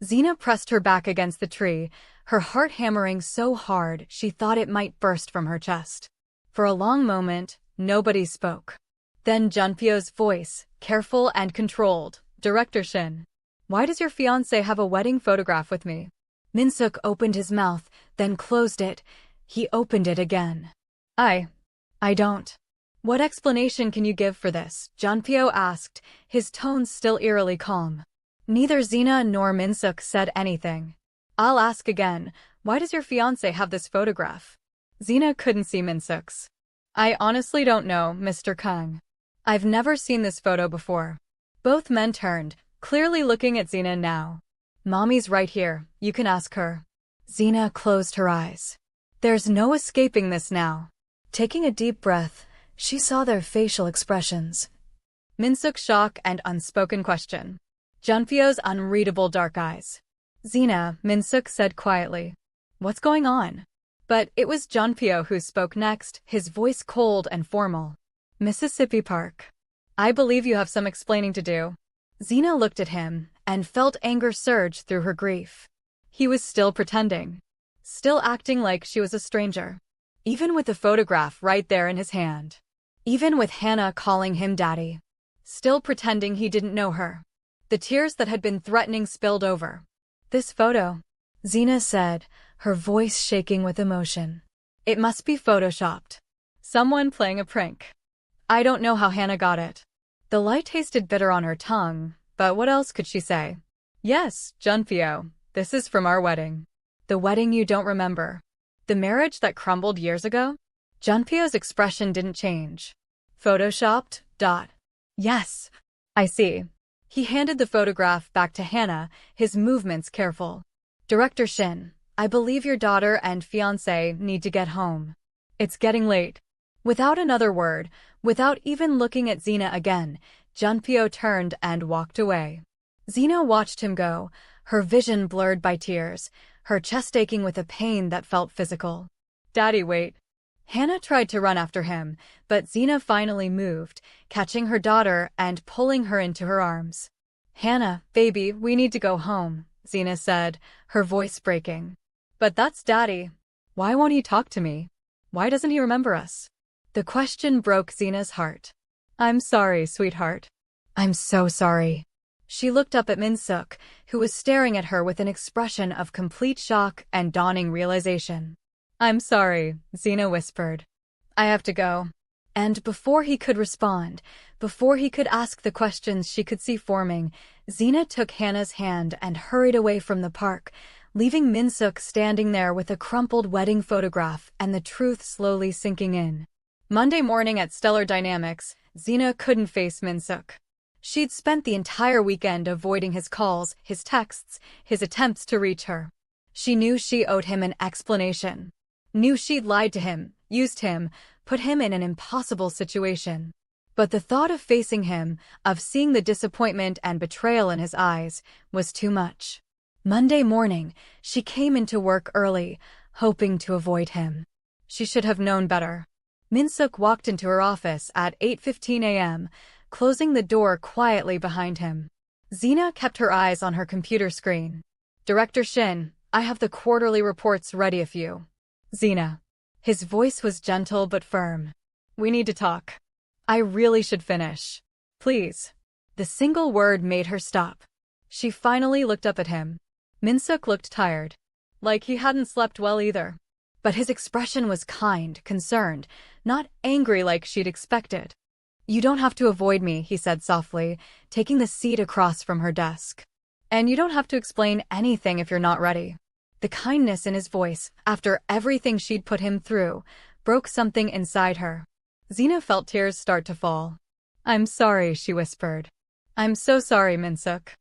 Zina pressed her back against the tree, her heart hammering so hard she thought it might burst from her chest. For a long moment, nobody spoke. Then Junpyo's voice, careful and controlled, Director Shin. Why does your fiancé have a wedding photograph with me? Minsuk opened his mouth, then closed it. He opened it again. I don't. What explanation can you give for this? Junpyo asked, his tone still eerily calm. Neither Zina nor Minsuk said anything. I'll ask again, why does your fiancé have this photograph? Zina couldn't see Minsuk's. I honestly don't know, Mr. Kang. I've never seen this photo before. Both men turned, clearly looking at Zina now. Mommy's right here, you can ask her. Zina closed her eyes. There's no escaping this now. Taking a deep breath, she saw their facial expressions. Minsuk's shock and unspoken question. Junpyo's unreadable dark eyes. Zina, Minsuk said quietly. What's going on? But it was Junpyo who spoke next, his voice cold and formal. Mississippi Park. I believe you have some explaining to do. Zina looked at him and felt anger surge through her grief. He was still pretending. Still acting like she was a stranger. Even with the photograph right there in his hand. Even with Hannah calling him daddy. Still pretending he didn't know her. The tears that had been threatening spilled over. This photo, Zina said, her voice shaking with emotion. It must be photoshopped. Someone playing a prank. I don't know how Hannah got it. The lie tasted bitter on her tongue, but what else could she say? Yes, Junpyo, this is from our wedding. The wedding you don't remember. The marriage that crumbled years ago? Junpyo's expression didn't change. Photoshopped? Yes. I see. He handed the photograph back to Hannah, his movements careful. Director Shin, I believe your daughter and fiancé need to get home. It's getting late. Without another word, without even looking at Zina again, Junpyo turned and walked away. Zina watched him go, her vision blurred by tears, her chest aching with a pain that felt physical. Daddy, wait. Hannah tried to run after him, but Zina finally moved, catching her daughter and pulling her into her arms. Hannah, baby, we need to go home, Zina said, her voice breaking. But that's Daddy. Why won't he talk to me? Why doesn't he remember us? The question broke Zina's heart. I'm sorry, sweetheart. I'm so sorry. She looked up at Minsuk, who was staring at her with an expression of complete shock and dawning realization. I'm sorry, Zina whispered. I have to go. And before he could respond, before he could ask the questions she could see forming, Zina took Hannah's hand and hurried away from the park, leaving Minsuk standing there with a crumpled wedding photograph and the truth slowly sinking in. Monday morning at Stellar Dynamics, Zina couldn't face Minsuk. She'd spent the entire weekend avoiding his calls, his texts, his attempts to reach her. She knew she owed him an explanation. Knew she'd lied to him, used him, put him in an impossible situation. But the thought of facing him, of seeing the disappointment and betrayal in his eyes, was too much. Monday morning, she came into work early, hoping to avoid him. She should have known better. Minsuk walked into her office at 8:15 a.m., closing the door quietly behind him. Zina kept her eyes on her computer screen. Director Shin, I have the quarterly reports ready if you. Zina. His voice was gentle but firm. We need to talk. I really should finish. Please. The single word made her stop. She finally looked up at him. Minsuk looked tired. Like he hadn't slept well either. But his expression was kind, concerned, not angry like she'd expected. You don't have to avoid me, he said softly, taking the seat across from her desk. And you don't have to explain anything if you're not ready. The kindness in his voice, after everything she'd put him through, broke something inside her. Zina felt tears start to fall. I'm sorry, she whispered. I'm so sorry, Minsuk.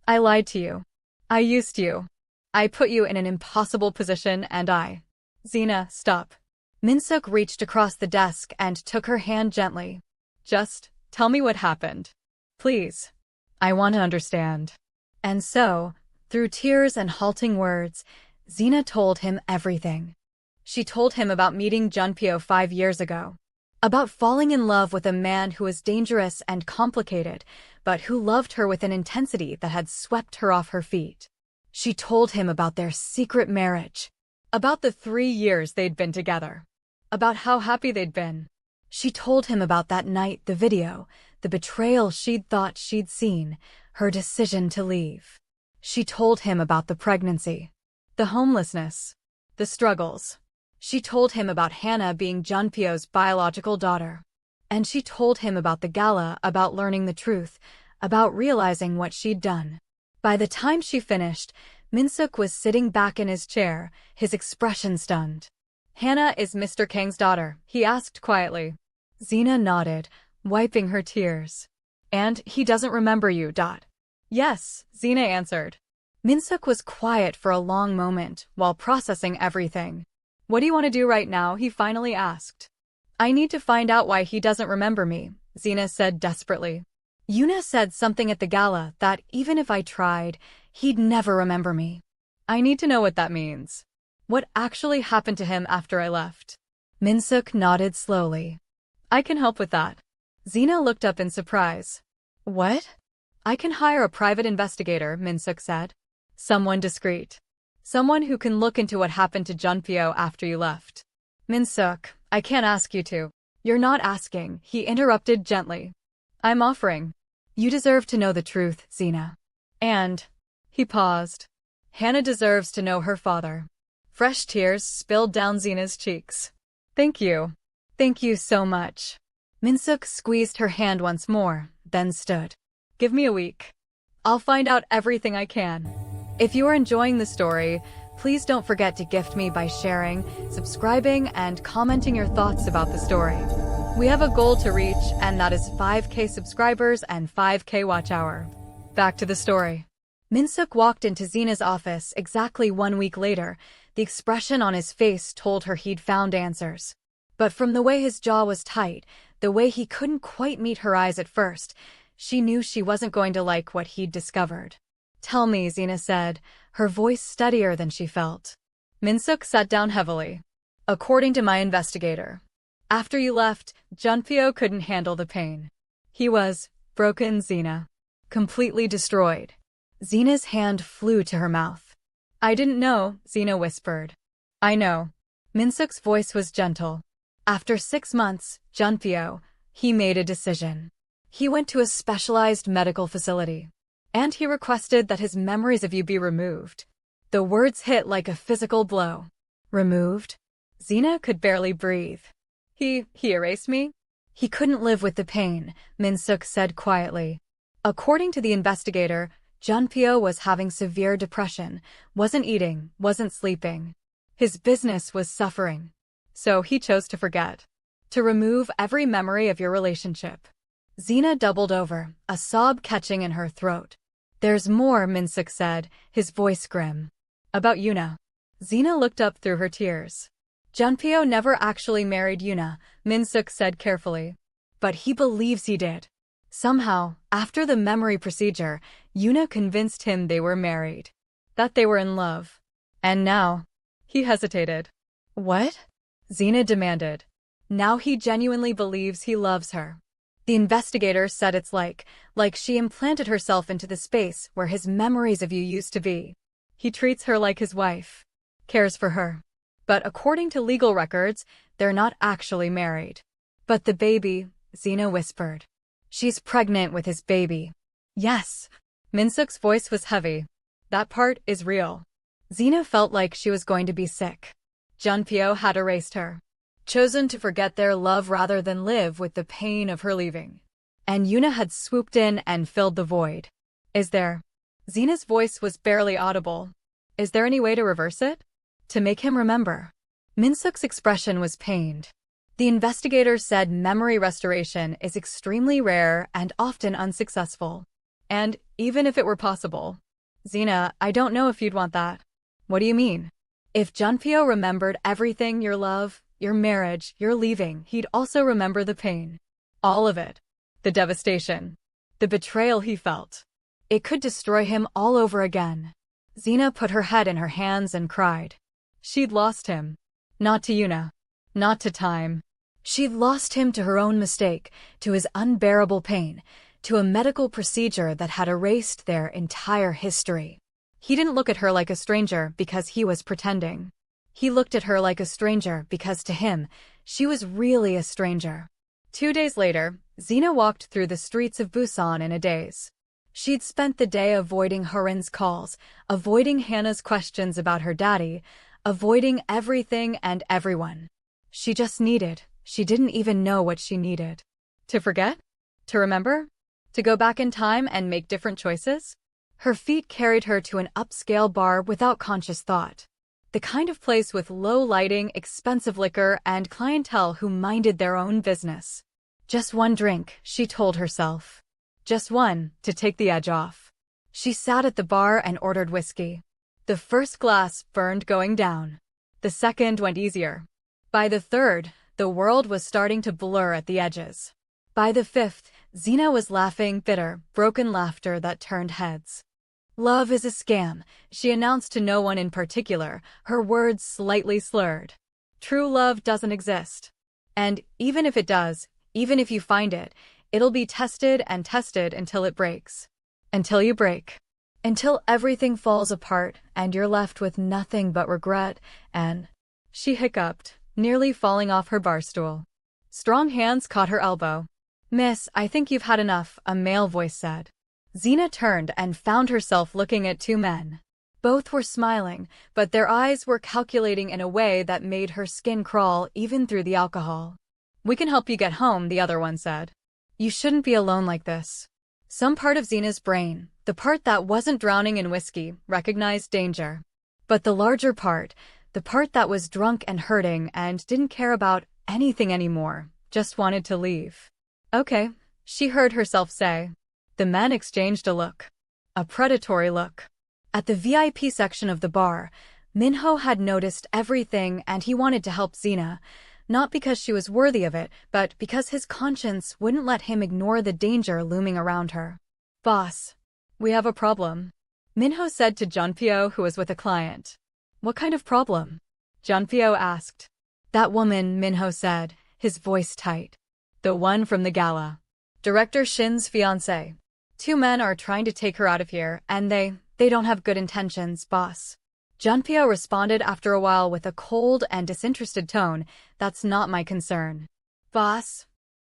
I lied to you. I used you. I put you in an impossible position and Zina, stop. Minsuk reached across the desk and took her hand gently. Just tell me what happened. Please. I want to understand. And so, through tears and halting words, Zina told him everything. She told him about meeting Junpyo 5 years ago. About falling in love with a man who was dangerous and complicated, but who loved her with an intensity that had swept her off her feet. She told him about their secret marriage. About the 3 years they'd been together. About how happy they'd been. She told him about that night, the video, the betrayal she'd thought she'd seen, her decision to leave. She told him about the pregnancy, the homelessness, the struggles. She told him about Hannah being Junpyo's biological daughter. And she told him about the gala, about learning the truth, about realizing what she'd done. By the time she finished, Minsuk was sitting back in his chair, his expression stunned. Hannah is Mr. Kang's daughter, he asked quietly. Zina nodded, wiping her tears. And he doesn't remember you, . Yes, Zina answered. Minsuk was quiet for a long moment while processing everything. What do you want to do right now, he finally asked. I need to find out why he doesn't remember me, Zina said desperately. Yuna said something at the gala that even if I tried, he'd never remember me. I need to know what that means. What actually happened to him after I left? Minsuk nodded slowly. I can help with that. Zina looked up in surprise. What? I can hire a private investigator, Minsuk said. Someone discreet. Someone who can look into what happened to Junpyo after you left. Minsuk, I can't ask you to. You're not asking, he interrupted gently. I'm offering. You deserve to know the truth, Zina. And, he paused. Hannah deserves to know her father. Fresh tears spilled down Zina's cheeks. Thank you. Thank you so much. Minsuk squeezed her hand once more, then stood. Give me a week. I'll find out everything I can. If you are enjoying the story, please don't forget to gift me by sharing, subscribing, and commenting your thoughts about the story. We have a goal to reach, and that is 5K subscribers and 5K watch hour. Back to the story. Minsuk walked into Zina's office exactly 1 week later. The expression on his face told her he'd found answers. But from the way his jaw was tight, the way he couldn't quite meet her eyes at first, she knew she wasn't going to like what he'd discovered. Tell me, Zina said, her voice steadier than she felt. Minsuk sat down heavily. According to my investigator, after you left, Junpyo couldn't handle the pain. He was broken, Zina. Completely destroyed. Zina's hand flew to her mouth. I didn't know, Zina whispered. I know. Minsuk's voice was gentle. After 6 months, Junpyo, he made a decision. He went to a specialized medical facility. And he requested that his memories of you be removed. The words hit like a physical blow. Removed? Zina could barely breathe. He erased me? He couldn't live with the pain, Min-suk said quietly. According to the investigator, Junpyo was having severe depression, wasn't eating, wasn't sleeping. His business was suffering. So he chose to forget. To remove every memory of your relationship. Zina doubled over, a sob catching in her throat. There's more, Min-suk said, his voice grim. About Yuna. Zina looked up through her tears. Junpyo never actually married Yuna, Min-suk said carefully. But he believes he did. Somehow, after the memory procedure, Yuna convinced him they were married. That they were in love. And now, he hesitated. What? Zina demanded. Now he genuinely believes he loves her. The investigator said it's like she implanted herself into the space where his memories of you used to be. He treats her like his wife. Cares for her. But according to legal records, they're not actually married. But the baby, Zina whispered. She's pregnant with his baby. Yes. Min-suk's voice was heavy. That part is real. Zina felt like she was going to be sick. Junpyo had erased her. Chosen to forget their love rather than live with the pain of her leaving. And Yuna had swooped in and filled the void. Is there? Zina's voice was barely audible. Is there any way to reverse it? To make him remember? Min-suk's expression was pained. The investigator said memory restoration is extremely rare and often unsuccessful. And even if it were possible. Zina, I don't know if you'd want that. What do you mean? If Junpyo remembered everything, your love, your marriage, your leaving, he'd also remember the pain. All of it. The devastation. The betrayal he felt. It could destroy him all over again. Zina put her head in her hands and cried. She'd lost him. Not to Yuna. Not to time. She'd lost him to her own mistake, to his unbearable pain, to a medical procedure that had erased their entire history. He didn't look at her like a stranger because he was pretending. He looked at her like a stranger because to him, she was really a stranger. 2 days later, Zina walked through the streets of Busan in a daze. She'd spent the day avoiding Harin's calls, avoiding Hannah's questions about her daddy, avoiding everything and everyone. She didn't even know what she needed. To forget? To remember? To go back in time and make different choices? Her feet carried her to an upscale bar without conscious thought. The kind of place with low lighting, expensive liquor, and clientele who minded their own business. Just one drink, she told herself. Just one, to take the edge off. She sat at the bar and ordered whiskey. The first glass burned going down. The second went easier. By the third, the world was starting to blur at the edges. By the fifth, Zina was laughing bitter, broken laughter that turned heads. Love is a scam, she announced to no one in particular, her words slightly slurred. True love doesn't exist. And even if it does, even if you find it, it'll be tested and tested until it breaks. Until you break. Until everything falls apart and you're left with nothing but regret and... She hiccuped, nearly falling off her bar stool. Strong hands caught her elbow. Miss, I think you've had enough, a male voice said. Zina turned and found herself looking at 2 men. Both were smiling, but their eyes were calculating in a way that made her skin crawl even through the alcohol. We can help you get home, the other one said. You shouldn't be alone like this. Some part of Zina's brain, the part that wasn't drowning in whiskey, recognized danger. But the larger part, the part that was drunk and hurting and didn't care about anything anymore, just wanted to leave. Okay, she heard herself say. The men exchanged a look. A predatory look. At the VIP section of the bar, Minho had noticed everything and he wanted to help Zina, not because she was worthy of it, but because his conscience wouldn't let him ignore the danger looming around her. Boss, we have a problem, Minho said to Junpyo, who was with a client. What kind of problem? Junpyo asked. That woman, Minho said, his voice tight. The one from the gala. Director Shin's fiancé. 2 men are trying to take her out of here, and they don't have good intentions, boss. Junpyo responded after a while with a cold and disinterested tone. That's not my concern. Boss?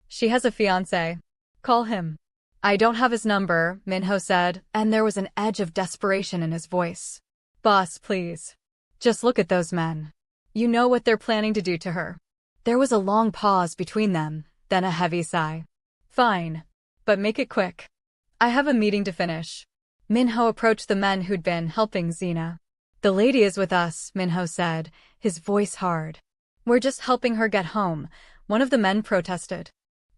She has a fiancé. Call him. I don't have his number, Minho said, and there was an edge of desperation in his voice. Boss, please. Just look at those men. You know what they're planning to do to her. There was a long pause between them, then a heavy sigh. Fine. But make it quick. I have a meeting to finish. Minho approached the men who'd been helping Zina. The lady is with us, Minho said, his voice hard. We're just helping her get home, one of the men protested.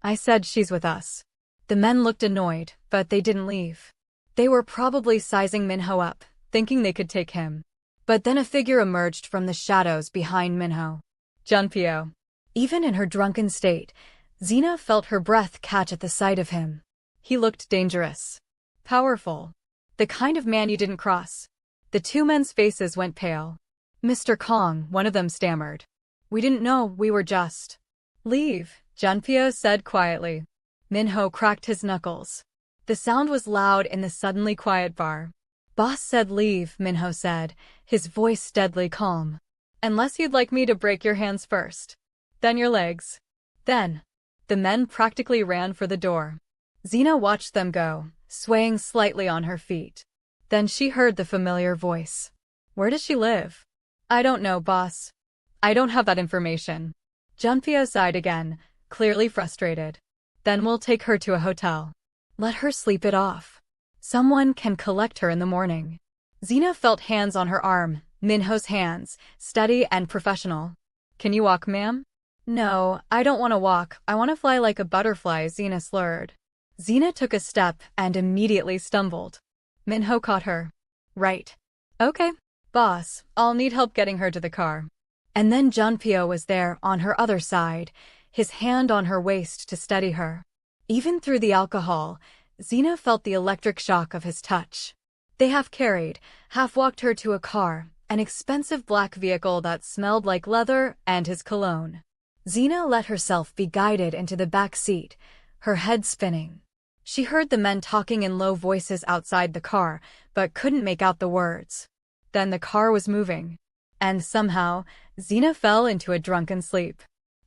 I said she's with us. The men looked annoyed, but they didn't leave. They were probably sizing Minho up, thinking they could take him. But then a figure emerged from the shadows behind Minho. Junpyo. Even in her drunken state, Zina felt her breath catch at the sight of him. He looked dangerous. Powerful. The kind of man you didn't cross. The two men's faces went pale. Mr. Kong, one of them stammered. We didn't know, we were just. Leave, Junpyo said quietly. Minho cracked his knuckles. The sound was loud in the suddenly quiet bar. Boss said leave, Minho said, his voice deadly calm. Unless you'd like me to break your hands first. Then your legs. Then. The men practically ran for the door. Zina watched them go, swaying slightly on her feet. Then she heard the familiar voice. Where does she live? I don't know, boss. I don't have that information. Junpyo sighed again, clearly frustrated. Then we'll take her to a hotel. Let her sleep it off. Someone can collect her in the morning. Zina felt hands on her arm, Minho's hands, steady and professional. Can you walk, ma'am? No, I don't want to walk, I want to fly like a butterfly, Zina slurred. Zina took a step and immediately stumbled. Minho caught her. Right. Okay. Boss, I'll need help getting her to the car. And then Junpyo was there on her other side, his hand on her waist to steady her. Even through the alcohol, Zina felt the electric shock of his touch. They half carried, half walked her to a car, an expensive black vehicle that smelled like leather and his cologne. Zina let herself be guided into the back seat, her head spinning. She heard the men talking in low voices outside the car, but couldn't make out the words. Then the car was moving. And somehow, Zina fell into a drunken sleep.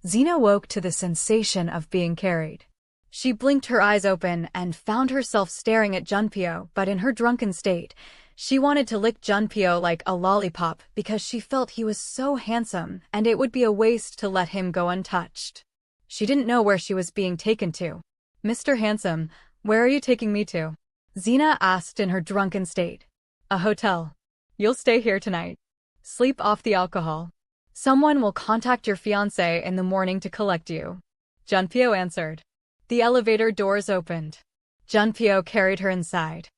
Zina woke to the sensation of being carried. She blinked her eyes open and found herself staring at Junpyo, but in her drunken state, she wanted to lick Junpyo like a lollipop because she felt he was so handsome and it would be a waste to let him go untouched. She didn't know where she was being taken to. Mr. Handsome, where are you taking me to? Zina asked in her drunken state. A hotel. You'll stay here tonight. Sleep off the alcohol. Someone will contact your fiancé in the morning to collect you. Junpyo answered. The elevator doors opened. Junpyo carried her inside.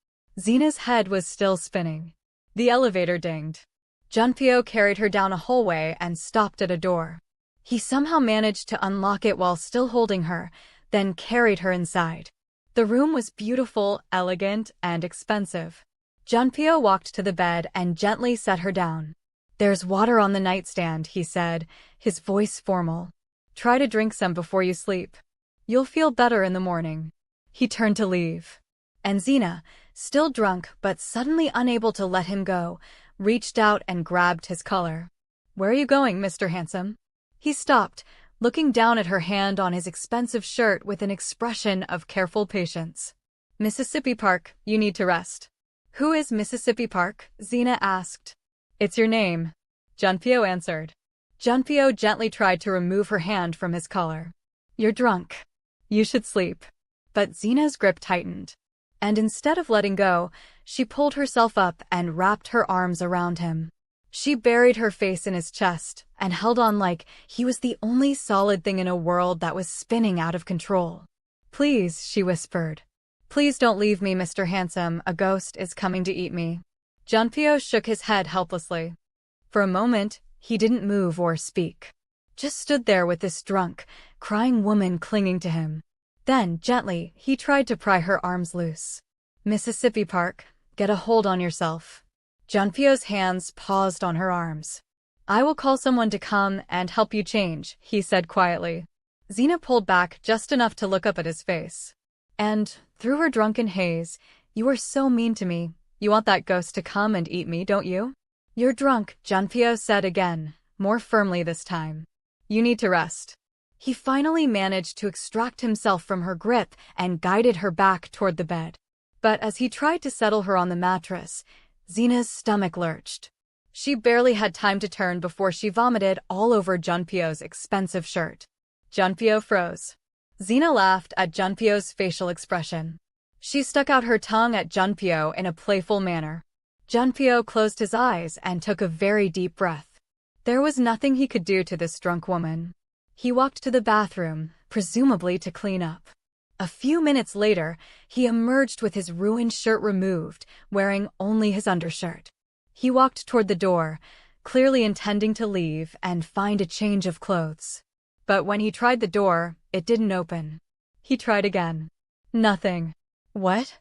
Zina's head was still spinning. The elevator dinged. Junpyo carried her down a hallway and stopped at a door. He somehow managed to unlock it while still holding her, then carried her inside. The room was beautiful, elegant, and expensive. Junpyo walked to the bed and gently set her down. There's water on the nightstand, he said, his voice formal. Try to drink some before you sleep. You'll feel better in the morning. He turned to leave. And Zina, still drunk but suddenly unable to let him go, reached out and grabbed his collar. Where are you going, Mr. Handsome? He stopped, looking down at her hand on his expensive shirt with an expression of careful patience. Mississippi Park, you need to rest. Who is Mississippi Park? Zina asked. It's your name, Junpyo answered. Junpyo gently tried to remove her hand from his collar. You're drunk. You should sleep. But Zina's grip tightened. And instead of letting go, she pulled herself up and wrapped her arms around him. She buried her face in his chest and held on like he was the only solid thing in a world that was spinning out of control. Please, she whispered. Please don't leave me, Mr. Handsome, a ghost is coming to eat me. Junpyo shook his head helplessly. For a moment, he didn't move or speak. Just stood there with this drunk, crying woman clinging to him. Then, gently, he tried to pry her arms loose. Mississippi Park, get a hold on yourself. Junpyo's hands paused on her arms. I will call someone to come and help you change, he said quietly. Zina pulled back just enough to look up at his face. And, through her drunken haze, you are so mean to me. You want that ghost to come and eat me, don't you? You're drunk, Junpyo said again, more firmly this time. You need to rest. He finally managed to extract himself from her grip and guided her back toward the bed. But as he tried to settle her on the mattress, Zina's stomach lurched. She barely had time to turn before she vomited all over Junpyo's expensive shirt. Junpyo froze. Zina laughed at Junpyo's facial expression. She stuck out her tongue at Junpyo in a playful manner. Junpyo closed his eyes and took a very deep breath. There was nothing he could do to this drunk woman. He walked to the bathroom, presumably to clean up. A few minutes later, he emerged with his ruined shirt removed, wearing only his undershirt. He walked toward the door, clearly intending to leave and find a change of clothes. But when he tried the door, it didn't open. He tried again. Nothing. What?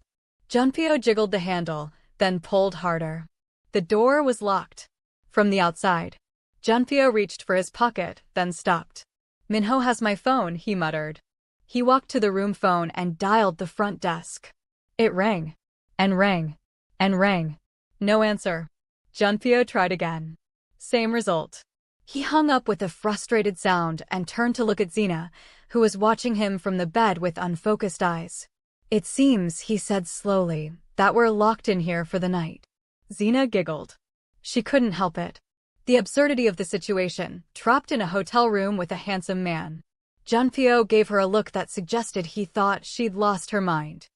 Junpyo jiggled the handle, then pulled harder. The door was locked. From the outside. Junpyo reached for his pocket, then stopped. "Minho has my phone," he muttered. He walked to the room phone and dialed the front desk. It rang. And rang. And rang. No answer. Junpyo tried again. Same result. He hung up with a frustrated sound and turned to look at Zina, who was watching him from the bed with unfocused eyes. "It seems," he said slowly, "that we're locked in here for the night." Zina giggled. She couldn't help it. The absurdity of the situation, trapped in a hotel room with a handsome man. Junpyo gave her a look that suggested he thought she'd lost her mind.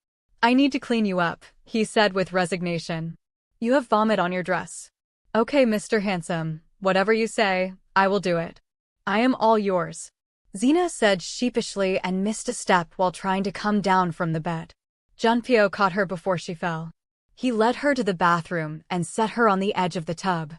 "I need to clean you up," he said with resignation. "You have vomit on your dress." "Okay, Mr. Handsome, whatever you say, I will do it. I am all yours," Zina said sheepishly and missed a step while trying to come down from the bed. Junpyo caught her before she fell. He led her to the bathroom and set her on the edge of the tub.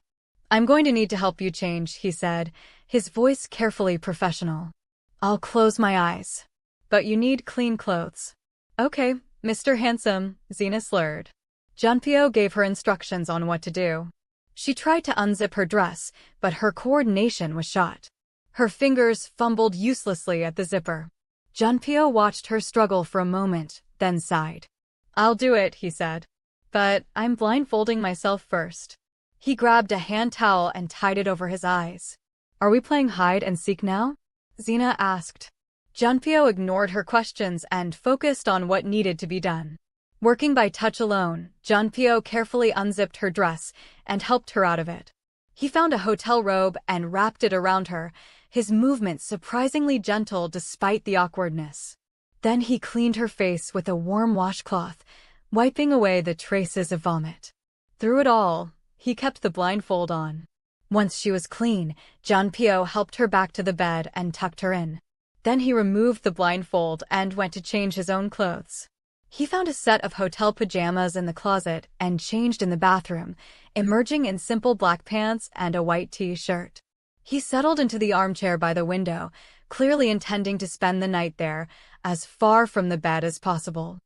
"I'm going to need to help you change," he said, his voice carefully professional. "I'll close my eyes. But you need clean clothes." "Okay, Mr. Handsome," Zina slurred. Junpyo gave her instructions on what to do. She tried to unzip her dress, but her coordination was shot. Her fingers fumbled uselessly at the zipper. Junpyo watched her struggle for a moment, then sighed. "I'll do it," he said. "But I'm blindfolding myself first." He grabbed a hand towel and tied it over his eyes. "Are we playing hide and seek now?" Zina asked. Junpyo ignored her questions and focused on what needed to be done. Working by touch alone, Junpyo carefully unzipped her dress and helped her out of it. He found a hotel robe and wrapped it around her, his movements surprisingly gentle despite the awkwardness. Then he cleaned her face with a warm washcloth, wiping away the traces of vomit. Through it all, he kept the blindfold on. Once she was clean, Junpyo helped her back to the bed and tucked her in. Then he removed the blindfold and went to change his own clothes. He found a set of hotel pajamas in the closet and changed in the bathroom, emerging in simple black pants and a white t-shirt. He settled into the armchair by the window, clearly intending to spend the night there, as far from the bed as possible.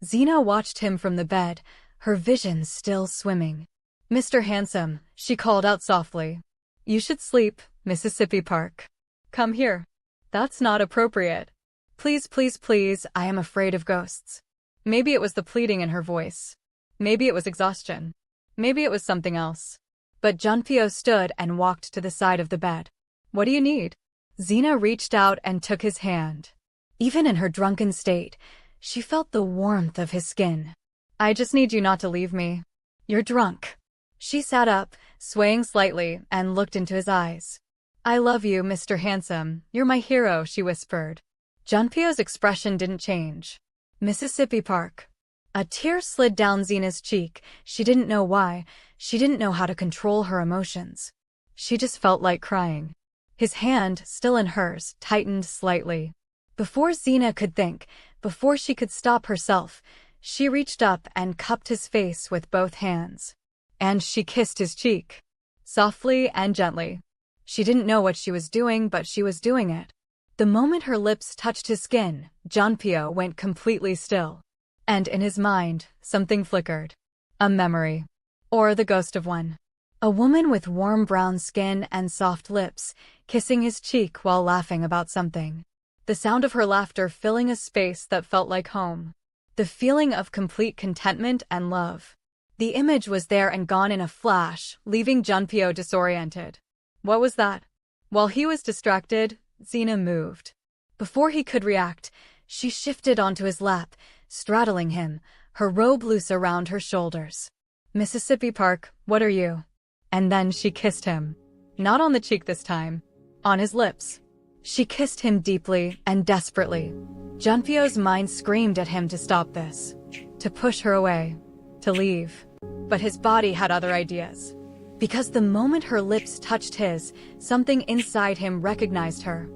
Zina watched him from the bed, her vision still swimming. "Mr. Handsome," she called out softly. "You should sleep, Mississippi Park. Come here." "That's not appropriate." "Please, please, please, I am afraid of ghosts." Maybe it was the pleading in her voice. Maybe it was exhaustion. Maybe it was something else. But Junpyo stood and walked to the side of the bed. "What do you need?" Zina reached out and took his hand. Even in her drunken state, she felt the warmth of his skin. "I just need you not to leave me." "You're drunk." She sat up, swaying slightly, and looked into his eyes. "I love you, Mr. Handsome. You're my hero," she whispered. Junpyo's expression didn't change. Mississippi Park. A tear slid down Zina's cheek. She didn't know why. She didn't know how to control her emotions. She just felt like crying. His hand, still in hers, tightened slightly. Before Zina could think, before she could stop herself, she reached up and cupped his face with both hands. And she kissed his cheek. Softly and gently. She didn't know what she was doing, but she was doing it. The moment her lips touched his skin, Junpyo went completely still. And in his mind, something flickered. A memory. Or the ghost of one. A woman with warm brown skin and soft lips, kissing his cheek while laughing about something. The sound of her laughter filling a space that felt like home. The feeling of complete contentment and love. The image was there and gone in a flash, leaving Junpyo disoriented. What was that? While he was distracted, Zina moved. Before he could react, she shifted onto his lap, straddling him, her robe loose around her shoulders. Mississippi Park, what are you? And then she kissed him. Not on the cheek this time. On his lips. She kissed him deeply and desperately. Junpyo's mind screamed at him to stop this. To push her away. To leave. But his body had other ideas. Because the moment her lips touched his, something inside him recognized her.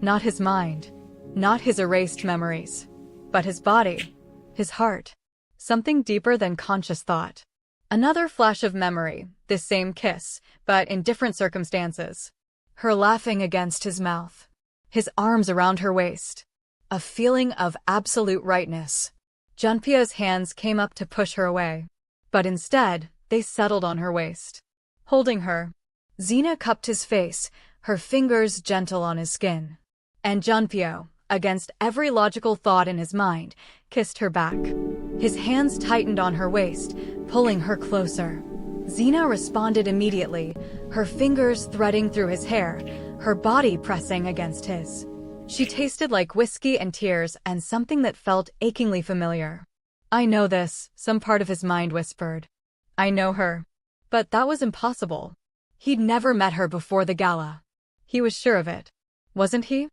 Not his mind. Not his erased memories. But his body. His heart. Something deeper than conscious thought. Another flash of memory, this same kiss, but in different circumstances. Her laughing against his mouth. His arms around her waist. A feeling of absolute rightness. Junpyo's hands came up to push her away. But instead, they settled on her waist. Holding her, Zina cupped his face, her fingers gentle on his skin. And Junpyo, against every logical thought in his mind, kissed her back. His hands tightened on her waist, pulling her closer. Zina responded immediately, her fingers threading through his hair, her body pressing against his. She tasted like whiskey and tears and something that felt achingly familiar. I know this, some part of his mind whispered. I know her. But that was impossible. He'd never met her before the gala. He was sure of it. Wasn't he?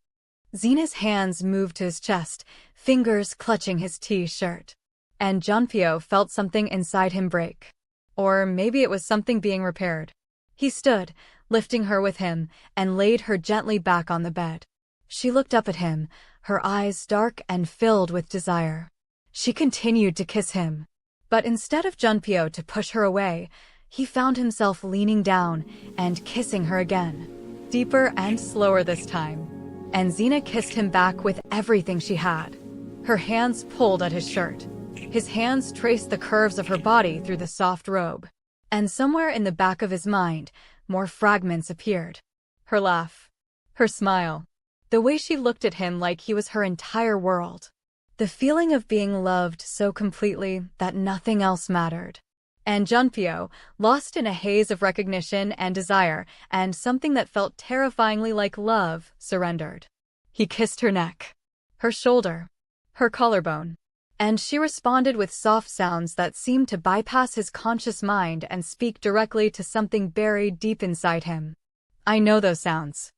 Zina's hands moved to his chest, fingers clutching his T-shirt. And Junpyo felt something inside him break. Or maybe it was something being repaired. He stood, lifting her with him, and laid her gently back on the bed. She looked up at him, her eyes dark and filled with desire. She continued to kiss him. But instead of Junpyo to push her away, he found himself leaning down and kissing her again. Deeper and slower this time. And Zina kissed him back with everything she had. Her hands pulled at his shirt. His hands traced the curves of her body through the soft robe. And somewhere in the back of his mind, more fragments appeared. Her laugh. Her smile. The way she looked at him like he was her entire world. The feeling of being loved so completely that nothing else mattered. And Junpyo, lost in a haze of recognition and desire, and something that felt terrifyingly like love, surrendered. He kissed her neck, her shoulder, her collarbone. And she responded with soft sounds that seemed to bypass his conscious mind and speak directly to something buried deep inside him. I know those sounds.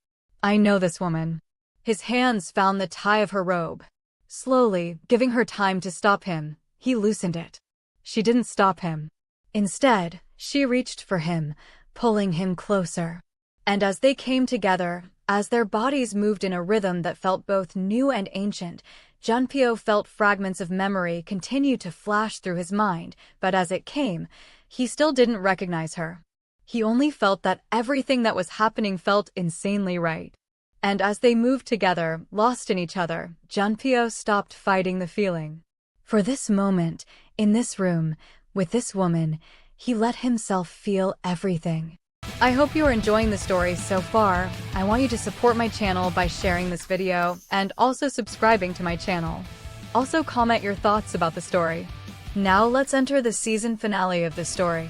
I know this woman. His hands found the tie of her robe. Slowly, giving her time to stop him, he loosened it. She didn't stop him. Instead, she reached for him, pulling him closer. And as they came together, as their bodies moved in a rhythm that felt both new and ancient, Junpyo felt fragments of memory continue to flash through his mind, but as it came, he still didn't recognize her. He only felt that everything that was happening felt insanely right. And as they moved together, lost in each other, Junpyo stopped fighting the feeling. For this moment, in this room, with this woman, he let himself feel everything. I hope you are enjoying the story so far. I want you to support my channel by sharing this video and also subscribing to my channel. Also comment your thoughts about the story. Now let's enter the season finale of the story.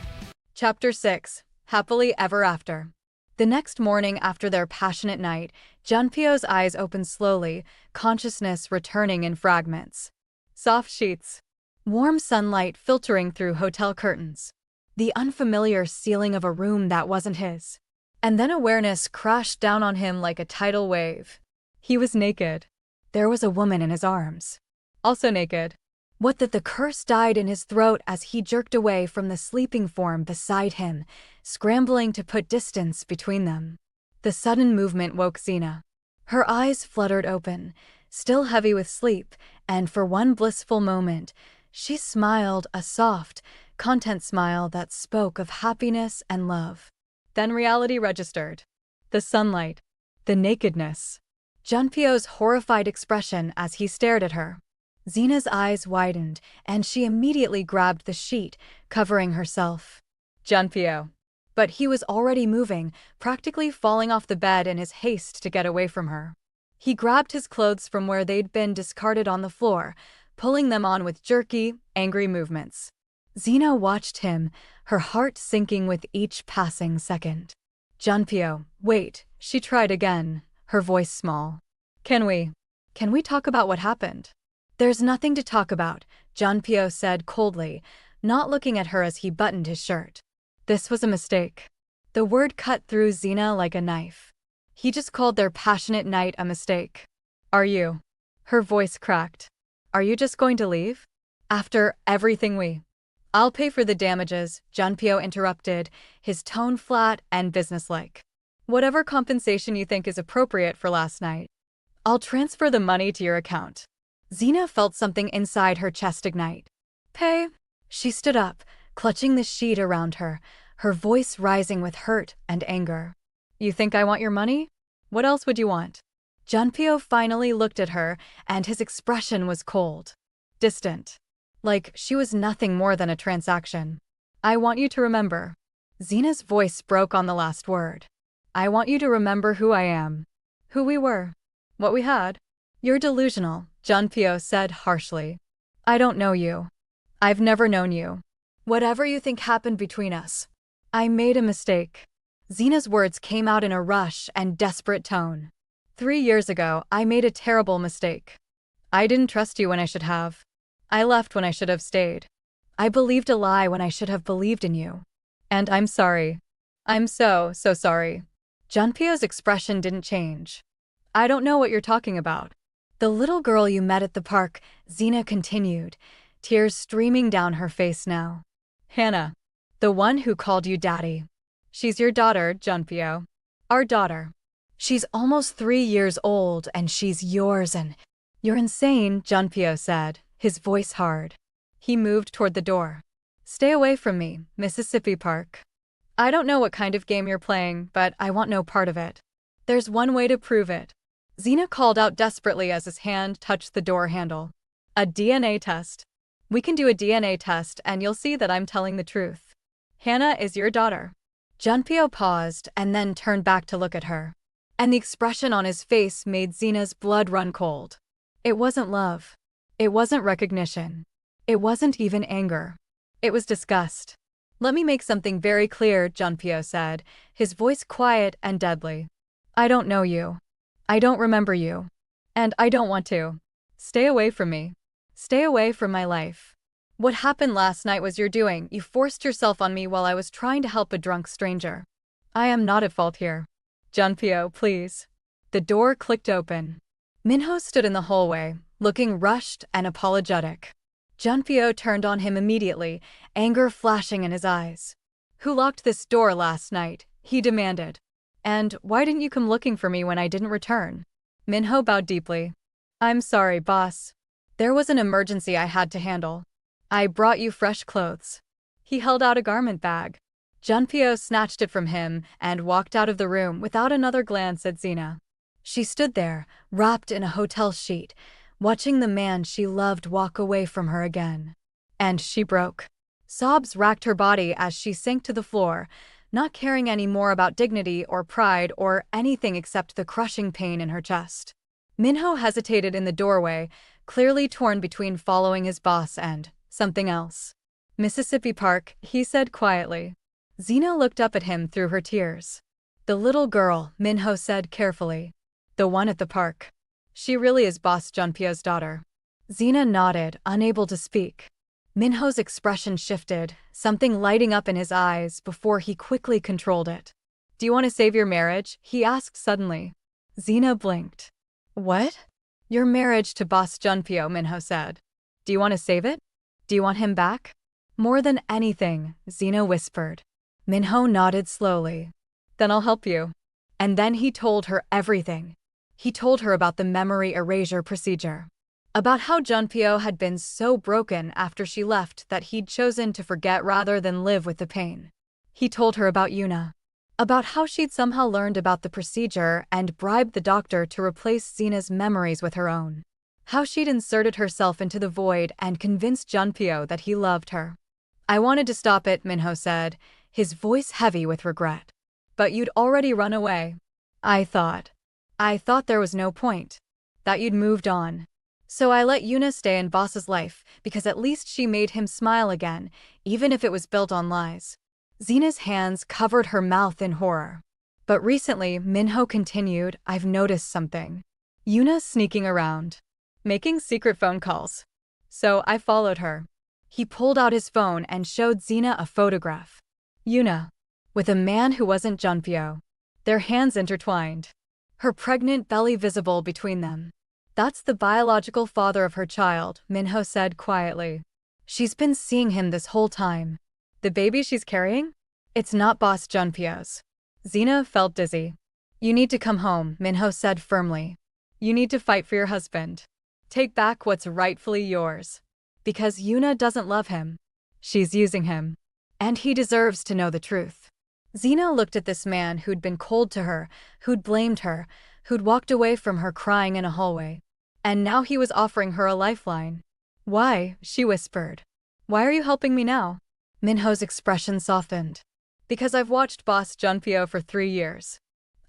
Chapter 6. Happily Ever After. The next morning after their passionate night, Junpyo's eyes opened slowly, consciousness returning in fragments. Soft sheets. Warm sunlight filtering through hotel curtains. The unfamiliar ceiling of a room that wasn't his. And then awareness crashed down on him like a tidal wave. He was naked. There was a woman in his arms. Also naked. What that the curse died in his throat as he jerked away from the sleeping form beside him, scrambling to put distance between them. The sudden movement woke Zina. Her eyes fluttered open, still heavy with sleep, and for one blissful moment, she smiled a soft, content smile that spoke of happiness and love. Then reality registered. The sunlight. The nakedness. Junpyo's horrified expression as he stared at her. Zina's eyes widened, and she immediately grabbed the sheet, covering herself. Junpyo. But he was already moving, practically falling off the bed in his haste to get away from her. He grabbed his clothes from where they'd been discarded on the floor, pulling them on with jerky, angry movements. Zina watched him, her heart sinking with each passing second. Junpyo, wait, she tried again, her voice small. Can we? Can we talk about what happened? There's nothing to talk about, Junpyo said coldly, not looking at her as he buttoned his shirt. This was a mistake. The word cut through Zina like a knife. He just called their passionate night a mistake. Are you? Her voice cracked. Are you just going to leave? After everything we... I'll pay for the damages, Junpyo interrupted, his tone flat and businesslike. Whatever compensation you think is appropriate for last night. I'll transfer the money to your account. Zina felt something inside her chest ignite. Pay? She stood up, clutching the sheet around her, her voice rising with hurt and anger. You think I want your money? What else would you want? Junpyo finally looked at her, and his expression was cold. Distant. Like she was nothing more than a transaction. I want you to remember. Zina's voice broke on the last word. I want you to remember who I am. Who we were. What we had. You're delusional, Junpyo said harshly. I don't know you. I've never known you. Whatever you think happened between us. I made a mistake. Zina's words came out in a rush and desperate tone. 3 years ago, I made a terrible mistake. I didn't trust you when I should have. I left when I should have stayed. I believed a lie when I should have believed in you. And I'm sorry. I'm so sorry. Junpyo's expression didn't change. I don't know what you're talking about. The little girl you met at the park, Zina continued, tears streaming down her face now. Hannah. The one who called you daddy. She's your daughter, Junpyo. Our daughter. She's almost 3 years old and she's yours and... You're insane, Junpyo said, his voice hard. He moved toward the door. Stay away from me, Mississippi Park. I don't know what kind of game you're playing, but I want no part of it. There's one way to prove it. Zina called out desperately as his hand touched the door handle. A DNA test. We can do a DNA test and you'll see that I'm telling the truth. Hannah is your daughter. Junpyo paused and then turned back to look at her. And the expression on his face made Zina's blood run cold. It wasn't love. It wasn't recognition. It wasn't even anger. It was disgust. Let me make something very clear, Junpyo said, his voice quiet and deadly. I don't know you. I don't remember you. And I don't want to. Stay away from me. Stay away from my life. What happened last night was your doing. You forced yourself on me while I was trying to help a drunk stranger. I am not at fault here. Junpyo, please. The door clicked open. Minho stood in the hallway, looking rushed and apologetic. Junpyo turned on him immediately, anger flashing in his eyes. Who locked this door last night? He demanded. And why didn't you come looking for me when I didn't return? Minho bowed deeply. I'm sorry, boss. There was an emergency I had to handle. I brought you fresh clothes. He held out a garment bag. Junpyo snatched it from him and walked out of the room without another glance at Zina. She stood there, wrapped in a hotel sheet, watching the man she loved walk away from her again. And she broke. Sobs racked her body as she sank to the floor, not caring any more about dignity or pride or anything except the crushing pain in her chest. Minho hesitated in the doorway, clearly torn between following his boss and something else. Mississippi Park, he said quietly. Zina looked up at him through her tears. The little girl, Minho said carefully. The one at the park. She really is Boss Junpyo's daughter. Zina nodded, unable to speak. Minho's expression shifted, something lighting up in his eyes before he quickly controlled it. Do you want to save your marriage? He asked suddenly. Zina blinked. What? Your marriage to Boss Junpyo, Minho said. Do you want to save it? Do you want him back? More than anything, Zina whispered. Minho nodded slowly. Then I'll help you. And then he told her everything. He told her about the memory erasure procedure. About how Junpyo had been so broken after she left that he'd chosen to forget rather than live with the pain. He told her about Yuna. About how she'd somehow learned about the procedure and bribed the doctor to replace Zina's memories with her own. How she'd inserted herself into the void and convinced Junpyo that he loved her. I wanted to stop it, Minho said, his voice heavy with regret. But you'd already run away. I thought there was no point. That you'd moved on. So I let Yuna stay in Boss's life because at least she made him smile again, even if it was built on lies. Zina's hands covered her mouth in horror. But recently, Minho continued, I've noticed something. Yuna sneaking around, making secret phone calls. So I followed her. He pulled out his phone and showed Zina a photograph. Yuna, with a man who wasn't Junpyo. Their hands intertwined. Her pregnant belly visible between them. That's the biological father of her child, Minho said quietly. She's been seeing him this whole time. The baby she's carrying? It's not Boss Junpyo's. Zina felt dizzy. You need to come home, Minho said firmly. You need to fight for your husband. Take back what's rightfully yours. Because Yuna doesn't love him. She's using him. And he deserves to know the truth. Zina looked at this man who'd been cold to her, who'd blamed her, who'd walked away from her crying in a hallway. And now he was offering her a lifeline. Why? She whispered. Why are you helping me now? Minho's expression softened. Because I've watched Boss Junpyo for 3 years.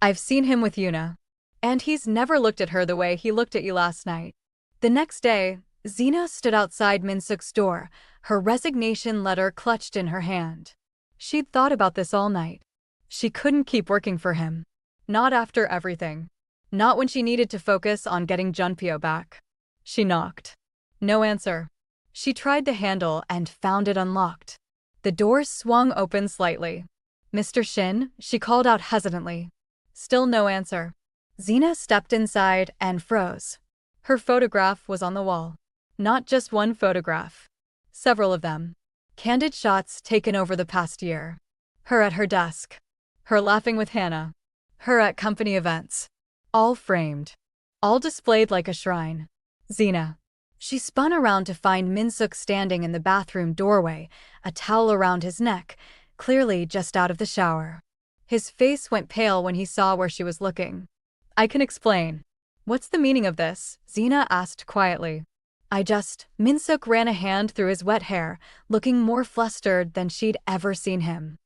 I've seen him with Yuna. And he's never looked at her the way he looked at you last night. The next day, Zina stood outside Minsuk's door, her resignation letter clutched in her hand. She'd thought about this all night. She couldn't keep working for him. Not after everything. Not when she needed to focus on getting Junpyo back. She knocked. No answer. She tried the handle and found it unlocked. The door swung open slightly. Mr. Shin, she called out hesitantly. Still no answer. Zina stepped inside and froze. Her photograph was on the wall. Not just one photograph. Several of them. Candid shots taken over the past year. Her at her desk. Her laughing with Hannah. Her at company events. All framed. All displayed like a shrine. Zina. She spun around to find Minsuk standing in the bathroom doorway, a towel around his neck, clearly just out of the shower. His face went pale when he saw where she was looking. I can explain. What's the meaning of this? Zina asked quietly. Minsuk ran a hand through his wet hair, looking more flustered than she'd ever seen him.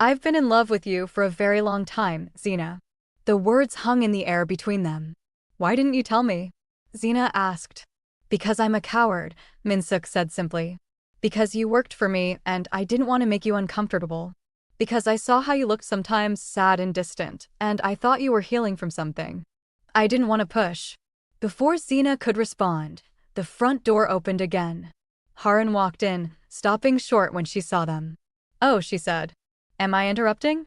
I've been in love with you for a very long time, Zina. The words hung in the air between them. Why didn't you tell me? Zina asked. Because I'm a coward, Minsuk said simply. Because you worked for me and I didn't want to make you uncomfortable. Because I saw how you looked sometimes sad and distant, and I thought you were healing from something. I didn't want to push. Before Zina could respond, the front door opened again. Harin walked in, stopping short when she saw them. Oh, she said. Am I interrupting?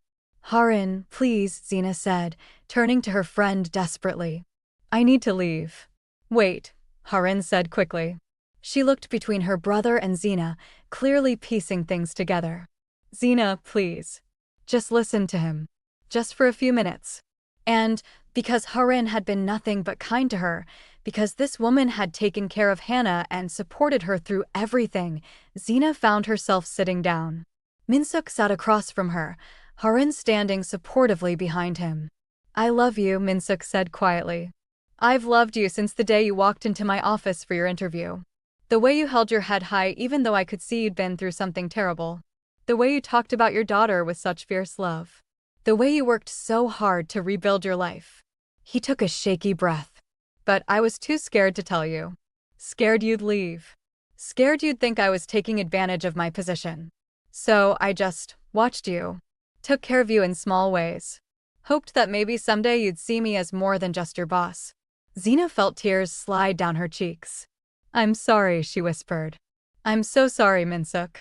Harin, please, Zina said, turning to her friend desperately. I need to leave. Wait, Harin said quickly. She looked between her brother and Zina, clearly piecing things together. Zina, please. Just listen to him. Just for a few minutes. And because Harin had been nothing but kind to her, because this woman had taken care of Hannah and supported her through everything, Zina found herself sitting down. Minsuk sat across from her, Harin standing supportively behind him. I love you, Minsuk said quietly. I've loved you since the day you walked into my office for your interview. The way you held your head high even though I could see you'd been through something terrible. The way you talked about your daughter with such fierce love. The way you worked so hard to rebuild your life. He took a shaky breath. But I was too scared to tell you. Scared you'd leave. Scared you'd think I was taking advantage of my position. So I just watched you. Took care of you in small ways. Hoped that maybe someday you'd see me as more than just your boss. Zina felt tears slide down her cheeks. I'm sorry, she whispered. I'm so sorry, Minsuk.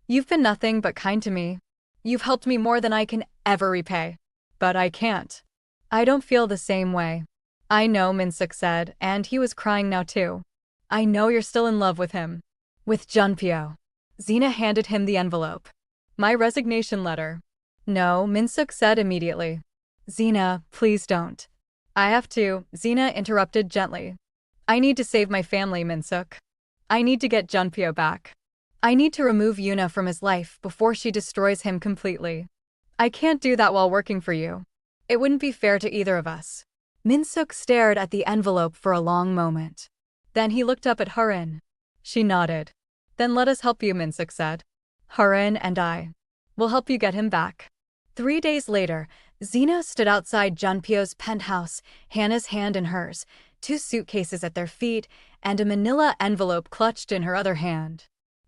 You've been nothing but kind to me. You've helped me more than I can ever repay. But I can't. I don't feel the same way. I know, Minsuk said, and he was crying now too. I know you're still in love with him. With Junpyo. Zina handed him the envelope. My resignation letter. No, Minsuk said immediately. Zina, please don't. I have to, Zina interrupted gently. I need to save my family, Minsuk. I need to get Junpyo back. I need to remove Yuna from his life before she destroys him completely. I can't do that while working for you. It wouldn't be fair to either of us. Minsuk stared at the envelope for a long moment. Then he looked up at Harin. She nodded. Then let us help you, Minsuk said. Harin and I will help you get him back. 3 days later, Zina stood outside Junpyo's penthouse, Hannah's hand in hers, 2 suitcases at their feet, and a manila envelope clutched in her other hand.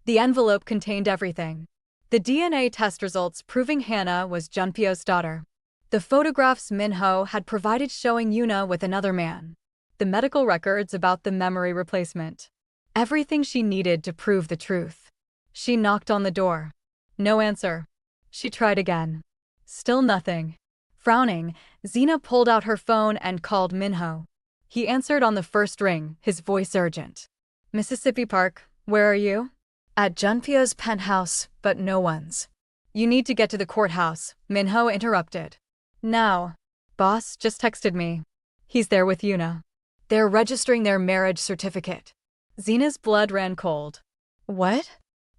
The envelope contained everything. The DNA test results proving Hannah was Junpyo's daughter. The photographs Minho had provided showing Yuna with another man. the medical records about the memory replacement. Everything she needed to prove the truth. She knocked on the door. No answer. She tried again. Still nothing. Frowning, Zina pulled out her phone and called Minho. He answered on the first ring, his voice urgent. Mississippi Park, where are you? At Junpyo's penthouse, but no one's. You need to get to the courthouse, Minho interrupted. Now. Boss just texted me. He's there with Yuna. They're registering their marriage certificate. Zina's blood ran cold. What?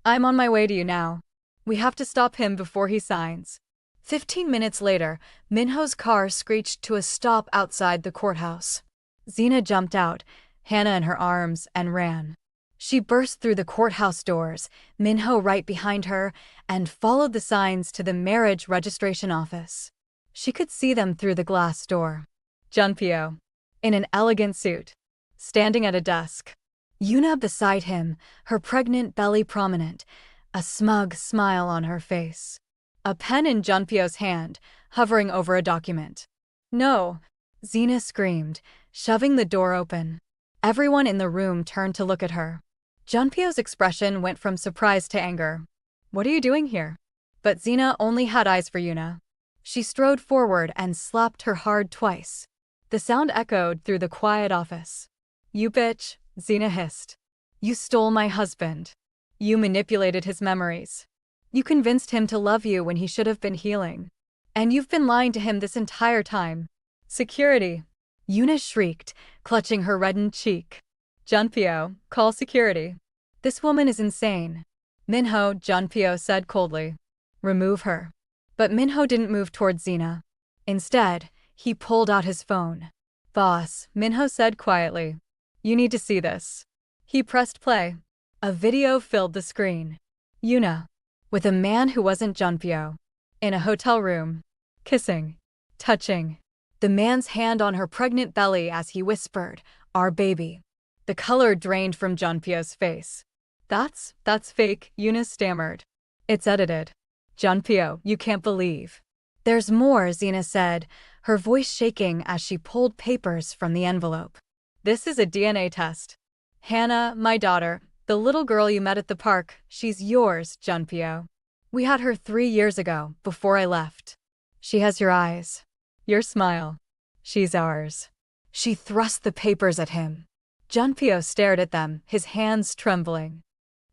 I'm on my way to you now. We have to stop him before he signs. 15 minutes later, Minho's car screeched to a stop outside the courthouse. Zina jumped out, Hannah in her arms, and ran. She burst through the courthouse doors, Minho right behind her, and followed the signs to the marriage registration office. She could see them through the glass door. Junpyo, in an elegant suit, standing at a desk. Yuna beside him, her pregnant belly prominent, a smug smile on her face. A pen in Junpyo's hand, hovering over a document. No! Zina screamed, shoving the door open. Everyone in the room turned to look at her. Junpyo's expression went from surprise to anger. What are you doing here? But Zina only had eyes for Yuna. She strode forward and slapped her hard twice. The sound echoed through the quiet office. You bitch, Zina hissed. You stole my husband. You manipulated his memories. You convinced him to love you when he should have been healing. And you've been lying to him this entire time. Security. Yuna shrieked, clutching her reddened cheek. Junpyo, call security. This woman is insane. Minho, Junpyo said coldly. Remove her. But Minho didn't move toward Zina. Instead, he pulled out his phone. Boss, Minho said quietly. You need to see this. He pressed play. A video filled the screen. Yuna, with a man who wasn't Junpyo, in a hotel room, kissing, touching. The man's hand on her pregnant belly as he whispered, our baby. The color drained from Junpyo's face. That's fake, Yuna stammered. It's edited. Junpyo, you can't believe. There's more, Zina said, her voice shaking as she pulled papers from the envelope. This is a DNA test. Hannah, my daughter, the little girl you met at the park, she's yours, Junpyo. We had her 3 years ago, before I left. She has your eyes. Your smile. She's ours. She thrust the papers at him. Junpyo stared at them, his hands trembling.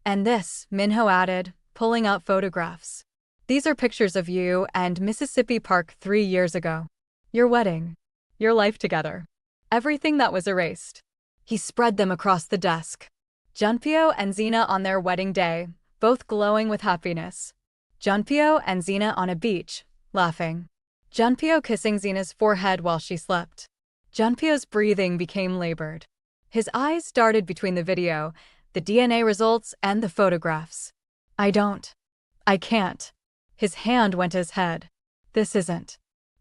And this, Minho added, pulling out photographs. These are pictures of you and Mississippi Park 3 years ago. Your wedding. Your life together. Everything that was erased. He spread them across the desk. Junpyo and Zina on their wedding day, both glowing with happiness. Junpyo and Zina on a beach, laughing. Junpyo kissing Zina's forehead while she slept. Junpyo's breathing became labored. His eyes darted between the video, the DNA results, and the photographs. I can't. His hand went to his head. This isn't.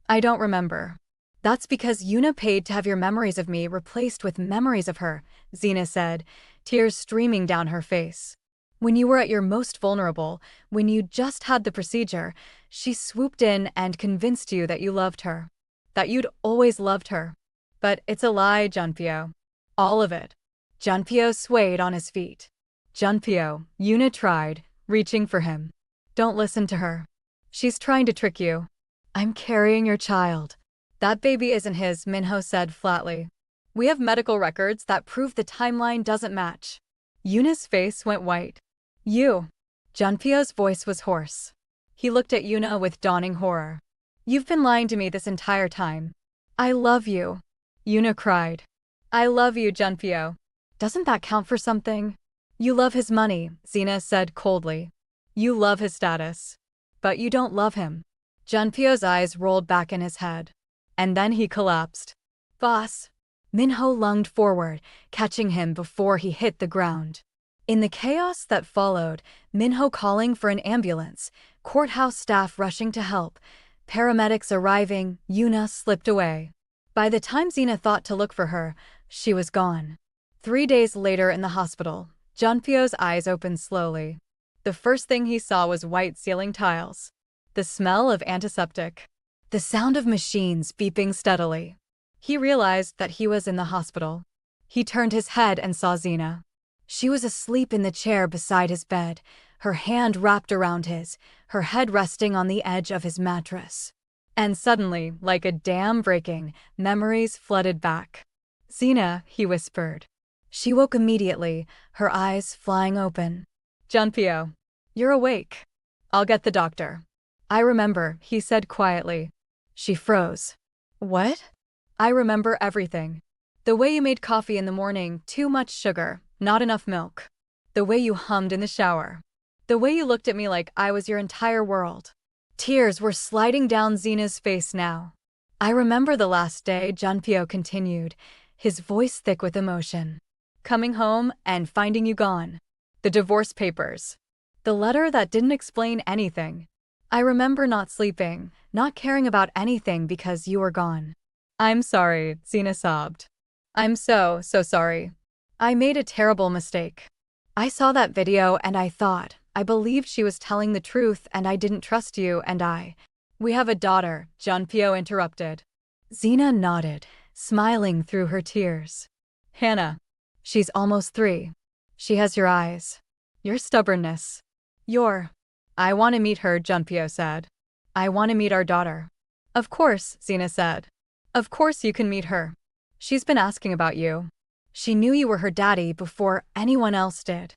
I don't remember. That's because Yuna paid to have your memories of me replaced with memories of her, Zina said, tears streaming down her face. When you were at your most vulnerable, when you just had the procedure, she swooped in and convinced you that you loved her. That you'd always loved her. But it's a lie, Junpyo. All of it. Junpyo swayed on his feet. Junpyo, Yuna tried, reaching for him. Don't listen to her. She's trying to trick you. I'm carrying your child. That baby isn't his, Minho said flatly. We have medical records that prove the timeline doesn't match. Yuna's face went white. You. Junpyo's voice was hoarse. He looked at Yuna with dawning horror. You've been lying to me this entire time. I love you. Yuna cried. I love you, Junpyo. Doesn't that count for something? You love his money, Zina said coldly. You love his status. But you don't love him. Junpyo's eyes rolled back in his head. And then he collapsed. Boss. Minho lunged forward, catching him before he hit the ground. In the chaos that followed, Minho calling for an ambulance, courthouse staff rushing to help, paramedics arriving, Yuna slipped away. By the time Zina thought to look for her, she was gone. 3 days later in the hospital, Junpyo's eyes opened slowly. The first thing he saw was white ceiling tiles. The smell of antiseptic. The sound of machines beeping steadily. He realized that he was in the hospital. He turned his head and saw Zina. She was asleep in the chair beside his bed, her hand wrapped around his, her head resting on the edge of his mattress. And suddenly, like a dam breaking, memories flooded back. "Zina," he whispered. She woke immediately, her eyes flying open. "Junpyo, you're awake. I'll get the doctor." "I remember," he said quietly. She froze. "What?" "I remember everything. The way you made coffee in the morning, too much sugar, not enough milk. The way you hummed in the shower. The way you looked at me like I was your entire world." Tears were sliding down Zina's face now. "I remember the last day," Junpyo continued, his voice thick with emotion. "Coming home and finding you gone. The divorce papers. The letter that didn't explain anything. I remember not sleeping, not caring about anything because you were gone." "I'm sorry," Zina sobbed. "I'm so sorry. I made a terrible mistake. I saw that video and I believed she was telling the truth and I didn't trust you and We have a daughter," Junpyo interrupted. Zina nodded, smiling through her tears. "Hannah. She's almost 3. She has your eyes. Your stubbornness. I want to meet her," Junpyo said. "I want to meet our daughter." "Of course," Zina said. "Of course you can meet her. She's been asking about you. She knew you were her daddy before anyone else did."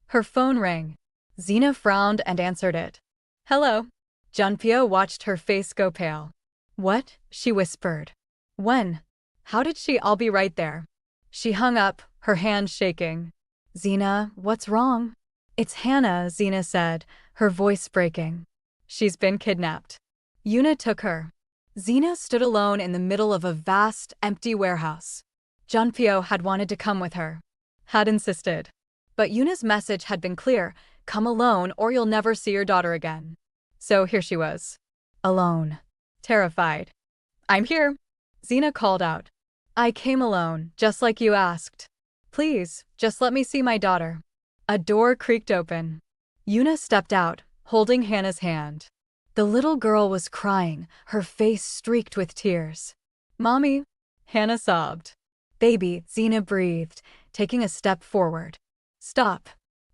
Her phone rang. Zina frowned and answered it. "Hello." Junpyo watched her face go pale. "What?" she whispered. "When? How did she? I'll be right there." She hung up, her hand shaking. "Zina, what's wrong?" "It's Hannah," Zina said, her voice breaking. "She's been kidnapped. Yuna took her." Zina stood alone in the middle of a vast, empty warehouse. Junpyo had wanted to come with her. Had insisted. But Yuna's message had been clear: come alone or you'll never see your daughter again. So here she was. Alone. Terrified. "I'm here," Zina called out. "I came alone, just like you asked. Please, just let me see my daughter." A door creaked open. Yuna stepped out, holding Hannah's hand. The little girl was crying, her face streaked with tears. "Mommy," Hannah sobbed. "Baby," Zina breathed, taking a step forward. "Stop."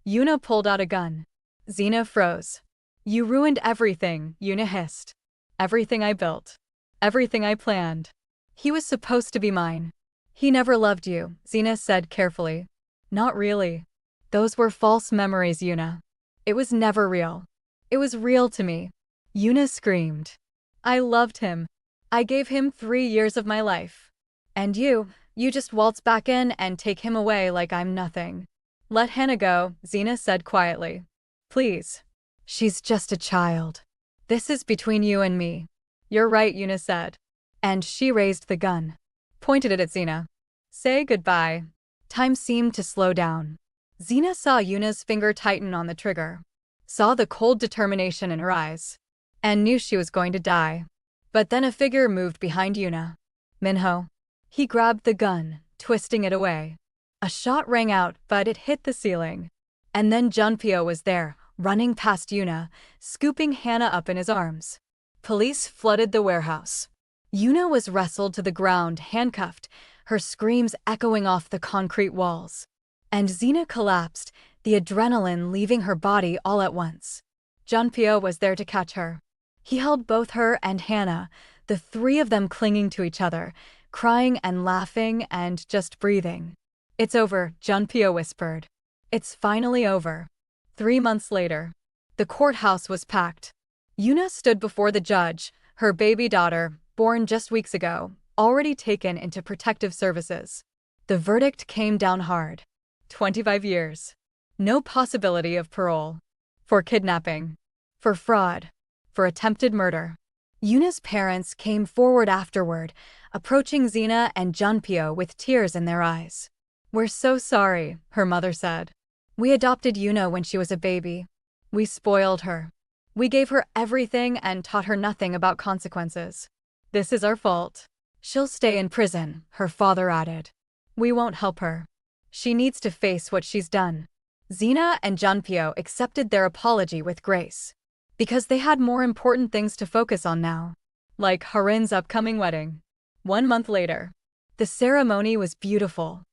Yuna pulled out a gun. Zina froze. "You ruined everything," Yuna hissed. "Everything I built. Everything I planned. He was supposed to be mine." "He never loved you," Zina said carefully. "Not really. Those were false memories, Yuna. It was never real. It was real to me." Yuna screamed. "I loved him. I gave him 3 years of my life. And you just waltz back in and take him away like I'm nothing." "Let Hannah go," Zina said quietly. "Please. She's just a child. This is between you and me." "You're right," Yuna said. And she raised the gun. Pointed it at Zina. "Say goodbye." Time seemed to slow down. Zina saw Yuna's finger tighten on the trigger. Saw the cold determination in her eyes. And knew she was going to die. But then a figure moved behind Yuna. Minho. He grabbed the gun, twisting it away. A shot rang out, but it hit the ceiling. And then Junpyo was there, running past Yuna, scooping Hannah up in his arms. Police flooded the warehouse. Yuna was wrestled to the ground, handcuffed, her screams echoing off the concrete walls. And Zina collapsed, the adrenaline leaving her body all at once. Junpyo was there to catch her. He held both her and Hannah, the 3 of them clinging to each other, crying and laughing and just breathing. "It's over," Junpyo whispered. "It's finally over." 3 months later. The courthouse was packed. Yuna stood before the judge, her baby daughter, born just weeks ago, already taken into protective services. The verdict came down hard. 25 years. No possibility of parole. For kidnapping. For fraud. For attempted murder. Yuna's parents came forward afterward, approaching Zina and Junpyo with tears in their eyes. "We're so sorry," her mother said. "We adopted Yuna when she was a baby. We spoiled her. We gave her everything and taught her nothing about consequences. This is our fault. She'll stay in prison," her father added. "We won't help her. She needs to face what she's done." Zina and Junpyo accepted their apology with grace. Because they had more important things to focus on now. Like Harin's upcoming wedding. 1 month later. The ceremony was beautiful.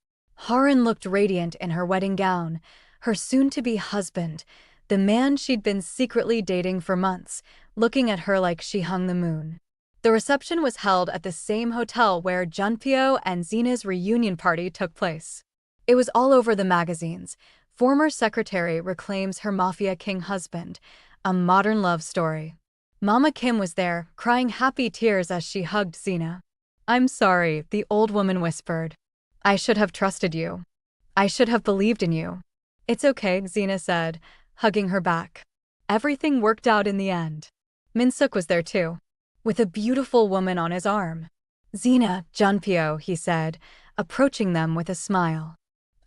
Harin looked radiant in her wedding gown, her soon-to-be husband, the man she'd been secretly dating for months, looking at her like she hung the moon. The reception was held at the same hotel where Junpyo and Zina's reunion party took place. It was all over the magazines. Former secretary reclaims her Mafia king husband, a modern love story. Mama Kim was there, crying happy tears as she hugged Zina. "I'm sorry," the old woman whispered. "I should have trusted you. I should have believed in you." "It's okay," Zina said, hugging her back. Everything worked out in the end. Minsuk was there too, with a beautiful woman on his arm. "Zina, Junpyo," he said, approaching them with a smile.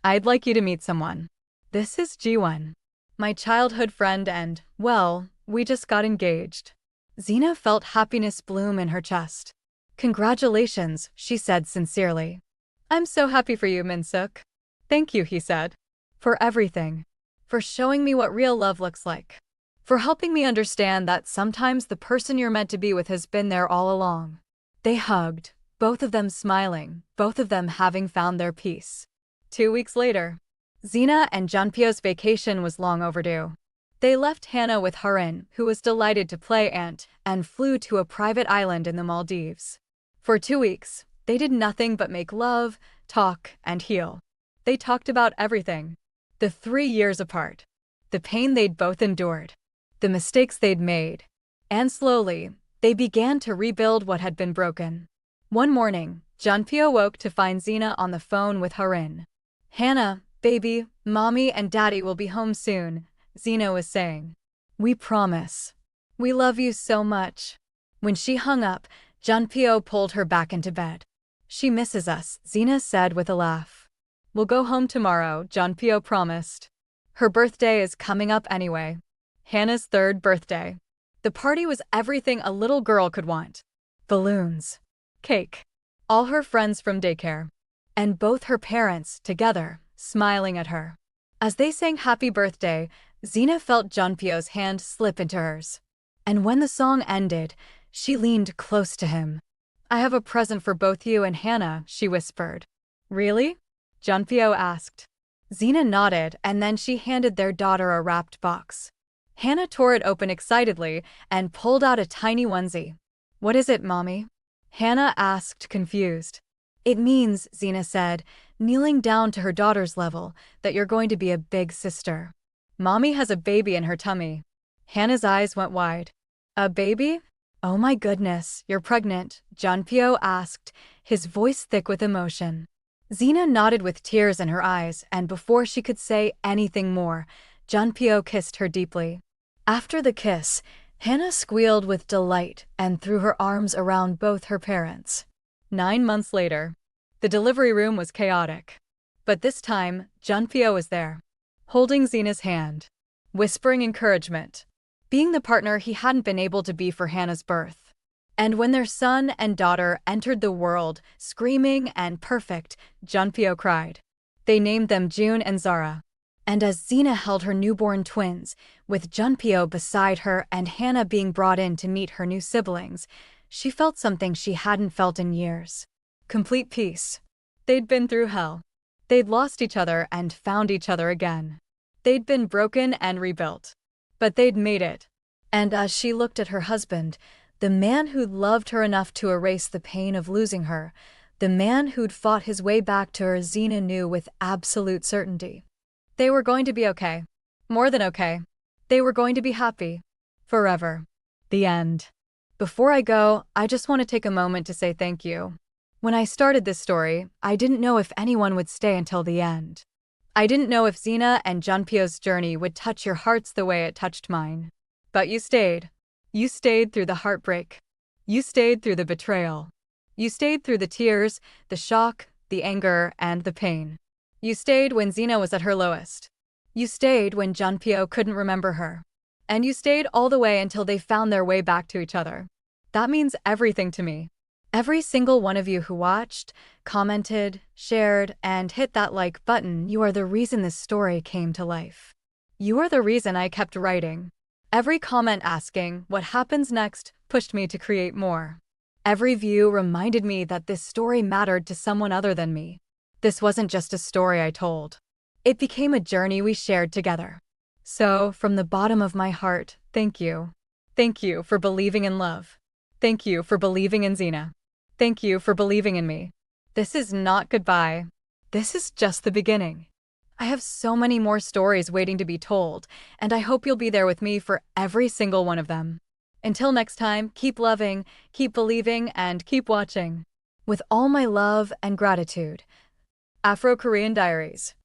"I'd like you to meet someone. This is Jiwon, my childhood friend and, well, we just got engaged." Zina felt happiness bloom in her chest. "Congratulations," she said sincerely. "I'm so happy for you, Minsuk." "Thank you," he said. "For everything. For showing me what real love looks like. For helping me understand that sometimes the person you're meant to be with has been there all along." They hugged, both of them smiling, both of them having found their peace. 2 weeks later. Zina and Junpyo's vacation was long overdue. They left Hannah with Harin, who was delighted to play aunt, and flew to a private island in the Maldives. For 2 weeks, they did nothing but make love, talk, and heal. They talked about everything. The 3 years apart. The pain they'd both endured. The mistakes they'd made. And slowly, they began to rebuild what had been broken. One morning, Junpyo woke to find Zina on the phone with Harin. "Hannah, baby, mommy and daddy will be home soon," Zina was saying. "We promise. We love you so much." When she hung up, Junpyo pulled her back into bed. "She misses us," Zina said with a laugh. "We'll go home tomorrow," Junpyo promised. Her birthday is coming up anyway. Hannah's 3rd birthday. The party was everything a little girl could want. Balloons. Cake. All her friends from daycare. And both her parents, together, smiling at her. As they sang happy birthday, Zina felt Junpyo's hand slip into hers. And when the song ended, she leaned close to him. "I have a present for both you and Hannah," she whispered. "Really?" Junpyo asked. Zina nodded, and then she handed their daughter a wrapped box. Hannah tore it open excitedly and pulled out a tiny onesie. "What is it, Mommy?" Hannah asked, confused. "It means," Zina said, kneeling down to her daughter's level, "that you're going to be a big sister. Mommy has a baby in her tummy." Hannah's eyes went wide. "A baby? Oh my goodness, you're pregnant?" Junpyo asked, his voice thick with emotion. Zina nodded with tears in her eyes, and before she could say anything more, Junpyo kissed her deeply. After the kiss, Hannah squealed with delight and threw her arms around both her parents. 9 months later. The delivery room was chaotic. But this time, Junpyo was there, holding Zina's hand, whispering encouragement, being the partner he hadn't been able to be for Hannah's birth. And when their son and daughter entered the world, screaming and perfect, Junpyo cried. They named them June and Zara. And as Zina held her newborn twins, with Junpyo beside her and Hannah being brought in to meet her new siblings, she felt something she hadn't felt in years. Complete peace. They'd been through hell. They'd lost each other and found each other again. They'd been broken and rebuilt. But they'd made it. And as she looked at her husband, the man who'd loved her enough to erase the pain of losing her, the man who'd fought his way back to her, Zina knew with absolute certainty. They were going to be okay. More than okay. They were going to be happy. Forever. The end. Before I go, I just want to take a moment to say thank you. When I started this story, I didn't know if anyone would stay until the end. I didn't know if Zina and Junpyo's journey would touch your hearts the way it touched mine. But you stayed. You stayed through the heartbreak. You stayed through the betrayal. You stayed through the tears, the shock, the anger, and the pain. You stayed when Zina was at her lowest. You stayed when Junpyo couldn't remember her. And you stayed all the way until they found their way back to each other. That means everything to me. Every single one of you who watched, commented, shared, and hit that like button, you are the reason this story came to life. You are the reason I kept writing. Every comment asking what happens next pushed me to create more. Every view reminded me that this story mattered to someone other than me. This wasn't just a story I told. It became a journey we shared together. So, from the bottom of my heart, thank you. Thank you for believing in love. Thank you for believing in Zina. Thank you for believing in me. This is not goodbye. This is just the beginning. I have so many more stories waiting to be told, and I hope you'll be there with me for every single one of them. Until next time, keep loving, keep believing, and keep watching. With all my love and gratitude. Afro-Korean Diaries.